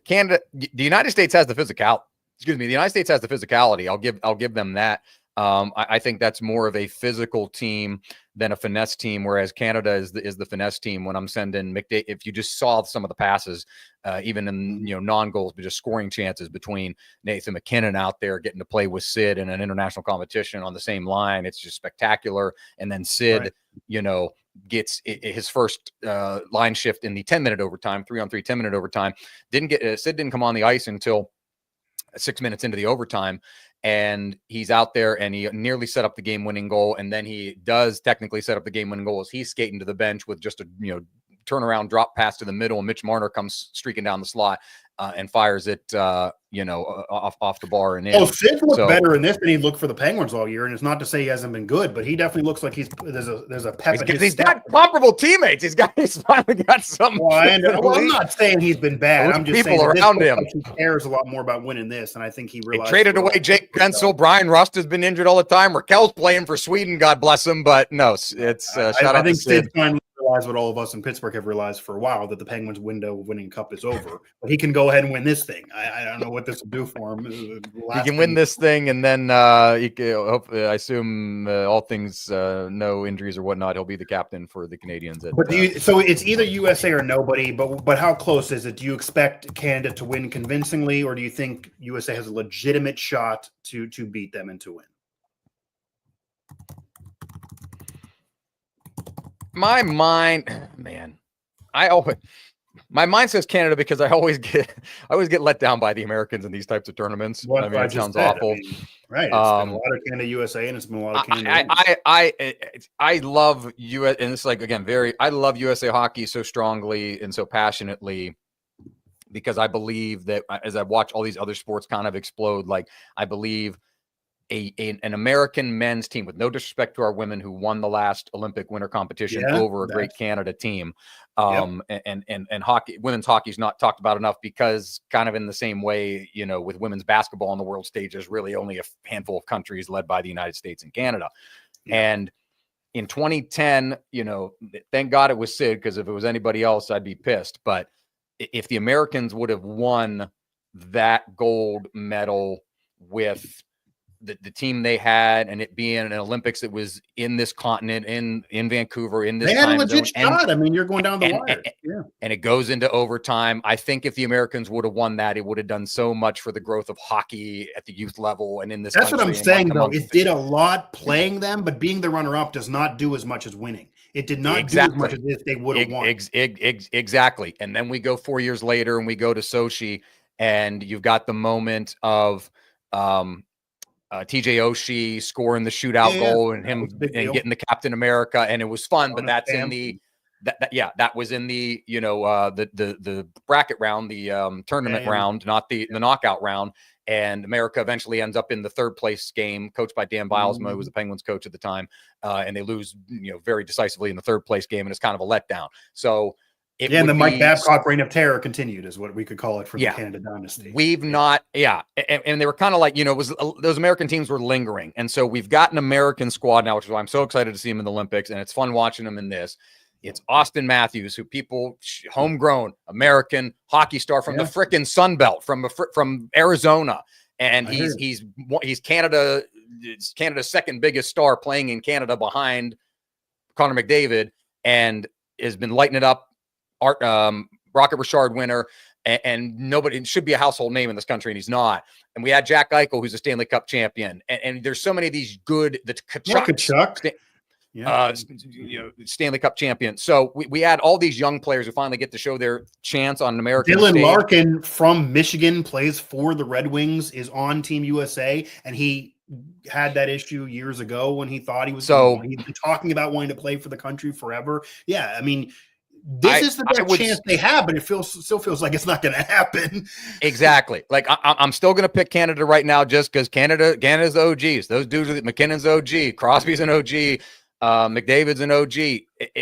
Canada, the United States has the physicality. Excuse me, the United States has the physicality. I'll give them that. I think that's more of a physical team than a finesse team, whereas Canada is the finesse team. When I'm sending McDavid, if you just saw some of the passes, even in non-goals, but just scoring chances between Nathan McKinnon out there getting to play with Sid in an international competition on the same line, it's just spectacular. And then Sid, gets his first line shift in the 10-minute overtime, 3-on-3 10-minute overtime. Sid didn't come on the ice until 6 minutes into the overtime, and he's out there and he nearly set up the game-winning goal, and then he does technically set up the game-winning goal as he's skating to the bench with just a turnaround drop pass to the middle, and Mitch Marner comes streaking down the slot and fires it, off the bar and in. Oh, Sid looked better in this than he looked for the Penguins all year, and it's not to say he hasn't been good, but he definitely looks like there's a pep in his he's step. got comparable teammates. He's finally got something. Well, I'm not saying he's been bad. I'm just people saying around him. Like he cares a lot more about winning this, and I think he realized. They traded away Jake Guentzel. Brian Rust has been injured all the time. Raquel's playing for Sweden, God bless him. But no, it's shout out to Sid. Sid finally realized what all of us in Pittsburgh have realized for a while, that the Penguins' window of winning cup is over. But he can go ahead and win this thing. I don't know what this will do for him. He can win this thing, and then he can, hopefully, I assume all things, no injuries or whatnot, he'll be the captain for the Canadians. But so it's either USA or nobody. But how close is it? Do you expect Canada to win convincingly, or do you think USA has a legitimate shot to beat them and to win? My mind, man, my mind says Canada because I always get let down by the Americans in these types of tournaments. Well, I mean, it sounds awful. Right. It's been a lot of Canada USA, and it's been a lot of Canada. I love US, and it's like, again, I love USA hockey so strongly and so passionately, because I believe that as I watch all these other sports kind of explode, like I believe an American men's team, with no disrespect to our women who won the last Olympic winter competition over a great Canada team. And hockey, women's hockey is not talked about enough, because kind of in the same way, with women's basketball on the world stage, there's really only a handful of countries led by the United States and Canada. And in 2010, thank God it was Sid, because if it was anybody else, I'd be pissed. But if the Americans would have won that gold medal with the team they had, and it being an Olympics that was in this continent, in Vancouver, in this they had time a legit zone, shot. I mean, you're going down the wire. And it goes into overtime. I think if the Americans would have won that, it would have done so much for the growth of hockey at the youth level and in this. That's what I'm saying, though. It did a lot playing them, but being the runner-up does not do as much as winning. It did not do as much as if they would have won. Exactly. And then we go 4 years later, and we go to Sochi, and you've got the moment of TJ Oshie scoring the shootout goal, and him and getting the Captain America, and it was fun. But that's in the that was in the the bracket round, the tournament round, not the knockout round. And America eventually ends up in the third place game, coached by Dan Bilesma, who was the Penguins coach at the time, and they lose very decisively in the third place game, and it's kind of a letdown. So. And the Mike Babcock reign of terror continued, is what we could call it, for the Canada dynasty. We've not, and they were kind of like, it was those American teams were lingering, and so we've got an American squad now, which is why I'm so excited to see him in the Olympics, and it's fun watching them in this. It's Austin Matthews, who people homegrown American hockey star from the frickin' Sun Belt, from Arizona, and he's Canada's second biggest star, playing in Canada behind Connor McDavid, and has been lighting it up. Rocket Richard winner, and nobody should be a household name in this country, and he's not. And we had Jack Eichel, who's a Stanley Cup champion, and there's so many of these good Tkachuk. Stanley Cup champion. So we had all these young players who finally get to show their chance on an American Dylan stage. Larkin from Michigan plays for the Red Wings, is on Team USA, and he had that issue years ago when he thought he was. So he's been talking about wanting to play for the country forever. Yeah, I mean. This is the best chance they have, but it still feels like it's not going to happen. Exactly. Like I'm still going to pick Canada right now, just because Canada's OGs. Those dudes, McKinnon's OG, Crosby's an OG, McDavid's an OG.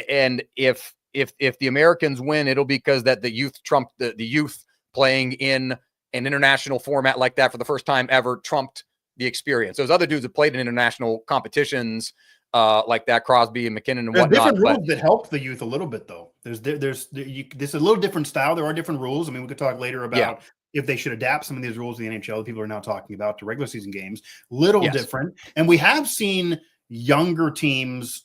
And if the Americans win, it'll be because that the youth trumped the youth playing in an international format like that for the first time ever trumped the experience. Those other dudes have played in international competitions. Like that, Crosby and McKinnon and there's whatnot. Different rules that help the youth a little bit, though. This is a little different style. There are different rules. I mean, we could talk later about if they should adapt some of these rules to the NHL that people are now talking about to regular season games. Little different, and we have seen younger teams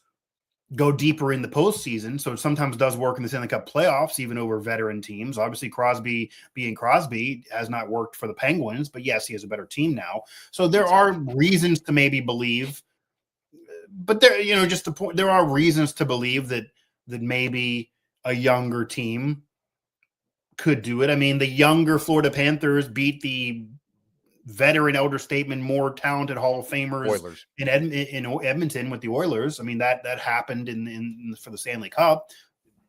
go deeper in the postseason. So it sometimes does work in the Stanley Cup playoffs, even over veteran teams. Obviously, Crosby being Crosby has not worked for the Penguins, but yes, he has a better team now. So there are reasons to maybe believe. But there, just the point. There are reasons to believe that maybe a younger team could do it. I mean, the younger Florida Panthers beat the veteran elder statesman, more talented Hall of Famers Oilers. in Edmonton with the Oilers. I mean, that happened in for the Stanley Cup.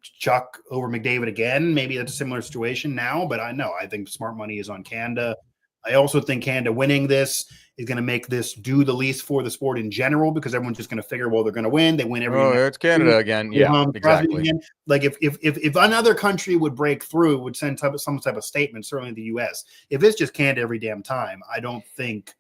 Chuck over McDavid again. Maybe that's a similar situation now, but I think smart money is on Canada. I also think Canada winning this is going to make this do the least for the sport in general, because everyone's just going to figure, well, they're going to win. They win every. Oh, it's Canada again. Yeah, exactly. Again. Like if another country would break through, would send some type of statement, certainly the U.S. If it's just Canada every damn time, I don't think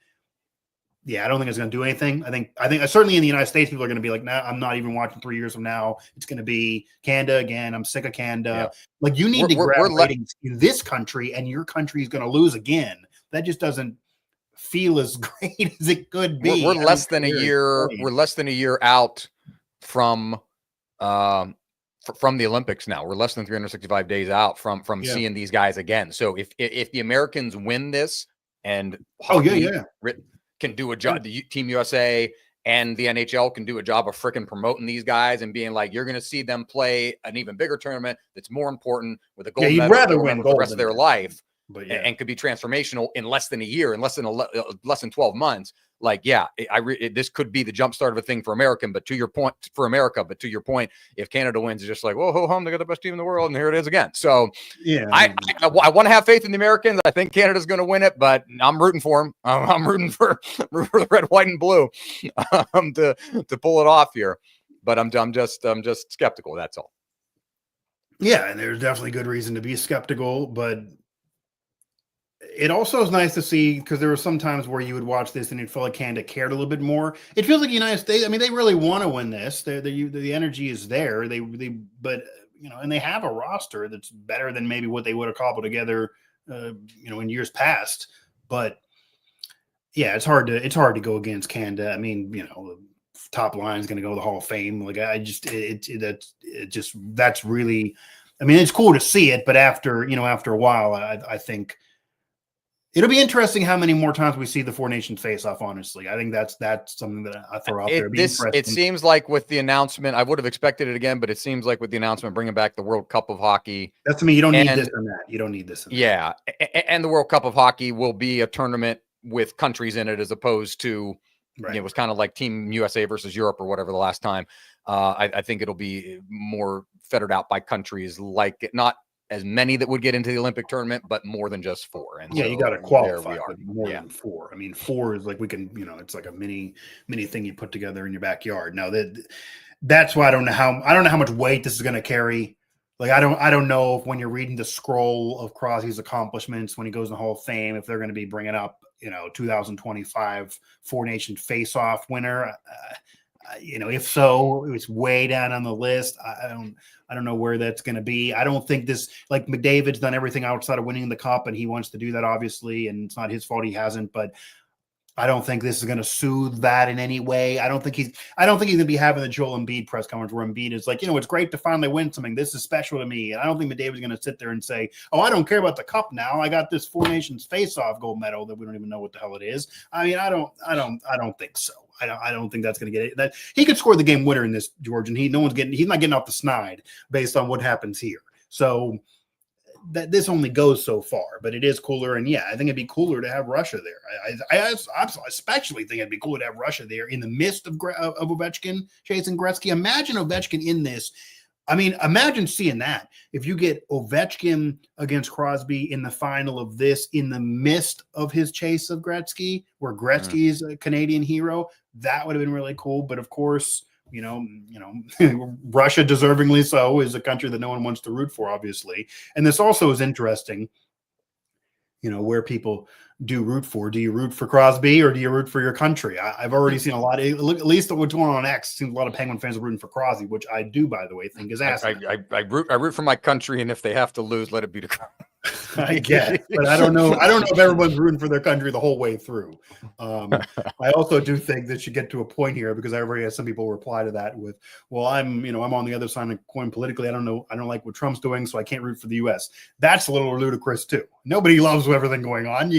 it's going to do anything. I think certainly in the United States, people are going to be like, nah, I'm not even watching 3 years from now. It's going to be Canada again. I'm sick of Canada. Yeah. Like, you need to grab ratings in this country, and your country is going to lose again. That just doesn't feel as great as it could be. We're less than a year. We're less than a year out from the Olympics now. We're less than 365 days out from seeing these guys again. So if the Americans win this and can do a job, the Team USA and the NHL can do a job of freaking promoting these guys and being like, you're going to see them play an even bigger tournament that's more important with a gold medal. You'd rather win gold the rest of their life. But and could be transformational in less than a year, in less than 12 months. Like, this could be the jumpstart of a thing for America. But to your point, if Canada wins, it's just like, whoa, ho hum, they got the best team in the world, and here it is again. So I want to have faith in the Americans. I think Canada's going to win it, but I'm rooting for them. I'm rooting for the red, white, and blue to pull it off here. But I'm just skeptical. That's all. Yeah, and there's definitely good reason to be skeptical, but it also is nice to see, because there were some times where you would watch this and you'd feel like Canada cared a little bit more. It feels like the United States, I mean, they really want to win this. The energy is there. But and they have a roster that's better than maybe what they would have cobbled together, in years past. But yeah, it's hard to go against Canada. I mean, the top line is going to go to the Hall of Fame. Like, that's really, I mean, it's cool to see it, but after a while, I think it'll be interesting how many more times we see the four nations face off. Honestly, I think that's something that I throw out there. It seems like with the announcement, I would have expected it again, but it seems like with the announcement bringing back the World Cup of Hockey, that's you don't need this and that. You don't need this. Yeah, and the World Cup of Hockey will be a tournament with countries in it, as opposed to it was kind of like Team USA versus Europe or whatever the last time. I think it'll be more fettered out by countries, like not as many that would get into the Olympic tournament, but more than just four. And you got to qualify more than four. I mean, four is like, we can, it's like a mini thing you put together in your backyard. Now that's why I don't know how much weight this is going to carry. Like, I don't know if when you're reading the scroll of Crosby's accomplishments, when he goes in the Hall of Fame, if they're going to be bringing up, 2025 Four Nation face-off winner. If so, it's way down on the list. I don't know where that's going to be. I don't think this, like, McDavid's done everything outside of winning the cup, and he wants to do that, obviously, and it's not his fault he hasn't, but I don't think this is going to soothe that in any way. I don't think he's going to be having the Joel Embiid press conference where Embiid is like, it's great to finally win something. This is special to me. And I don't think McDavid's going to sit there and say, oh, I don't care about the cup now. I got this Four Nations face-off gold medal that we don't even know what the hell it is. I mean, I don't think so. I don't think that's going to get it. That he could score the game winner in this, George, and he's not getting off the snide based on what happens here. So that this only goes so far, but it is cooler. And I think it'd be cooler to have Russia there. I especially think it'd be cooler to have Russia there in the midst of Ovechkin chasing Gretzky. Imagine Ovechkin in this. I mean, imagine seeing that. If you get Ovechkin against Crosby in the final of this, in the midst of his chase of Gretzky, where Gretzky is a Canadian hero, that would have been really cool. But of course, Russia, deservingly so, is a country that no one wants to root for, obviously. And this also is interesting, where people do root for. Do you root for Crosby or do you root for your country? I've already seen a lot of, at least what's going on X, seems a lot of Penguin fans are rooting for Crosby, which I do, by the way, think is asinine. I root for my country, and if they have to lose, let it be the I guess, but I don't know if everyone's rooting for their country the whole way through. I also do think that you get to a point here, because I already had some people reply to that with, well, I'm on the other side of the coin politically. I don't like what Trump's doing, so I can't root for the U.S. That's a little ludicrous too. Nobody loves everything going on.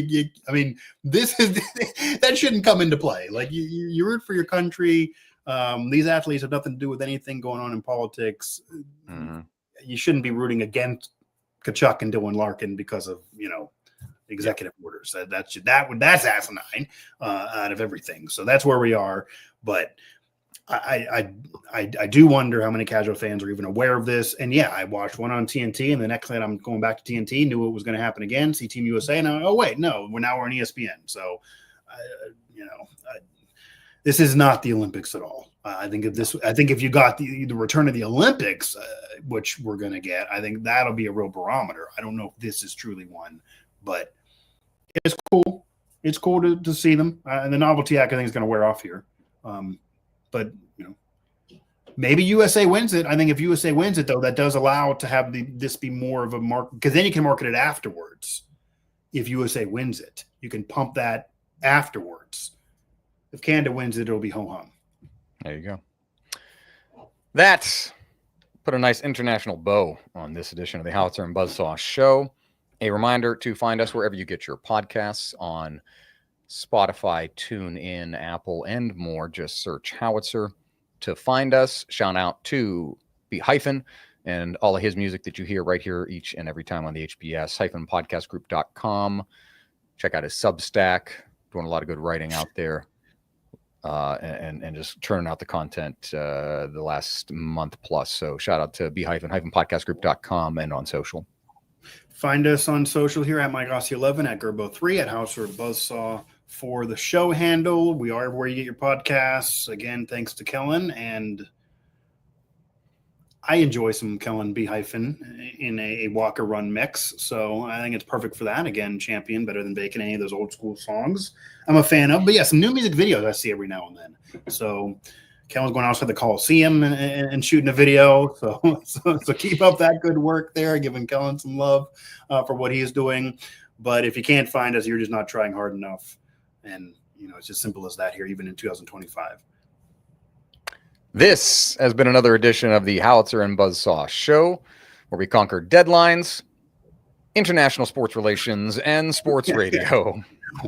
I mean, this is that shouldn't come into play. Like, you root for your country. These athletes have nothing to do with anything going on in politics. Mm-hmm. You shouldn't be rooting against Kachuk and Dylan Larkin because of executive orders. That's asinine out of everything. So that's where we are. But I do wonder how many casual fans are even aware of this. And yeah, I watched one on TNT, and the next night I'm going back to TNT, knew it was going to happen again. See Team USA, and oh wait, no, we're on ESPN. So, this is not the Olympics at all. I think if you got the return of the Olympics, which we're going to get, I think that'll be a real barometer. I don't know if this is truly one, but it's cool. It's cool to see them. And the novelty act, I think, is going to wear off here. But maybe USA wins it. I think if USA wins it, though, that does allow to have this be more of a market, because then you can market it afterwards. If USA wins it, you can pump that afterwards. If Canada wins it, it'll be ho-hum. There you go. That put a nice international bow on this edition of the Howitzer and Buzzsaw Show. A reminder to find us wherever you get your podcasts, on Spotify, TuneIn, Apple, and more. Just search Howitzer to find us. Shout out to B-Hyphen and all of his music that you hear right here each and every time on the HBS-podcastgroup.com. Check out his Substack. Doing a lot of good writing out there. And just churning out the content the last month plus. So shout out to B-podcastgroup.com and on social. Find us on social here at MikeGossi11, at Gerbo3, at Howitzer Buzzsaw for the show handle. We are where you get your podcasts. Again, thanks to Kellen. And I enjoy some Kellen B-Hyphen in a Walker Run mix. So I think it's perfect for that. Again, Champion, Better Than Bacon, any of those old school songs I'm a fan of. But yeah, some new music videos I see every now and then. So Kellen's going outside the Coliseum and shooting a video. So keep up that good work there, giving Kellen some love for what he is doing. But if you can't find us, you're just not trying hard enough. And, it's as simple as that here, even in 2025. This has been another edition of the Howitzer and Buzzsaw Show, where we conquer deadlines, international sports relations, and sports radio.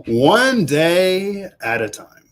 One day at a time.